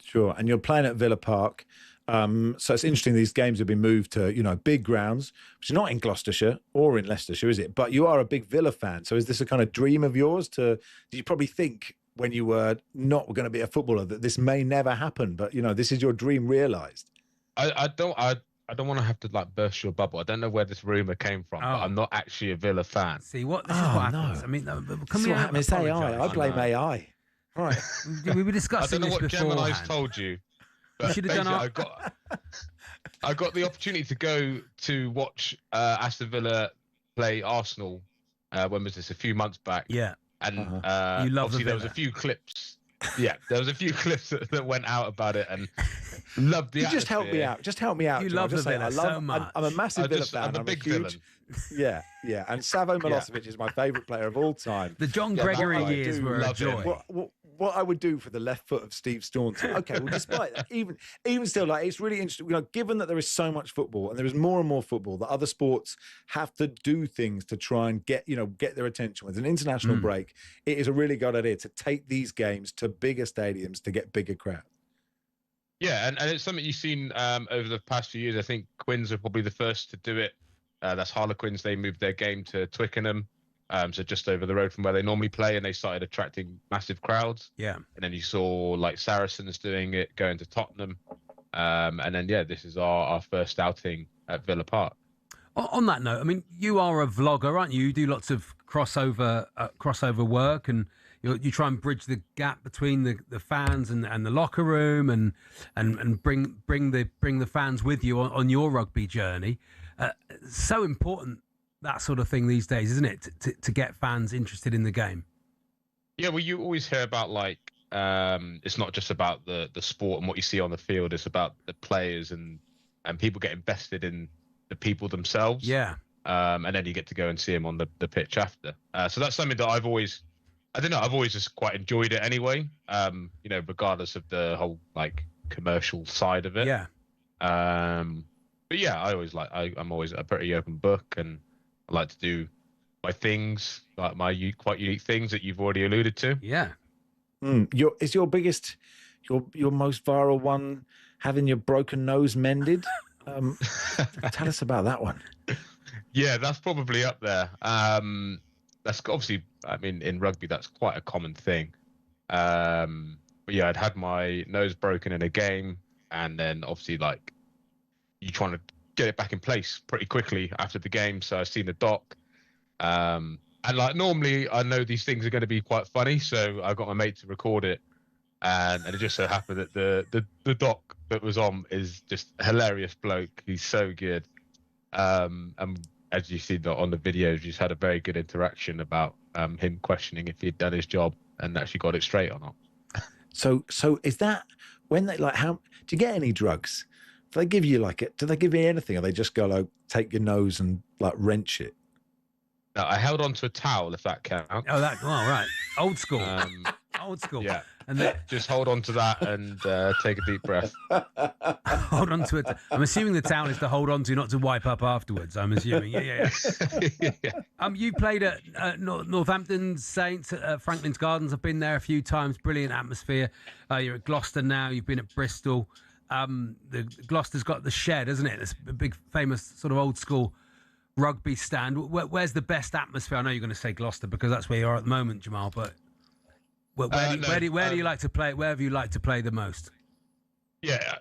Sure. And you're playing at Villa Park. So it's interesting, these games have been moved to, big grounds, which are not in Gloucestershire or in Leicestershire, is it? But you are a big Villa fan. So is this a kind of dream of yours did you probably think when you were not going to be a footballer that this may never happen, but this is your dream realised? I don't want to have to burst your bubble. I don't know where this rumour came from, but I'm not actually a Villa fan. See this is what happens. No. I mean, This is what happens. It's AI. I blame AI. Right. We were discussing I don't know this what beforehand. Gemini's told you. You should have done I got the opportunity to go to watch Aston Villa play Arsenal. When was this? A few months back. Yeah. And you love obviously there was a few clips. Yeah, there was a few clips that went out about it, and loved the atmosphere. Just help me out. You love the Villa so much. I'm a massive Villa fan. I'm a big villain. Yeah. And Savo Milosevic is my favourite player of all time. The John Gregory years were a joy. What I would do for the left foot of Steve Staunton. Okay, well, despite that, even still, it's really interesting. Given that there is so much football and there is more and more football, that other sports have to do things to try and get their attention. With an international break, it is a really good idea to take these games to bigger stadiums to get bigger crowds. Yeah, and it's something you've seen over the past few years. I think Quins are probably the first to do it. That's Harlequins. They moved their game to Twickenham. So just over the road from where they normally play, and they started attracting massive crowds. Yeah. And then you saw Saracens doing it, going to Tottenham. And then, this is our first outing at Villa Park. On that note, I mean, you are a vlogger, aren't you? You do lots of crossover work, and you try and bridge the gap between the fans and the locker room, and bring the fans with you on your rugby journey. So important, that sort of thing these days, isn't it? To get fans interested in the game. Yeah, well, you always hear about it's not just about the sport and what you see on the field. It's about the players and people get invested in the people themselves. Yeah. And then you get to go and see them on the pitch after. So that's something that I've always just quite enjoyed it anyway. Regardless of the whole commercial side of it. Yeah. But yeah, I'm always a pretty open book, and I like to do my things, like my quite unique things that you've already alluded to. Yeah. Is your biggest, your most viral one having your broken nose mended? Tell us about that one. Yeah, that's probably up there. That's obviously, in rugby, that's quite a common thing. But yeah, I'd had my nose broken in a game, and then obviously you trying to get it back in place pretty quickly after the game. So I've seen the doc. And normally I know these things are going to be quite funny. So I got my mate to record it. And it just so happened that the doc that was on is just a hilarious bloke. He's so good. And as you see on the videos, you just had a very good interaction about him questioning if he'd done his job and actually got it straight or not. So is that when they how do you get any drugs? Do they give you do they give you anything, or they just go take your nose and wrench it? No, I held on to a towel, if that counts. Oh, right. Old school. Old school. Yeah. And just hold on to that and take a deep breath. Hold on to it. I'm assuming the towel is to hold on to, not to wipe up afterwards. I'm assuming. Yeah. You played at Northampton Saints, Franklin's Gardens. I've been there a few times. Brilliant atmosphere. You're at Gloucester now. You've been at Bristol. The Gloucester's got the Shed, isn't it? It's a big, famous sort of old school rugby stand. Where's the best atmosphere? I know you're going to say Gloucester because that's where you are at the moment, Jamal. But where do you like to play? Where have you liked to play the most? Yeah,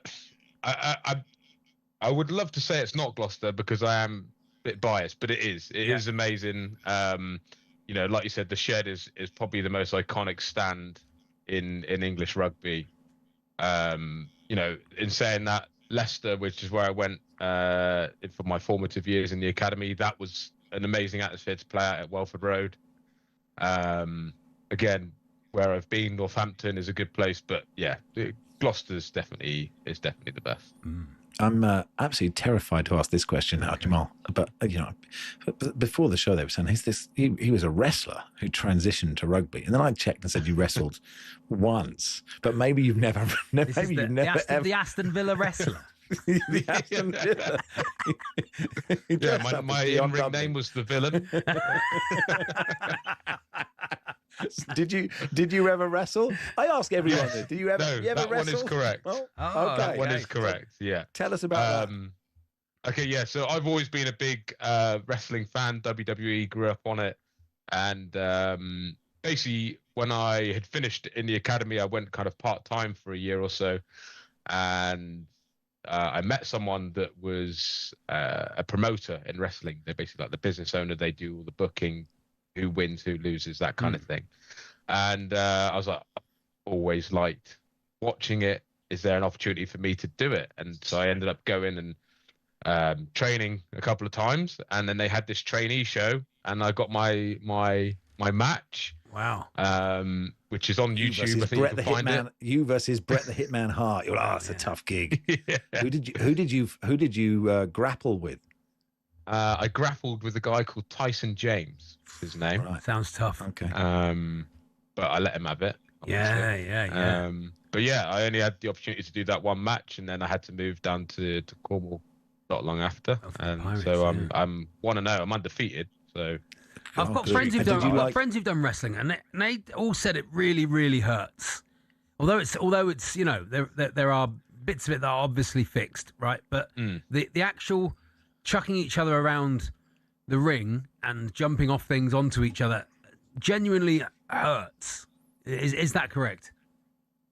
I would love to say it's not Gloucester because I am a bit biased, but it is. It is amazing. Like you said, the Shed is probably the most iconic stand in English rugby. In saying that, Leicester, which is where I went for my formative years in the academy, that was an amazing atmosphere to play at Welford Road. Again, where I've been, Northampton is a good place, but Gloucester's definitely the best. I'm absolutely terrified to ask this question now, Jamal. But before the show, they were saying he was a wrestler who transitioned to rugby, and then I checked and said you wrestled once, but maybe you've never. The Aston Villa wrestler. The Aston Villa. My in-ring name was the Villain. Did you ever wrestle? I ask everyone this. Do you ever? No, you ever that wrestle? one is correct. Okay, that one is correct. Yeah. Tell us about that. Okay, yeah. So I've always been a big wrestling fan. WWE, grew up on it, and basically when I had finished in the academy, I went kind of part-time for a year or so, and I met someone that was a promoter in wrestling. They're basically like the business owner. They do all the booking, who wins, who loses, that kind of thing. And I was like, always liked watching it. Is there an opportunity for me to do it? And so I ended up going and training a couple of times. And then they had this trainee show, and I got my match. Wow. Which is on YouTube. I think you can find it. You versus Bret the Hitman Hart. You're like, that's a tough gig. Who did you grapple with? I grappled with a guy called Tyson James, his name. Right. Sounds tough. Okay. But I let him have it. Obviously. Yeah. But yeah, I only had the opportunity to do that one match, and then I had to move down to Cornwall not long after. And Pirates, so I'm 1-0. I'm undefeated. So I've got friends who've done wrestling, and they all said it really, really hurts. Although it's there are bits of it that are obviously fixed, right? But the actual chucking each other around the ring and jumping off things onto each other genuinely hurts. Is that correct?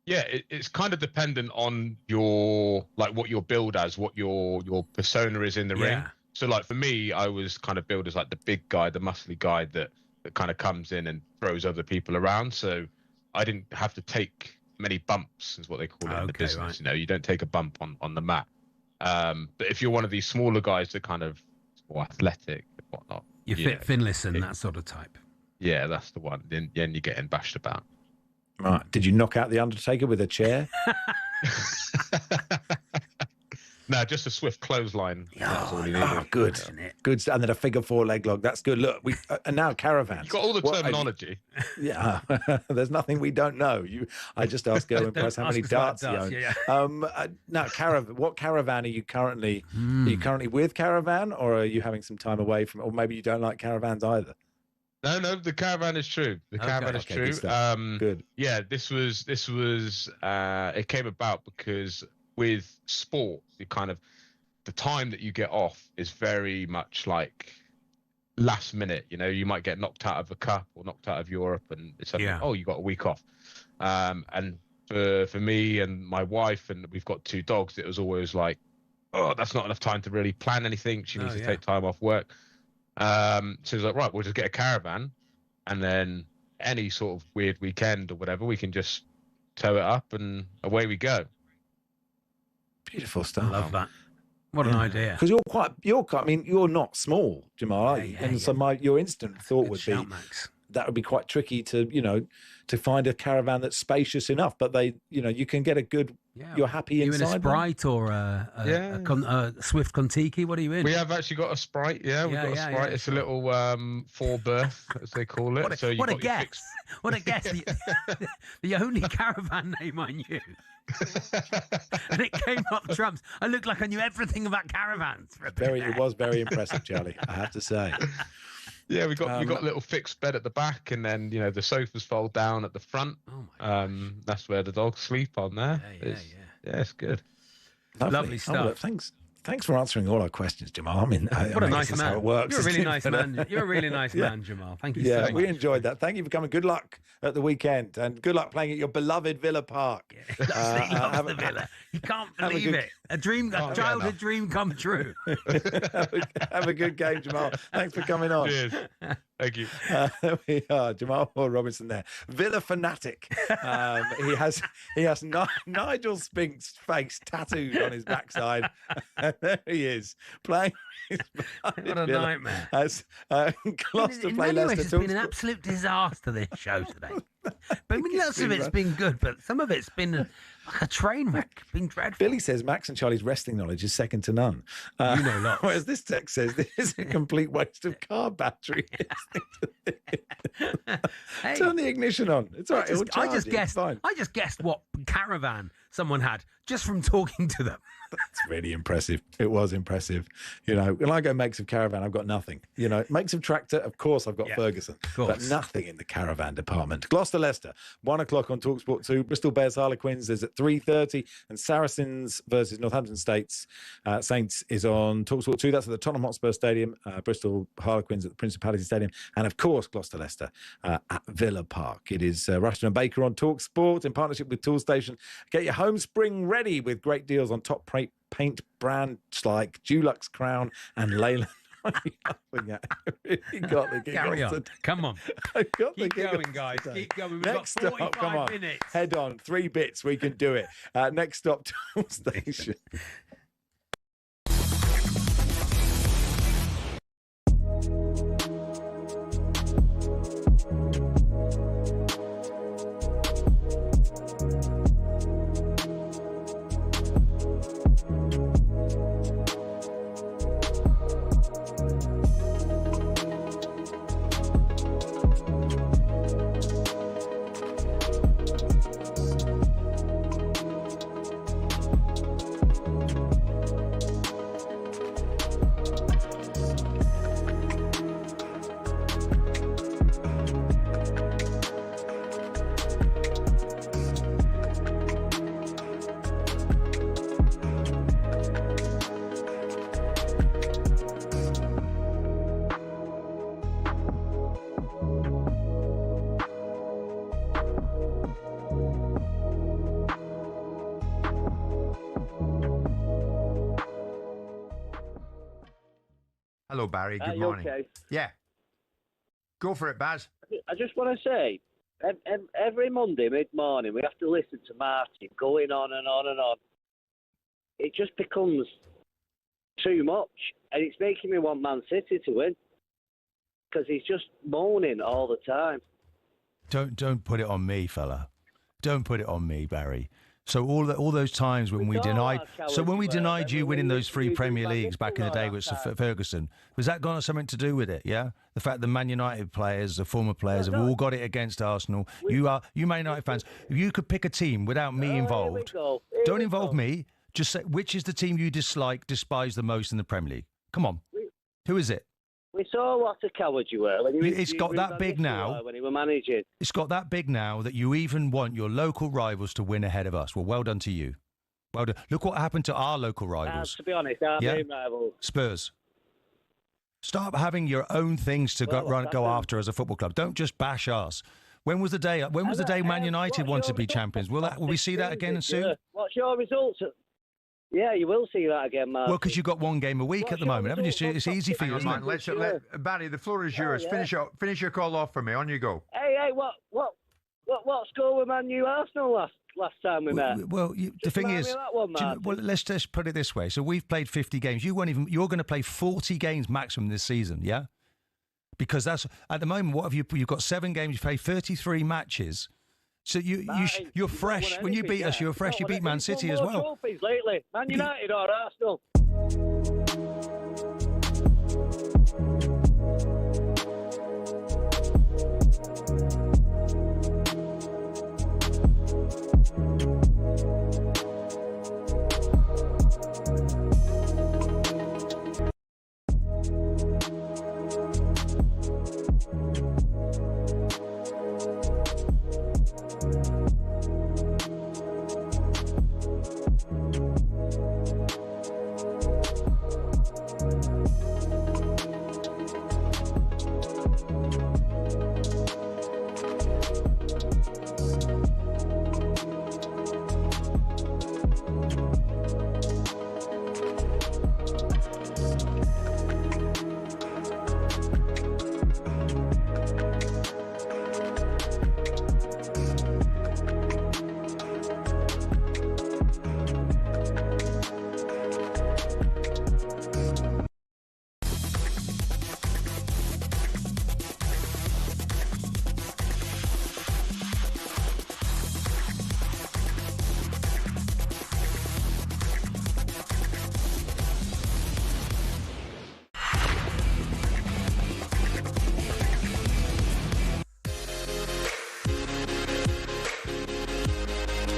Yeah, it's kind of dependent on your what you're billed as, what your persona is in the ring. So for me, I was kind of billed as the big guy, the muscly guy that kind of comes in and throws other people around. So I didn't have to take many bumps, is what they call it in the business. Right. You don't take a bump on the mat. But if you're one of these smaller guys that kind of more athletic and whatnot, you're Finlayson, that sort of type. Yeah, that's the one. Then you're getting bashed about. Right. Did you knock out the Undertaker with a chair? No, just a swift clothesline. That's all he needed. Oh, good. Good. And then a figure 4 leg lock. That's good. Look, and now caravans. You've got all the terminology. Yeah. There's nothing we don't know. I just asked Gerwyn Price how many darts he owns. Now, what caravan are you currently? Are you currently with Caravan, or are you having some time away from? Or maybe you don't like caravans either. No, the caravan is true. The caravan is true. Good. Yeah, this was. It came about because with sport, the time that you get off is very much last minute. You might get knocked out of a cup or knocked out of Europe, and it's you got a week off. And for me and my wife, and we've got 2 dogs, it was always that's not enough time to really plan anything. She needs to take time off work. So it's right, we'll just get a caravan, and then any sort of weird weekend or whatever, we can just tow it up and away we go. Beautiful stuff. I love that. What an idea. Because you're not small, Jamal, and so your instant thought would be, that would be quite tricky to, to find a caravan that's spacious enough. But you can get a good. You're happy inside. You in a Sprite or a Swift Contiki? What are you in? We have actually got a Sprite. Yeah, we've got a Sprite. It's a little 4-berth, as they call it. What a guess! What a guess! The only caravan name I knew. And it came up trumps. I looked like I knew everything about caravans. It was very impressive, Charlie, I have to say. Yeah, we got a little fixed bed at the back, and then the sofas fold down at the front. Oh my that's where the dogs sleep on there. Yeah, it's good. Lovely stuff. Thanks for answering all our questions, Jamal. I mean, what a nice man. How it works. You're a really nice man. You're a really nice man, Jamal. Thank you so much. Yeah, we enjoyed that. Thank you for coming. Good luck at the weekend, and good luck playing at your beloved Villa Park. He loves the Villa. You can't believe it. A childhood dream come true. have a good game, Jamal. Thanks for coming on. Cheers. Thank you. There we are, Jamal Ford Robinson there. Villa fanatic. He has Nigel Spink's face tattooed on his backside. There he is, playing his What a nightmare. As Gloucester play Leicester. It's been an absolute disaster, this show today. But lots of it's been good, but some of it's been like a train wreck. Been dreadful. Billy says Max and Charlie's wrestling knowledge is second to none. You know lots. Whereas this text says this is a complete waste of car battery. Hey, turn the ignition on. It's all right. I just guessed what caravan someone had just from talking to them. That's really impressive. It was impressive. When I go makes of caravan, I've got nothing. Makes of tractor, of course, I've got Ferguson, but nothing in the caravan department. Gloucester Leicester, 1 o'clock on talkSPORT 2. Bristol Bears Harlequins is at 3:30, and Saracens versus Northampton Saints is on talkSPORT 2. That's at the Tottenham Hotspur Stadium. Bristol Harlequins at the Principality Stadium, and of course Gloucester Leicester at Villa Park. It is Rushden and Baker on talkSPORT in partnership with Toolstation. Get your home spring ready with great deals on top paint brands like Dulux Crown and Leyland. Carry on. Come on. Keep going, guys. Keep going. We've got 45 minutes. Head on. 3 bits. We can do it. Next stop, Toolstation. Hello, Barry. Good morning. Okay? Yeah. Go for it, Baz. I just want to say, every Monday mid-morning, we have to listen to Martin going on and on and on. It just becomes too much, and it's making me want Man City to win because he's just moaning all the time. Don't put it on me, fella. Don't put it on me, Barry. So all those times when we denied you winning those 3 Premier Leagues back in the day with Sir Ferguson, was that got something to do with it? Yeah, the fact that Man United players, the former players, have all got it against Arsenal. You Man United fans. If you could pick a team without me involved, don't involve me. Just say which is the team you despise the most in the Premier League. Come on, who is it? We saw what a coward you were when it's got that big now. When you were managing, it's got that big now that you even want your local rivals to win ahead of us. Well done to you. Well done. Look what happened to our local rivals. To be honest, our main rivals, Spurs. Start having your own things to go after as a football club. Don't just bash us. When was the day? When was the day Man United wanted to be champions? Will we see that again soon? What's your results? Yeah, you will see that again, Mark. Well, because you've got 1 game a week at the moment, haven't you? It's easy for you, isn't it? Barry, the floor is yours. Finish your call off for me. On you go. Hey, what score were Man U Arsenal last time we met? Well, the thing is, let's just put it this way. So we've played 50 games. You're going to play 40 games maximum this season, yeah? Because that's at the moment. What have you? You've got 7 games. You play 33 matches. So you're fresh. When you beat us, you're fresh. You beat Man City as well. Trophies lately, Man United or Arsenal.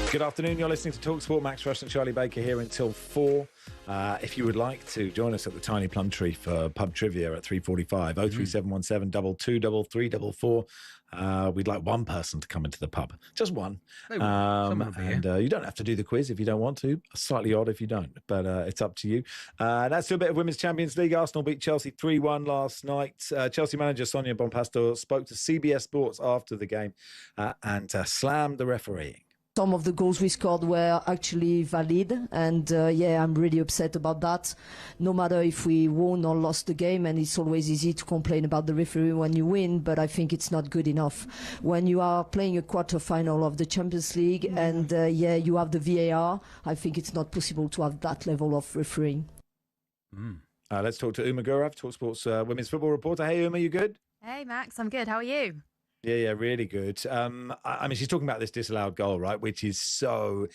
Good afternoon. You're listening to talkSPORT. Max Rush and Charlie Baker here until 4. If you would like to join us at the Tiny Plum Tree for pub trivia at 3:45, 03717 22 344. We'd like one person to come into the pub, just one. Someone will be here. You don't have to do the quiz if you don't want to. Slightly odd if you don't, but it's up to you. That's a bit of Women's Champions League. Arsenal beat Chelsea 3-1 last night. Chelsea manager Sonia Bonpastor spoke to CBS Sports after the game and slammed the refereeing. Some of the goals we scored were actually valid, and I'm really upset about that. No matter if we won or lost the game, and it's always easy to complain about the referee when you win, but I think it's not good enough. When you are playing a quarter-final of the Champions League and you have the VAR, I think it's not possible to have that level of refereeing. Let's talk to Uma Gurav, talkSPORT's women's football reporter. Hey, Uma, you good? Hey, Max, I'm good. How are you? Yeah, really good. I mean, she's talking about this disallowed goal, right? Which is so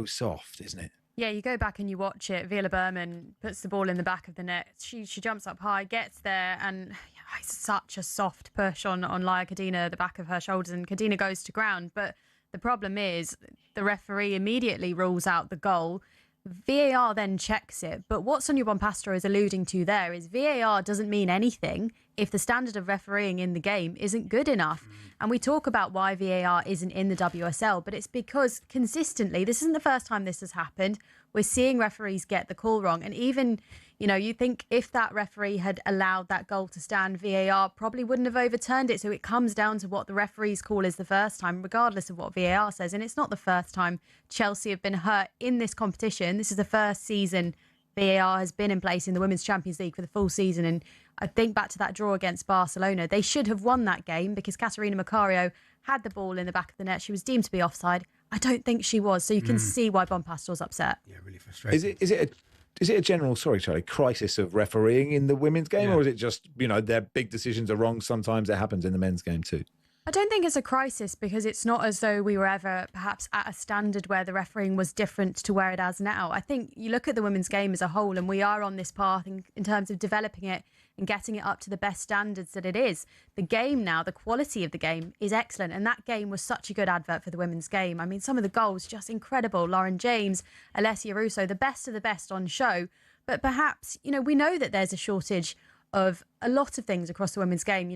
soft, isn't it? Yeah, you go back and you watch it. Viola Berman puts the ball in the back of the net. She jumps up high, gets there, and it's such a soft push on Laia Cadena, the back of her shoulders, and Cadena goes to ground. But the problem is the referee immediately rules out the goal. VAR then checks it. But what Sonia Bonpastor is alluding to there is VAR doesn't mean anything if the standard of refereeing in the game isn't good enough. And we talk about why VAR isn't in the WSL, but it's because consistently, this isn't the first time this has happened, we're seeing referees get the call wrong. And even, you think if that referee had allowed that goal to stand, VAR probably wouldn't have overturned it. So it comes down to what the referee's call is the first time, regardless of what VAR says. And it's not the first time Chelsea have been hurt in this competition. This is the first season VAR has been in place in the Women's Champions League for the full season. And I think back to that draw against Barcelona, they should have won that game because Catarina Macario had the ball in the back of the net. She was deemed to be offside. I don't think she was. So you can see why Bonpastor's upset. Yeah, really frustrating. Is it a general, Charlie, crisis of refereeing in the women's game, or is it just, their big decisions are wrong? Sometimes it happens in the men's game too. I don't think it's a crisis because it's not as though we were ever perhaps at a standard where the refereeing was different to where it is now. I think you look at the women's game as a whole and we are on this path in terms of developing it and getting it up to the best standards that it is. The game now, the quality of the game is excellent, and that game was such a good advert for the women's game. I mean, some of the goals just incredible. Lauren James, Alessia Russo, the best of the best on show. But perhaps, we know that there's a shortage of a lot of things across the women's game. We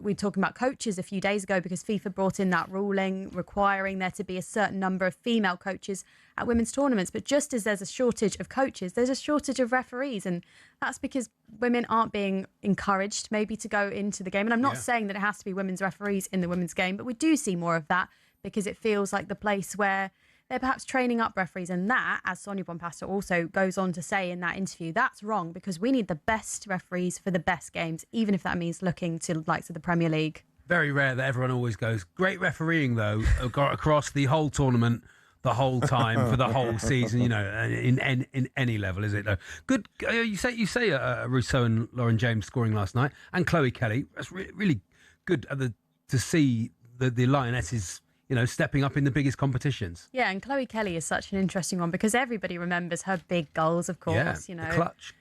were talking about coaches a few days ago because FIFA brought in that ruling requiring there to be a certain number of female coaches at women's tournaments. But just as there's a shortage of coaches, there's a shortage of referees. And that's because women aren't being encouraged maybe to go into the game. And I'm not saying that it has to be women's referees in the women's game, but we do see more of that because it feels like the place where they're perhaps training up referees. And that, as Sonia Bonpastor also goes on to say in that interview, that's wrong because we need the best referees for the best games, even if that means looking to the likes of the Premier League. Very rare that everyone always goes, great refereeing, though, across the whole tournament. the whole time for the whole season. You know, in any level, is it though? Good. You say Rousseau and Lauren James scoring last night, and Chloe Kelly. That's really good to see the Lionesses, you know, stepping up in the biggest competitions. Yeah, and Chloe Kelly is such an interesting one because everybody remembers her big goals, of course. Yeah, you know, clutch.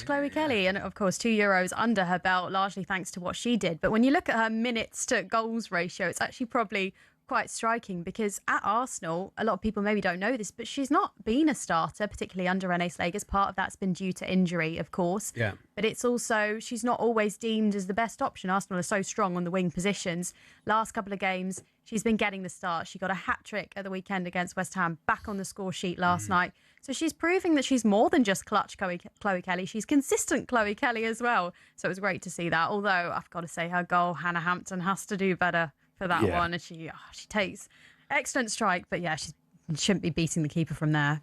Chloe Kelly, and of course 2 Euros under her belt, largely thanks to what she did. But when you look at her minutes to goals ratio, it's actually probably quite striking because at Arsenal, a lot of people maybe don't know this, but she's not been a starter, particularly under Renee Slagers. Part of that's been due to injury, of course. Yeah. But it's also, she's not always deemed as the best option. Arsenal are so strong on the wing positions. Last couple of games, she's been getting the start. She got a hat-trick at the weekend against West Ham, back on the score sheet last night. So she's proving that she's more than just clutch Chloe Kelly. She's consistent Chloe Kelly as well. So it was great to see that. Although, I've got to say, her goal, Hannah Hampton, has to do better for that one. And she takes excellent strike, but yeah, she shouldn't be beating the keeper from there.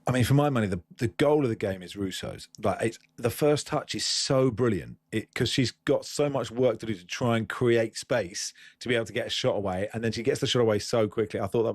I mean, for my money, the goal of the game is Rousseau's. Like, the first touch is so brilliant because she's got so much work to do to try and create space to be able to get a shot away, and then she gets the shot away so quickly. I thought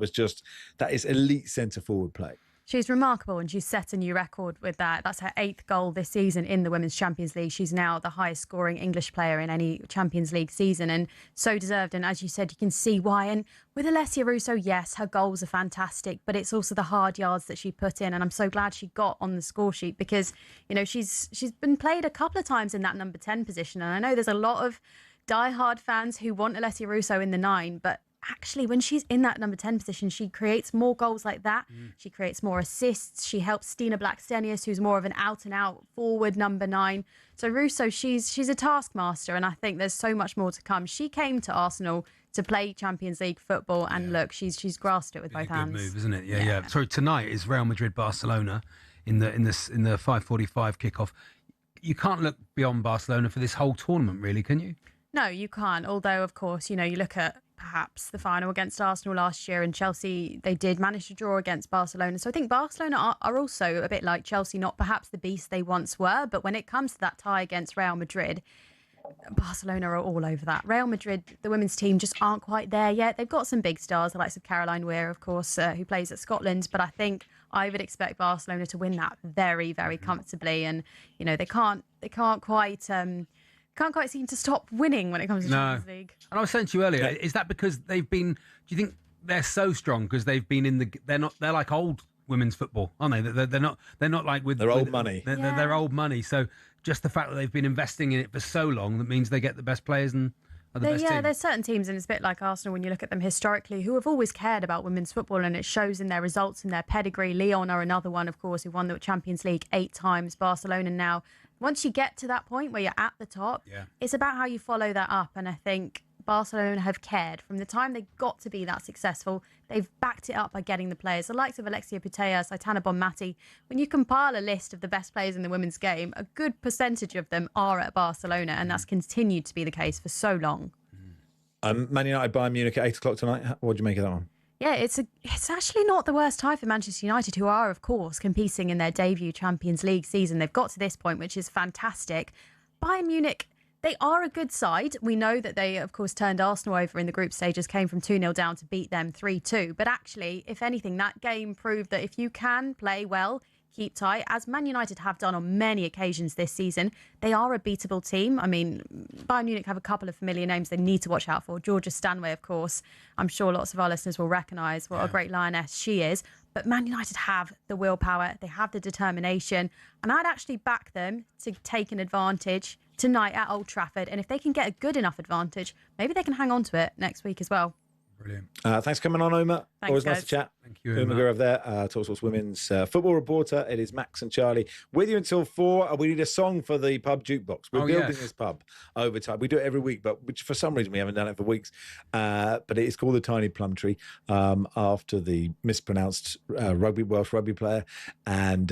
that is elite centre forward play. She's remarkable, and she's set a new record with that. That's her 8th goal this season in the Women's Champions League. She's now the highest scoring English player in any Champions League season, and so deserved. And as you said, you can see why. And with Alessia Russo, yes, her goals are fantastic, but it's also the hard yards that she put in. And I'm so glad she got on the score sheet because, you know, she's been played a couple of times in that number 10 position. And I know there's a lot of diehard fans who want Alessia Russo in the 9, but actually, when she's in that number 10 position, she creates more goals like that. She creates more assists. She helps Stina Blackstenius, who's more of an out-and-out forward number 9. So Russo, she's a taskmaster, and I think there's so much more to come. She came to Arsenal to play Champions League football, and look, she's grasped it with both hands. Good move, isn't it? Yeah. So tonight is Real Madrid Barcelona in the 5:45 kickoff. You can't look beyond Barcelona for this whole tournament, really, can you? No, you can't. Although, of course, you know, you look at perhaps the final against Arsenal last year, and Chelsea, they did manage to draw against Barcelona. So I think Barcelona are also a bit like Chelsea, not perhaps the beast they once were, but when it comes to that tie against Real Madrid, Barcelona are all over that. Real Madrid, the women's team, just aren't quite there yet. They've got some big stars, the likes of Caroline Weir, of course, who plays at Scotland, but I think I would expect Barcelona to win that very, very comfortably. And, you know, they can't quite seem to stop winning when it comes to Champions League. And I was saying to you earlier, is that because they've been? Do you think they're so strong because they've been in the? They're like old women's football, aren't they? They're not like with. They're old money. They're old money. So just the fact that they've been investing in it for so long, that means they get the best players and are the best team. There's certain teams, and it's a bit like Arsenal when you look at them historically, who have always cared about women's football, and it shows in their results and their pedigree. Lyon are another one, of course, who won the Champions League 8 times. Barcelona now. Once you get to that point where you're at the top, it's about how you follow that up. And I think Barcelona have cared. From the time they got to be that successful, they've backed it up by getting the players. The likes of Alexia Putellas, Aitana Bonmati, when you compile a list of the best players in the women's game, a good percentage of them are at Barcelona, and that's continued to be the case for so long. Man United, Bayern Munich at 8 o'clock tonight. What do you make of that one? Yeah, it's actually not the worst tie for Manchester United, who are, of course, competing in their debut Champions League season. They've got to this point, which is fantastic. Bayern Munich, they are a good side. We know that they, of course, turned Arsenal over in the group stages, came from 2-0 down to beat them 3-2. But actually, if anything, that game proved that if you can play well, keep tight, as Man United have done on many occasions this season, they are a beatable team. I mean, Bayern Munich have a couple of familiar names they need to watch out for. Georgia Stanway, of course. I'm sure lots of our listeners will recognise what a great lioness she is. But Man United have the willpower, they have the determination, and I'd actually back them to take an advantage tonight at Old Trafford. And if they can get a good enough advantage, maybe they can hang on to it next week as well. Brilliant. Thanks for coming on, Oma. Thanks, Always guys. nice to chat. Thank you, Uma Gurov there, talkSPORT's women's football reporter. It is Max and Charlie with you until 4. We need a song for the pub jukebox. We're building this pub over time. We do it every week, but which for some reason we haven't done it for weeks. But it is called the Tiny Plum Tree, after the mispronounced Welsh rugby player. And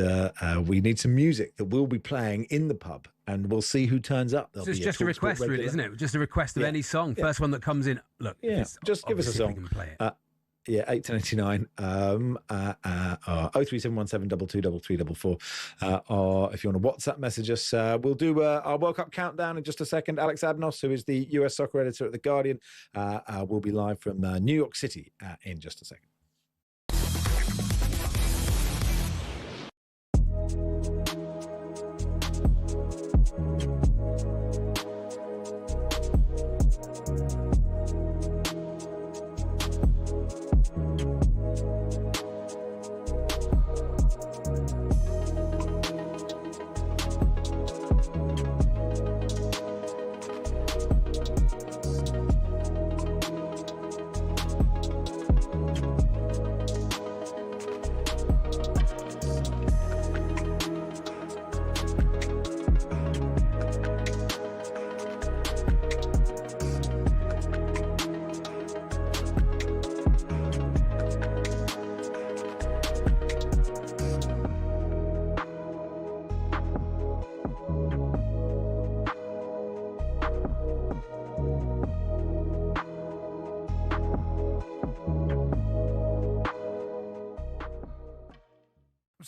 we need some music that we'll be playing in the pub. And we'll see who turns up. So it's just a request, really, isn't it? Just a request of any song. First one that comes in. Look, just give us a song. We can play it. 8-10-89, 03717223344. Or if you want to WhatsApp message us, we'll do our World Cup countdown in just a second. Alex Adnos, who is the US soccer editor at The Guardian, will be live from New York City in just a second.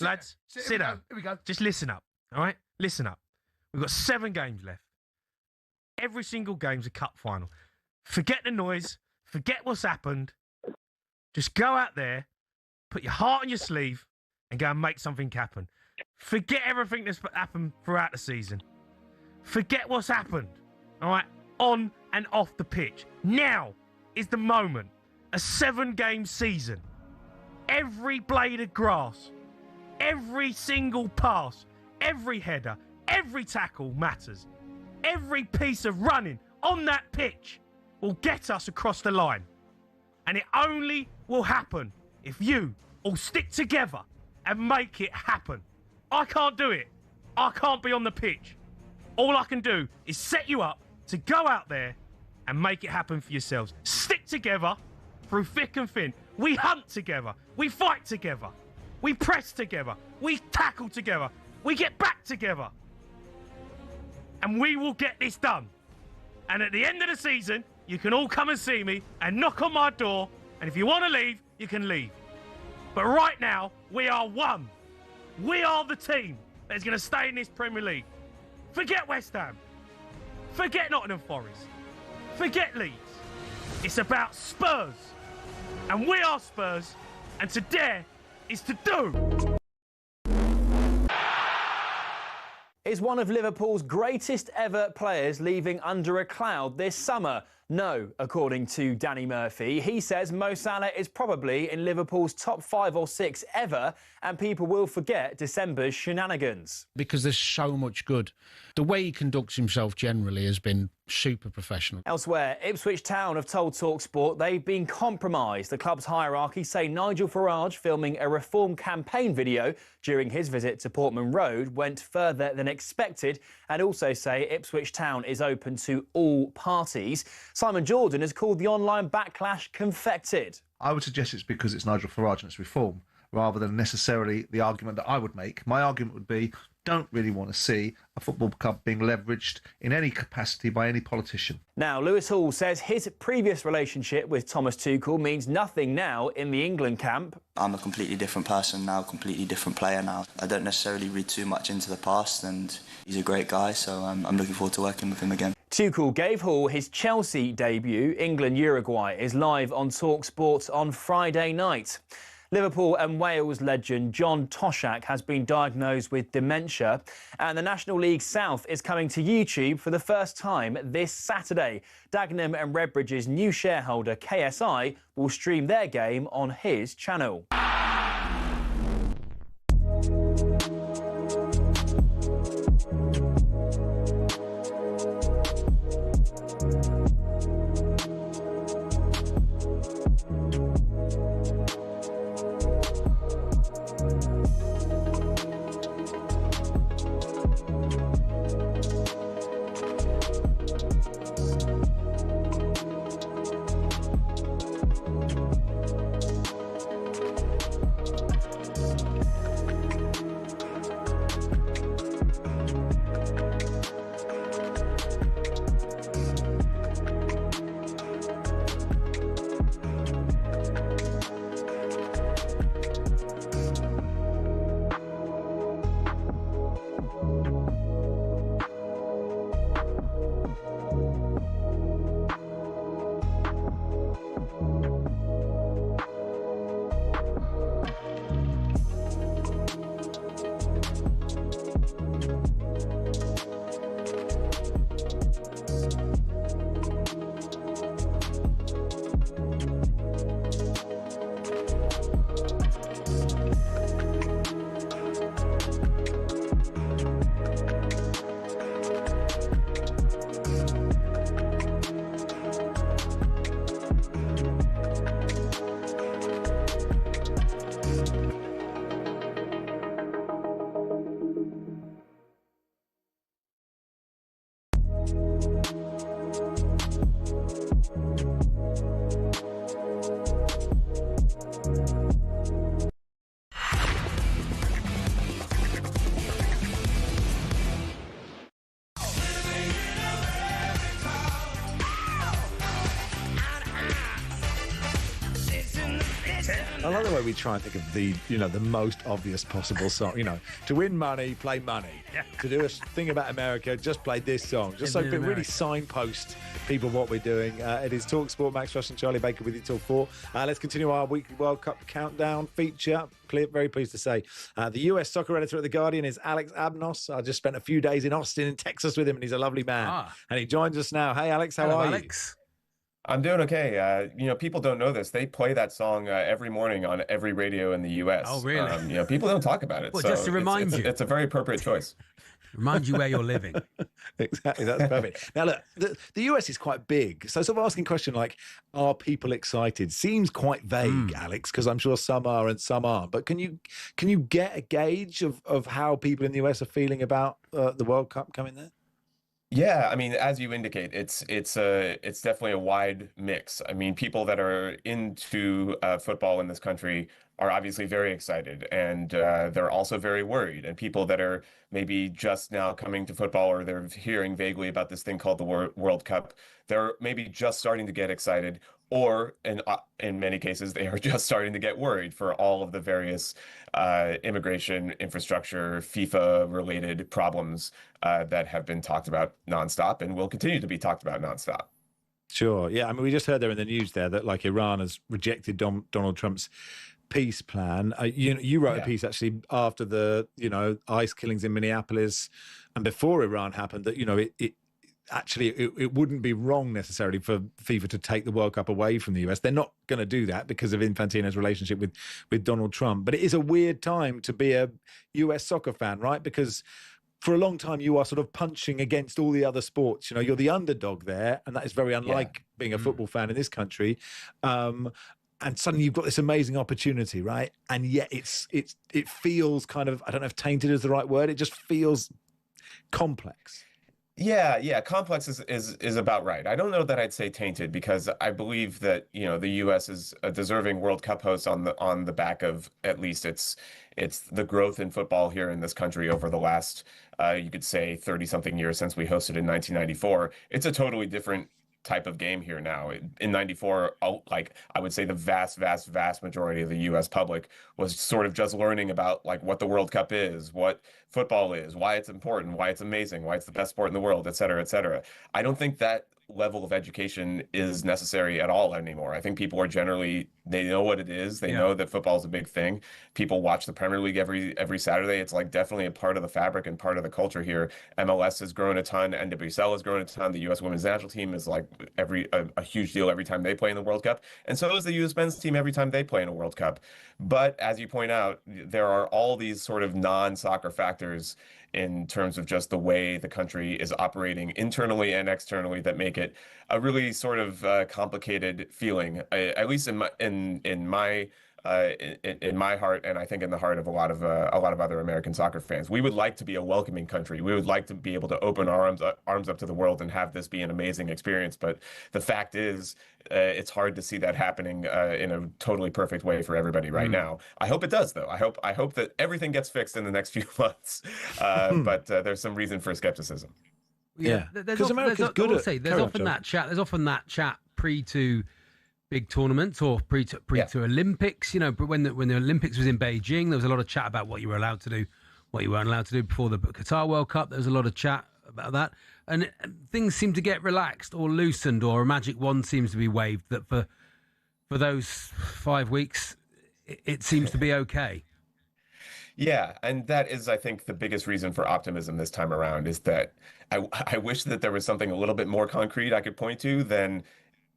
lads, sit down. Here we go. Just listen up, all right? Listen up. We've got 7 games left. Every single game's a cup final. Forget the noise. Forget what's happened. Just go out there, put your heart on your sleeve, and go and make something happen. Forget everything that's happened throughout the season. Forget what's happened, all right, on and off the pitch. Now is the moment. A 7-game season. Every blade of grass, every single pass, every header, every tackle matters. Every piece of running on that pitch will get us across the line. And it only will happen if you all stick together and make it happen. I can't do it. I can't be on the pitch. All I can do is set you up to go out there and make it happen for yourselves. Stick together through thick and thin. We hunt together. We fight together. We press together. We tackle together. We get back together. And we will get this done. And at the end of the season, you can all come and see me and knock on my door. And if you want to leave, you can leave. But right now, we are one. We are the team that is going to stay in this Premier League. Forget West Ham. Forget Nottingham Forest. Forget Leeds. It's about Spurs. And we are Spurs. And to dare is to do. Is one of Liverpool's greatest ever players leaving under a cloud this summer? No, according to Danny Murphy. He says Mo Salah is probably in Liverpool's top 5 or 6 ever, and people will forget December's shenanigans. Because there's so much good. The way he conducts himself generally has been super professional. Elsewhere, Ipswich Town have told talkSPORT they've been compromised. The club's hierarchy say Nigel Farage filming a reform campaign video during his visit to Portman Road went further than expected, and also say Ipswich Town is open to all parties. Simon Jordan has called the online backlash confected. I would suggest it's because it's Nigel Farage and it's reform, rather than necessarily the argument that I would make. My argument would be, don't really want to see a football club being leveraged in any capacity by any politician. Now, Lewis Hall says his previous relationship with Thomas Tuchel means nothing now in the England camp. I'm a completely different person now, completely different player now. I don't necessarily read too much into the past, and he's a great guy, so I'm looking forward to working with him again. Tuchel gave Hall his Chelsea debut. England-Uruguay is live on talkSPORT on Friday night. Liverpool and Wales legend John Toshak has been diagnosed with dementia, and the National League South is coming to YouTube for the first time this Saturday. Dagenham and Redbridge's new shareholder KSI will stream their game on his channel. I like the way we try and think of the most obvious possible song. To win money, play money. Yeah. To do a thing about America, just play this song. Just so people really signpost people what we're doing. It is talkSPORT. Max Rush and Charlie Baker with you till 4. Let's continue our weekly World Cup countdown feature. Very pleased to say the US soccer editor at The Guardian is Alex Abnos. I just spent a few days in Austin in Texas with him, and he's a lovely man. And he joins us now. Hey, Alex, how are you? I'm doing okay. People don't know this. They play that song every morning on every radio in the U.S. Oh, really? People don't talk about it. Well, so just to remind you. It's a very appropriate choice. Remind you where you're living. Exactly, that's perfect. Now, look, the US is quite big. So sort of asking a question like, are people excited? Seems quite vague, Alex, because I'm sure some are and some aren't. But can you get a gauge of how people in the US are feeling about the World Cup coming there? Yeah, I mean, as you indicate, it's definitely a wide mix. I mean, people that are into football in this country are obviously very excited, and they're also very worried. And people that are maybe just now coming to football, or they're hearing vaguely about this thing called the World Cup, they're maybe just starting to get excited, or in many cases, they are just starting to get worried for all of the various immigration, infrastructure, FIFA-related problems that have been talked about nonstop and will continue to be talked about nonstop. Sure. Yeah. I mean, we just heard there in the news there that like Iran has rejected Donald Trump's peace plan. You wrote a piece actually after the ICE killings in Minneapolis and before Iran happened that it wouldn't be wrong necessarily for FIFA to take the World Cup away from the US. They're not going to do that because of Infantino's relationship with Donald Trump. But it is a weird time to be a US soccer fan, right? Because for a long time you are sort of punching against all the other sports. You're the underdog there, and that is very unlike being a football fan in this country. And suddenly you've got this amazing opportunity, right? And yet it feels kind of, I don't know if tainted is the right word. It just feels complex. Yeah, complex is about right. I don't know that I'd say tainted, because I believe that the U.S. is a deserving World Cup host on the back of at least it's the growth in football here in this country over the last you could say 30-something years since we hosted in 1994. It's a totally different type of game here now. In 94, like I would say the vast majority of the US public was sort of just learning about like what the World Cup is, what football is, why it's important, why it's amazing, why it's the best sport in the world, et cetera, et cetera. I don't think that level of education is necessary at all anymore. I think people are generally, they know what it is. They know that football is a big thing. People watch the Premier League every Saturday. It's like definitely a part of the fabric and part of the culture here. MLS has grown a ton. NWSL has grown a ton. The U.S. women's national team is like a huge deal every time they play in the World Cup. And so is the U.S. men's team every time they play in a World Cup. But as you point out, there are all these sort of non-soccer factors in terms of just the way the country is operating internally and externally that make it a really sort of complicated feeling, at least in my heart, and I think in the heart of a lot of other American soccer fans. We would like to be a welcoming country. We would like to be able to open our arms up to the world and have this be an amazing experience. But the fact is, it's hard to see that happening in a totally perfect way for everybody right now. I hope it does, though. I hope that everything gets fixed in the next few months. But there's some reason for skepticism. Yeah, because America's good at. There's often that chat pre to big tournaments or pre to Olympics. But when the Olympics was in Beijing, there was a lot of chat about what you were allowed to do, what you weren't allowed to do before the Qatar World Cup. There was a lot of chat about that, and things seem to get relaxed or loosened, or a magic wand seems to be waved that for those 5 weeks it seems to be okay. Yeah, and that is, I think, the biggest reason for optimism this time around is that I wish that there was something a little bit more concrete I could point to than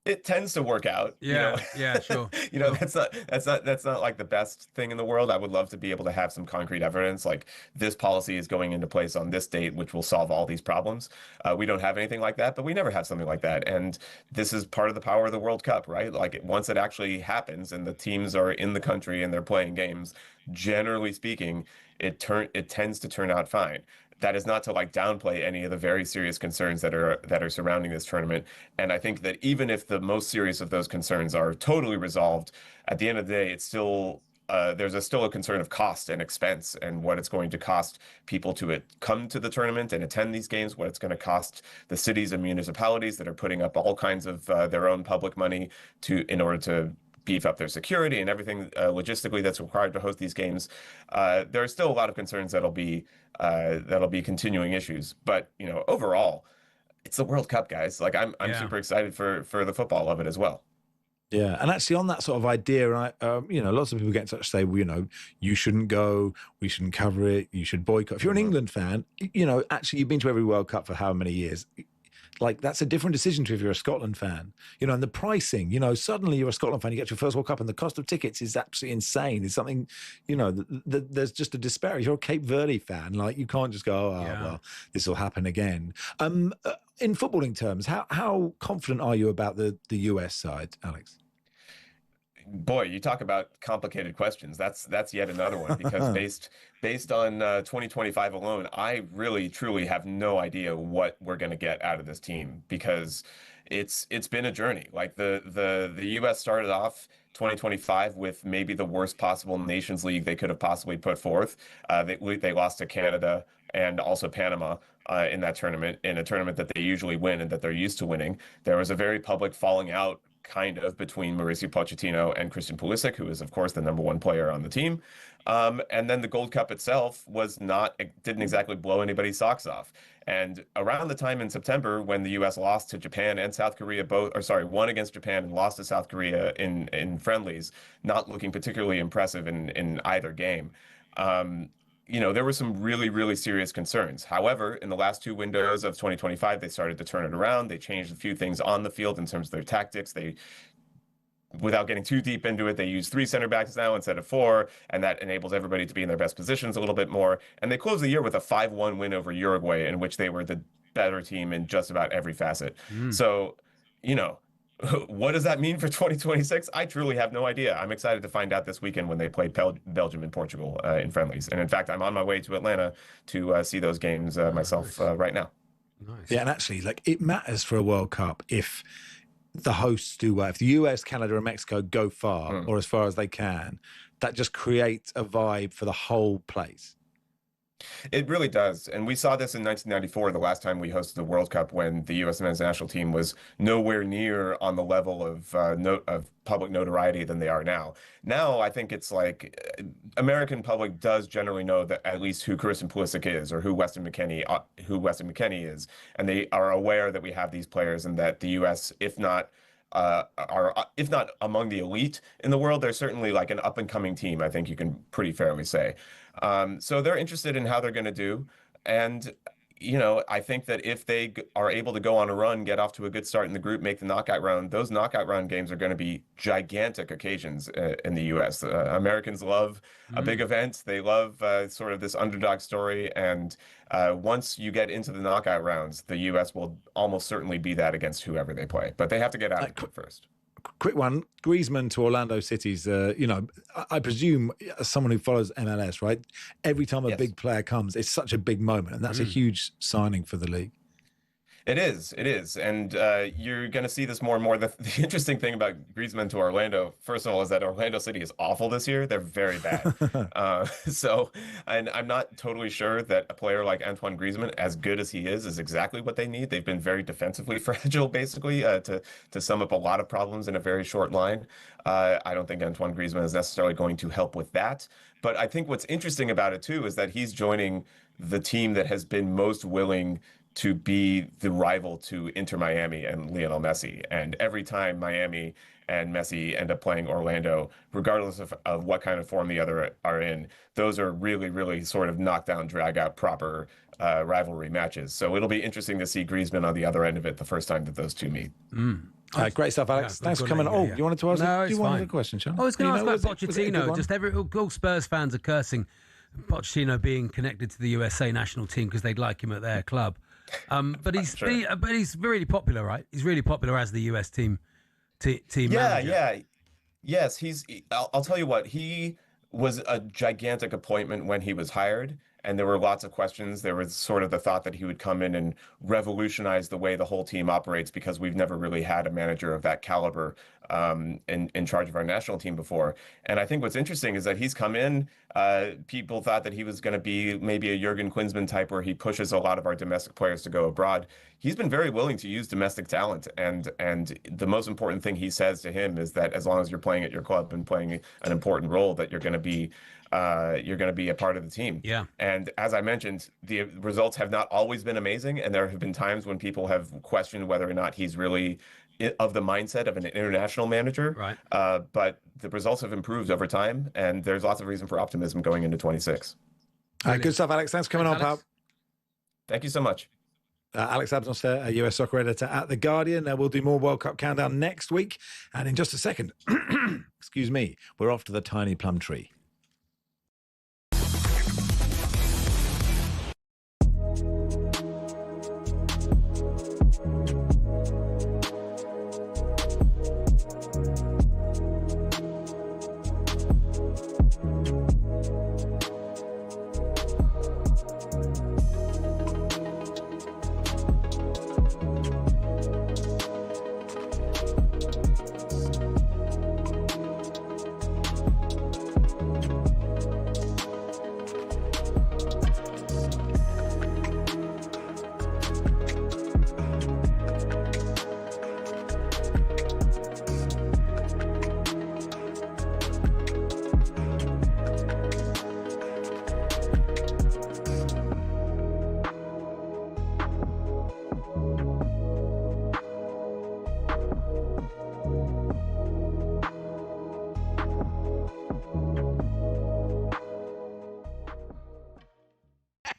it tends to work out. Yeah, sure. That's not like the best thing in the world. I would love to be able to have some concrete evidence, like this policy is going into place on this date, which will solve all these problems. We don't have anything like that, but we never have something like that. And this is part of the power of the World Cup, right? Like once it actually happens and the teams are in the country and they're playing games, generally speaking, it tends to turn out fine. That is not to like downplay any of the very serious concerns that are surrounding this tournament. And I think that even if the most serious of those concerns are totally resolved, at the end of the day, it's still there's still a concern of cost and expense and what it's going to cost people to come to the tournament and attend these games, what it's going to cost the cities and municipalities that are putting up all kinds of their own public money in order to beef up their security and everything logistically that's required to host these games, there are still a lot of concerns that'll be continuing issues. But overall, it's the World Cup, guys. Like I'm super excited for the football of it as well. Yeah, and actually on that sort of idea, lots of people get in touch and say, well, you shouldn't go, we shouldn't cover it, you should boycott. If you're an England fan, actually you've been to every World Cup for how many years? Like, that's a different decision to if you're a Scotland fan, and the pricing, suddenly you're a Scotland fan, you get to your first World Cup and the cost of tickets is absolutely insane. It's something, there's just a disparity. If you're a Cape Verde fan, like, you can't just go, well, this will happen again. In footballing terms, how confident are you about the US side, Alex? Boy, you talk about complicated questions. That's yet another one, because based on 2025 alone, I really truly have no idea what we're going to get out of this team, because it's been a journey. Like the US started off 2025 with maybe the worst possible Nations League they could have possibly put forth. They lost to Canada and also Panama in that tournament, in a tournament that they usually win and that they're used to winning. There was a very public falling out kind of between Mauricio Pochettino and Christian Pulisic, who is of course the #1 player on the team. And then the Gold Cup itself didn't exactly blow anybody's socks off. And around the time in September when the US lost to Japan and South Korea, won against Japan and lost to South Korea in friendlies, not looking particularly impressive in either game. There were some really, really serious concerns. However, in the last 2 windows of 2025, they started to turn it around. They changed a few things on the field in terms of their tactics. Without getting too deep into it, they use 3 center backs now instead of 4, and that enables everybody to be in their best positions a little bit more. And they closed the year with a 5-1 win over Uruguay, in which they were the better team in just about every facet. So, what does that mean for 2026? I truly have no idea. I'm excited to find out this weekend when they play Belgium and Portugal in friendlies. And in fact, I'm on my way to Atlanta to see those games myself right now. Nice. Yeah, and actually, it matters for a World Cup if the hosts do well. If the US, Canada, and Mexico go far, or as far as they can, that just creates a vibe for the whole place. It really does. And we saw this in 1994, the last time we hosted the World Cup, when the U.S. men's national team was nowhere near on the level of public notoriety than they are now. Now, I think it's like American public does generally know that at least who Christian Pulisic is, or who Weston McKennie is. And they are aware that we have these players, and that the U.S., if not among the elite in the world, they're certainly like an up-and-coming team, I think you can pretty fairly say. So they're interested in how they're going to do. And, I think that if they are able to go on a run, get off to a good start in the group, make the knockout round, those knockout round games are going to be gigantic occasions in the U.S. Americans love a big event. They love sort of this underdog story. And once you get into the knockout rounds, the U.S. will almost certainly be that against whoever they play. But they have to get out of the group first. Quick one, Griezmann to Orlando City's, I presume, as someone who follows MLS, right? Every time a big player comes, it's such a big moment, and that's a huge signing for the league. It is. And you're going to see this more and more. The interesting thing about Griezmann to Orlando, first of all, is that Orlando City is awful this year. They're very bad. And I'm not totally sure that a player like Antoine Griezmann, as good as he is exactly what they need. They've been very defensively fragile, basically, to sum up a lot of problems in a very short line. I don't think Antoine Griezmann is necessarily going to help with that. But I think what's interesting about it, too, is that he's joining the team that has been most willing to be the rival to Inter Miami and Lionel Messi. And every time Miami and Messi end up playing Orlando, regardless of what kind of form the other are in, those are really, really sort of knockdown, drag-out, proper rivalry matches. So it'll be interesting to see Griezmann on the other end of it the first time that those two meet. Great stuff, Alex. Thanks for coming. You wanted to ask? No, you wanted a question, Sean? I was going to ask about Pochettino. Just all Spurs fans are cursing Pochettino being connected to the USA national team because they'd like him at their club. But he's really popular, right? He's really popular as the US team manager. Yes, I'll tell you what, he was a gigantic appointment when he was hired, and there were lots of questions. There was sort of the thought that he would come in and revolutionize the way the whole team operates, because we've never really had a manager of that caliber in charge of our national team before. And I think what's interesting is that he's come in. People thought that he was going to be maybe a Jurgen Klinsmann type, where he pushes a lot of our domestic players to go abroad. He's been very willing to use domestic talent, and the most important thing he says to him is that as long as you're playing at your club and playing an important role, that you're going to be a part of the team. Yeah. And as I mentioned, the results have not always been amazing, and there have been times when people have questioned whether or not he's really of the mindset of an international manager. Right. But the results have improved over time, and there's lots of reason for optimism going into 26. Good stuff, Alex. Thanks for coming on, pal. Thank you so much. Alex Absonster, a US soccer editor at The Guardian. We'll do more World Cup countdown next week. And in just a second, excuse me, we're off to the Tiny Plum Tree.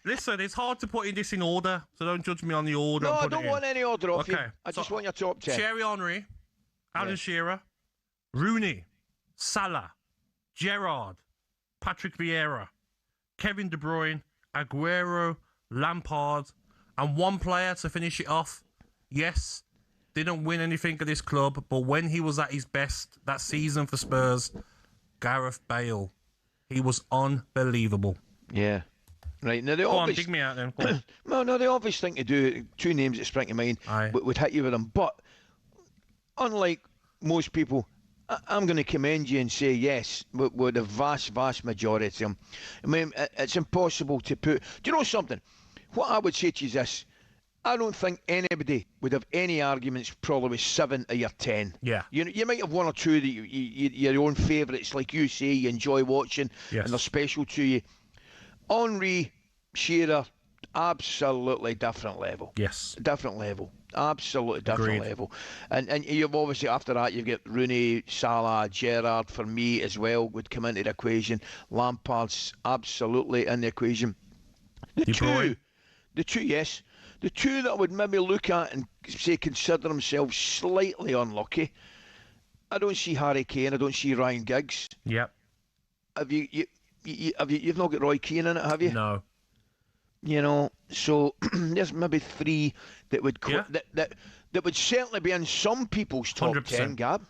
Listen, it's hard to put this in order, so don't judge me on the order. No, I don't want any order off you. I so just want your top 10. Thierry Henry, Alan Shearer, Rooney, Salah, Gerrard, Patrick Vieira, Kevin De Bruyne, Aguero, Lampard, and one player to finish it off. Yes, didn't win anything at this club, but when he was at his best that season for Spurs, Gareth Bale. He was unbelievable. Yeah. Right, now Go on, dig me out then. Go on. No, the obvious thing to do, two names that spring to mind, would hit you with them. But unlike most people, I'm going to commend you and say yes, with the vast majority of them. I mean, it's impossible to put... Do you know something? What I would say to you is this. I don't think anybody would have any arguments probably with 7 of your 10. Yeah. You might have one or two that your own favourites, like you say, you enjoy watching, and they're special to you. Henry, Shearer, absolutely different level. Yes. Different level. Absolutely different level. And you've obviously, after that, you've got Rooney, Salah, Gerrard, for me as well, would come into the equation. Lampard's absolutely in the equation. The two that I would maybe look at and say consider themselves slightly unlucky, I don't see Harry Kane, I don't see Ryan Giggs. Yep. You've not got Roy Keane in it, have you? No. You know, so there's maybe 3 that would that would certainly be in some people's top 100%. 10, Gab.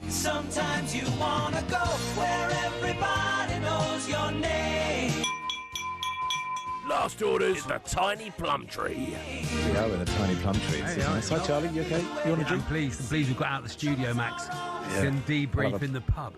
Sometimes you wanna go where everybody knows your name. Last orders, the Tiny Plum Tree. We are in a Tiny Plum Tree. Hi, Charlie, you okay? You want a drink? I'm pleased we've got out of the studio, Max. Can debrief in the pub.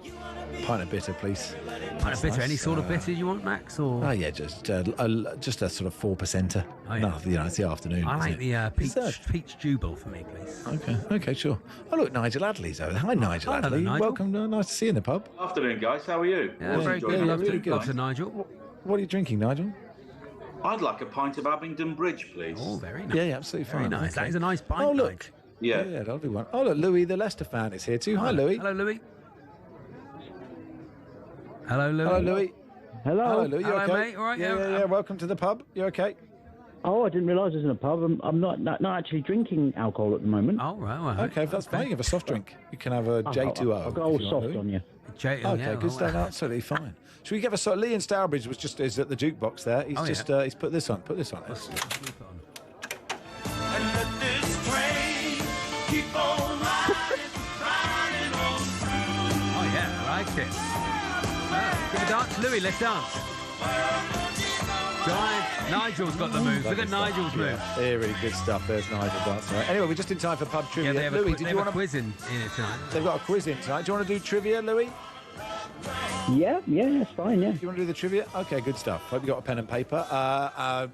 Pint of bitter, please. Pint of bitter. Any sort of bitter you want, Max? Or oh yeah, just a sort of 4%er. Oh, yeah. No, you know, it's the afternoon. I like isn't the peach jubal for me, please. Okay, sure. Oh look, Nigel Adley's over there. Hi, Nigel Hello, Adley. Nigel. Welcome. Nice to see you in the pub. Afternoon, guys. How are you? Yeah, very good. Really good. Dr. Nigel. What are you drinking, Nigel? I'd like a pint of Abingdon Bridge, please. Oh, very nice. Yeah, absolutely fine. Very nice. Okay. That is a nice pint. Oh look. Nige. Yeah. Yeah, lovely one. Oh look, Louis the Leicester fan is here too. Hi, Louis. Hello, Louis. Hello, Louis. Hello, Louis. Hello. Hello, Louis. You Hello, okay? mate. All right. Yeah. Welcome to the pub. You okay? Oh, I didn't realise I was in a pub. I'm not actually drinking alcohol at the moment. Oh, right. Okay, if that's fine. You have a soft drink. You can have a J2O. I've got all soft on you. Okay, good stuff. Absolutely fine. Should we give a Lee and Stourbridge is at the jukebox there. He's he's put this on. Put this on. And let this train keep on riding on through. Oh yeah, I like it. Give a dance, Louis. Let's dance. Nigel's got the moves. Look at Nigel's moves. Yeah, really good stuff. There's Nigel dancing. Right. Anyway, we're just in time for pub trivia. Yeah, they have Louis, they have a quiz in it tonight. They've got a quiz in tonight. Do you want to do trivia, Louis? Yeah, that's fine, yeah. You want to do the trivia? Okay, good stuff. Hope you got a pen and paper.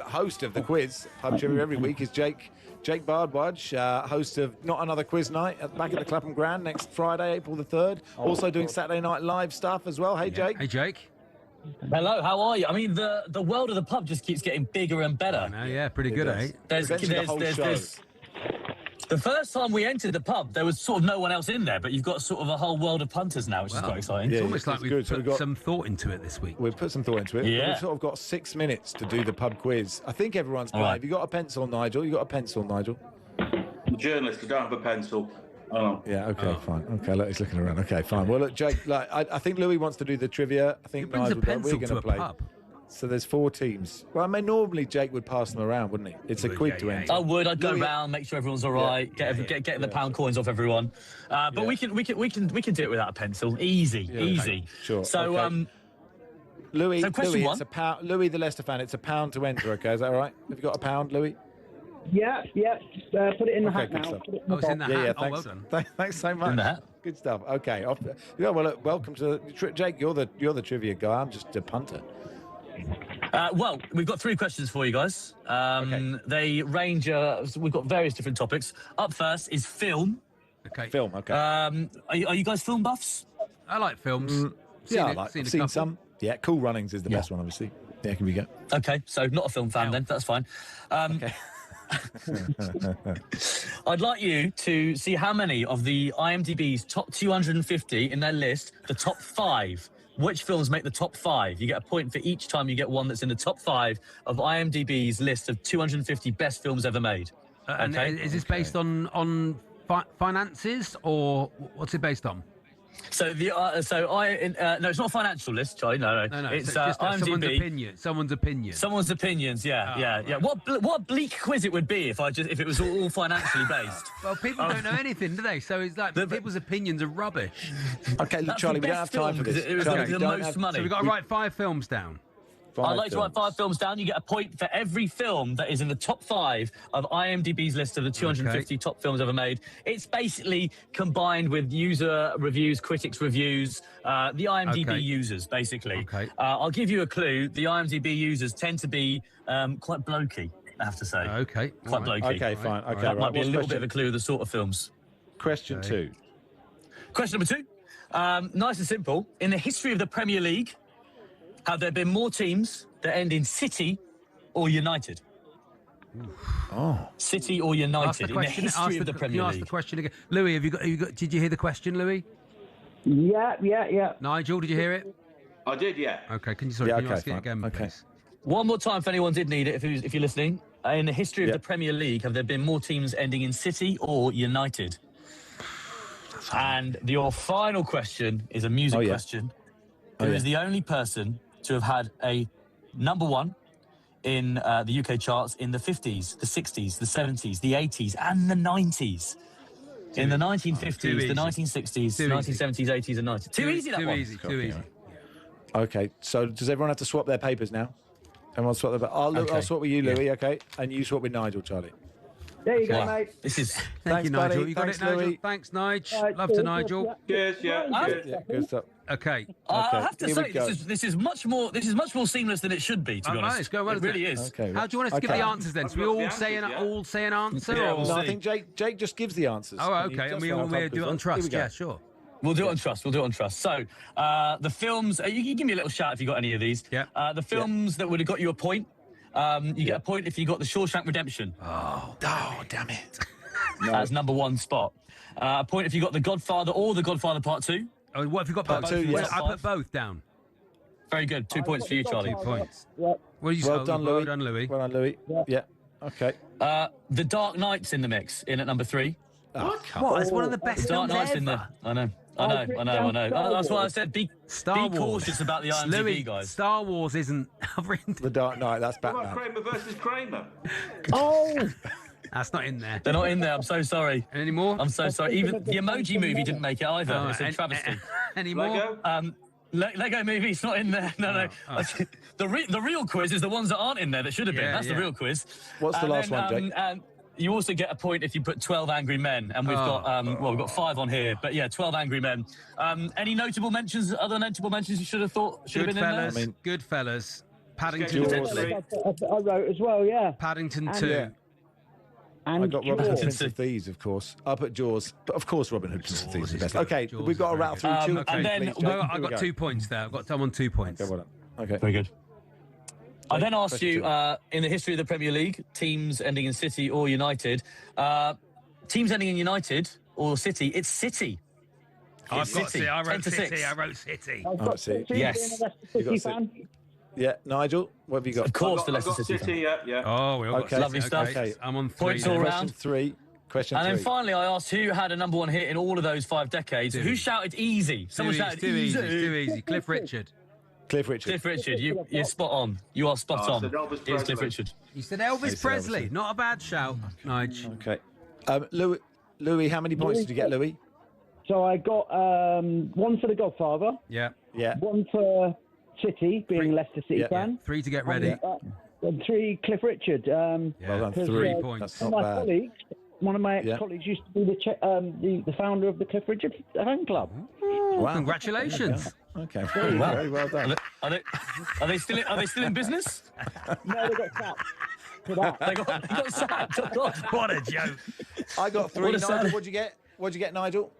Host of the quiz, pub trivia every week, is Jake Bardwadge, host of Not Another Quiz Night back at the Clapham Grand next Friday, April the 3rd. Also doing Saturday Night Live stuff as well. Hey, Jake. Hey, Jake. Hello, how are you? I mean, the world of the pub just keeps getting bigger and better. Oh, yeah, pretty good, eh? There's the first time we entered the pub, there was sort of no one else in there, but you've got sort of a whole world of punters now, which is quite exciting. It's almost like we've put some thought into it this week. We've put some thought into it. Yeah. We've sort of got 6 minutes to do the pub quiz. I think everyone's playing. Right. Have you got a pencil, Nigel? You got a pencil, Nigel? I'm a journalist. I don't have a pencil. Oh. Yeah, okay, fine. Okay, look, he's looking around. Okay, fine. Well, look, Jake, I think Louis wants to do the trivia. I think brings a Nigel, pencil we're to going a play. pub? So there's 4 teams. Well, I mean, normally Jake would pass them around, wouldn't he? It's a quid to enter. I would. I'd go round, make sure everyone's all right, get the pound coins off everyone. But we can do it without a pencil. Easy. Okay, sure. So, okay. Louis, question one. it's a pound. Louis, the Leicester fan, it's £1 to enter. Okay, is that all right? Have you got a pound, Louis? Yeah. Put it in the hat good now. stuff. Put it Oh, it's in the hat. Yeah, Oh, thanks. well done. Thanks so much. In the hat. Good stuff. Okay. Yeah. Well, look, welcome to Jake. You're the trivia guy. I'm just a punter. Well, we've got 3 questions for you guys. They range. We've got various different topics. Up first is film. Okay. Film. Okay. Are you guys film buffs? I like films. I've seen some. Yeah, Cool Runnings is the best one, obviously. Yeah, can we go? Okay, so not a film fan then. That's fine. Okay. I'd like you to see how many of the IMDb's top 250 in their list, the top 5. Which films make the top 5? You get a point for each time you get one that's in the top 5 of IMDb's list of 250 best films ever made. And is this based on finances, or what's it based on? So no, it's not a financial list, Charlie. No. It's so just IMDb. Someone's opinion. Someone's opinions. Yeah. What a bleak quiz it would be if it was all financially based. Well, people don't know anything, do they? So it's like people's opinions are rubbish. Okay, look, Charlie, we don't have time for this. It was the most money. So we've got to write 5 films down. I'd like to write 5 films down. You get a point for every film that is in the top 5 of IMDb's list of the 250 top films ever made. It's basically combined with user reviews, critics' reviews, the IMDb users, basically. I'll give you a clue. The IMDb users tend to be quite blokey, I have to say. Okay. Quite blokey. Okay, fine. Okay, that might be a little bit of a clue of the sort of films. Question 2. Question number 2. Nice and simple. In the history of the Premier League, have there been more teams that end in City or United? City or United in the history of the Premier Can you League? ask the question again? Louis, have you got? Did you hear the question, Louis? Yeah. Nigel, did you hear it? I did, yeah. Okay, can you ask it again, please? One more time for anyone did need it, if you're listening. In the history of the Premier League, have there been more teams ending in City or United? And your final question is a music question. Who is the only person to have had a number 1 in the UK charts in the 50s, the 60s, the 70s, the 80s, and the 90s? In the 1950s, the 1960s, 1970s, 80s, and 90s. Too easy, that one. Too easy. Okay, so does everyone have to swap their papers now? Everyone swap their. I'll swap with you, Louis. Okay, and you swap with Nigel, Charlie. There you go, Okay. mate. This is. Thanks, Thank you, Nigel. buddy. You got Thanks, it, Nigel. Louis. Thanks, Nigel. Right, Love to cheers, Nigel. Cheers, Good stuff. Okay. I have to here we say, go. this is much more seamless than it should be. To be honest, Let's go. Well, it really is. Okay. How do you want us to give the answers then? So we all say an answer? Yeah, or? we'll No, I see. think Jake just gives the answers. Oh, And he okay. just And we went all on top do it on as well. trust. Here we go. Yeah, sure. We'll do it on trust. We'll do it on trust. So, the films. You can give me a little shout if you got any of these. Yeah. The films that would have got you a point. You get a point if you got The Shawshank Redemption. Oh, damn it. That's number one spot. A point if you got The Godfather or The Godfather Part 2. Oh, what have you got? Part Both? two, yes. I put both down. Very good. 2 points for you, Charlie. 2 points. Yeah. Well, Well done, Louis. Well done, Louis. Well done, Louis. Yeah. Okay. The Dark Knight's in the mix, in at number 3. What? It's one of the best Dark films Knight's ever. in there. I know. That's why I said be cautious about the IMDb, Louis, guys. Star Wars isn't. The Dark Knight, that's What about Batman. Kramer versus Kramer? Oh, That's not in there. They're not in there. I'm so sorry. Any more? I'm so sorry. Even the Emoji Movie didn't make it either. Oh, It's a travesty. Any more? Lego? Lego Movie, it's not in there. No. The real quiz is the ones that aren't in there that should have been. Yeah, That's the real quiz. What's the last one, Jake? You also get a point if you put 12 Angry Men, and we've got 5 on here. But yeah, 12 Angry Men. Any notable mentions? Other notable mentions you should have thought should have been in there? Goodfellas. Goodfellas. Paddington. Potentially. I wrote as well. Yeah. Paddington And- 2. Yeah. I got Robin Hood, Jaws. Prince of Thieves, of course. I put Jaws, but of course Robin Hood, Prince of Thieves is the best. Okay, we've got to rattle through two. Okay. And then- please, Jake. Well, Here I've we got go. 2 points there. I'm on 2 points. Okay, well done. Okay. Very good. I then asked question you, two. in the history of the Premier League, teams ending in City or United. Teams ending in United or City, it's City. I've It's got City. City. I 10 wrote to City. 6. I wrote City. I've Oh, got see. City, Yes. being a Leicester You got City City. fan. Yeah, Nigel, what have you got? Of course, the I've Leicester got City. City, yeah. Oh, we all got Okay. City. Lovely stuff. Okay. I'm on 3. Points all now. round. Question three. Question And then three. finally, I asked who had a number one hit in all of those 5 decades. Who shouted easy? Someone shouted Too easy. Cliff Richard. Cliff Richard. Cliff Richard, you're spot on. You are spot Oh, I on. said Elvis It is Presley. Cliff Richard. You said Elvis said Presley. Elvis. Not a bad shout, Nigel. Okay. Louis, how many points did you get, Louis? So I got one for The Godfather, Yeah. Yeah. one for City, being a Leicester City Yeah. fan, 3 to get ready. and 3 Cliff Richard. Well done. Because, 3 points. That's One not of my bad. colleagues, one of my Yeah. colleagues used to be the founder of the Cliff Richard fan club. Wow. Congratulations. Okay. Very well done. Are they still in business? No, they got sacked for that. They got sacked. Oh, God. What a joke. I got 3. What a Nigel, sad- what'd you get? What'd you get, Nigel?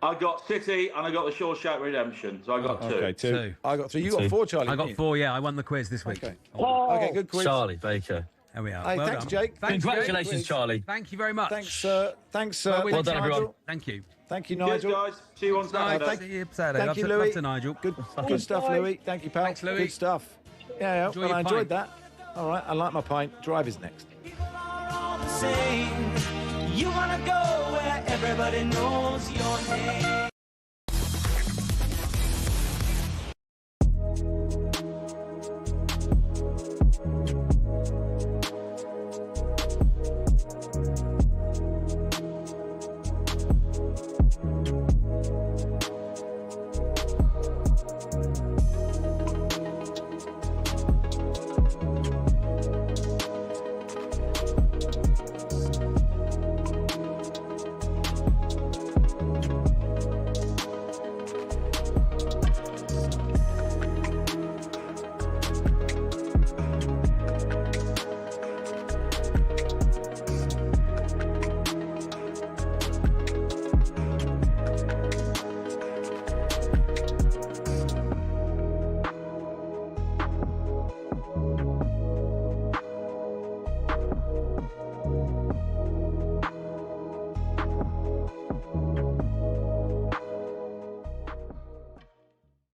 I got City and I got the Shawshank Redemption, so I got 2. Okay, 2. Two. I got 3. You got Two. 4, Charlie. I didn't got you? 4, yeah. I won the quiz this week. Okay. Oh, Okay, good quiz. Charlie Baker. There we are. Hey, Well thanks, done. Jake. Thanks, Jake. Congratulations, Charlie. Thank you very much. Thanks, Well done, everyone. Thank you. Thank you, Cheers, Nigel. guys. See you on Saturday. thank- See you Saturday. Thank Love you, to- Louis. love to Nigel. Good stuff, Louis. Thank you, pal. Thanks, Louis. Good stuff. Yeah, Enjoy well, your I enjoyed pint. that. All right, I like my pint. Drive is next. People are all the same. You wanna go where everybody knows your name.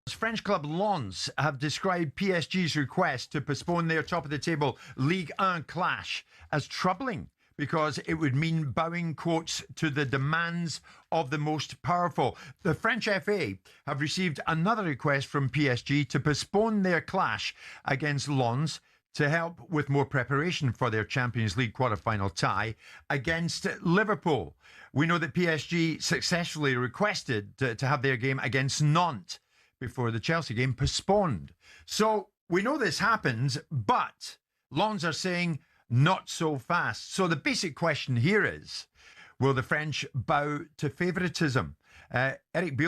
French club Lens have described PSG's request to postpone their top-of-the-table Ligue 1 clash as troubling because it would mean bowing, quotes, to the demands of the most powerful. The French FA have received another request from PSG to postpone their clash against Lens to help with more preparation for their Champions League quarter-final tie against Liverpool. We know that PSG successfully requested to have their game against Nantes before the Chelsea game postponed. So we know this happens, but Lens are saying not so fast. So the basic question here is, will the French bow to favouritism? Eric Beale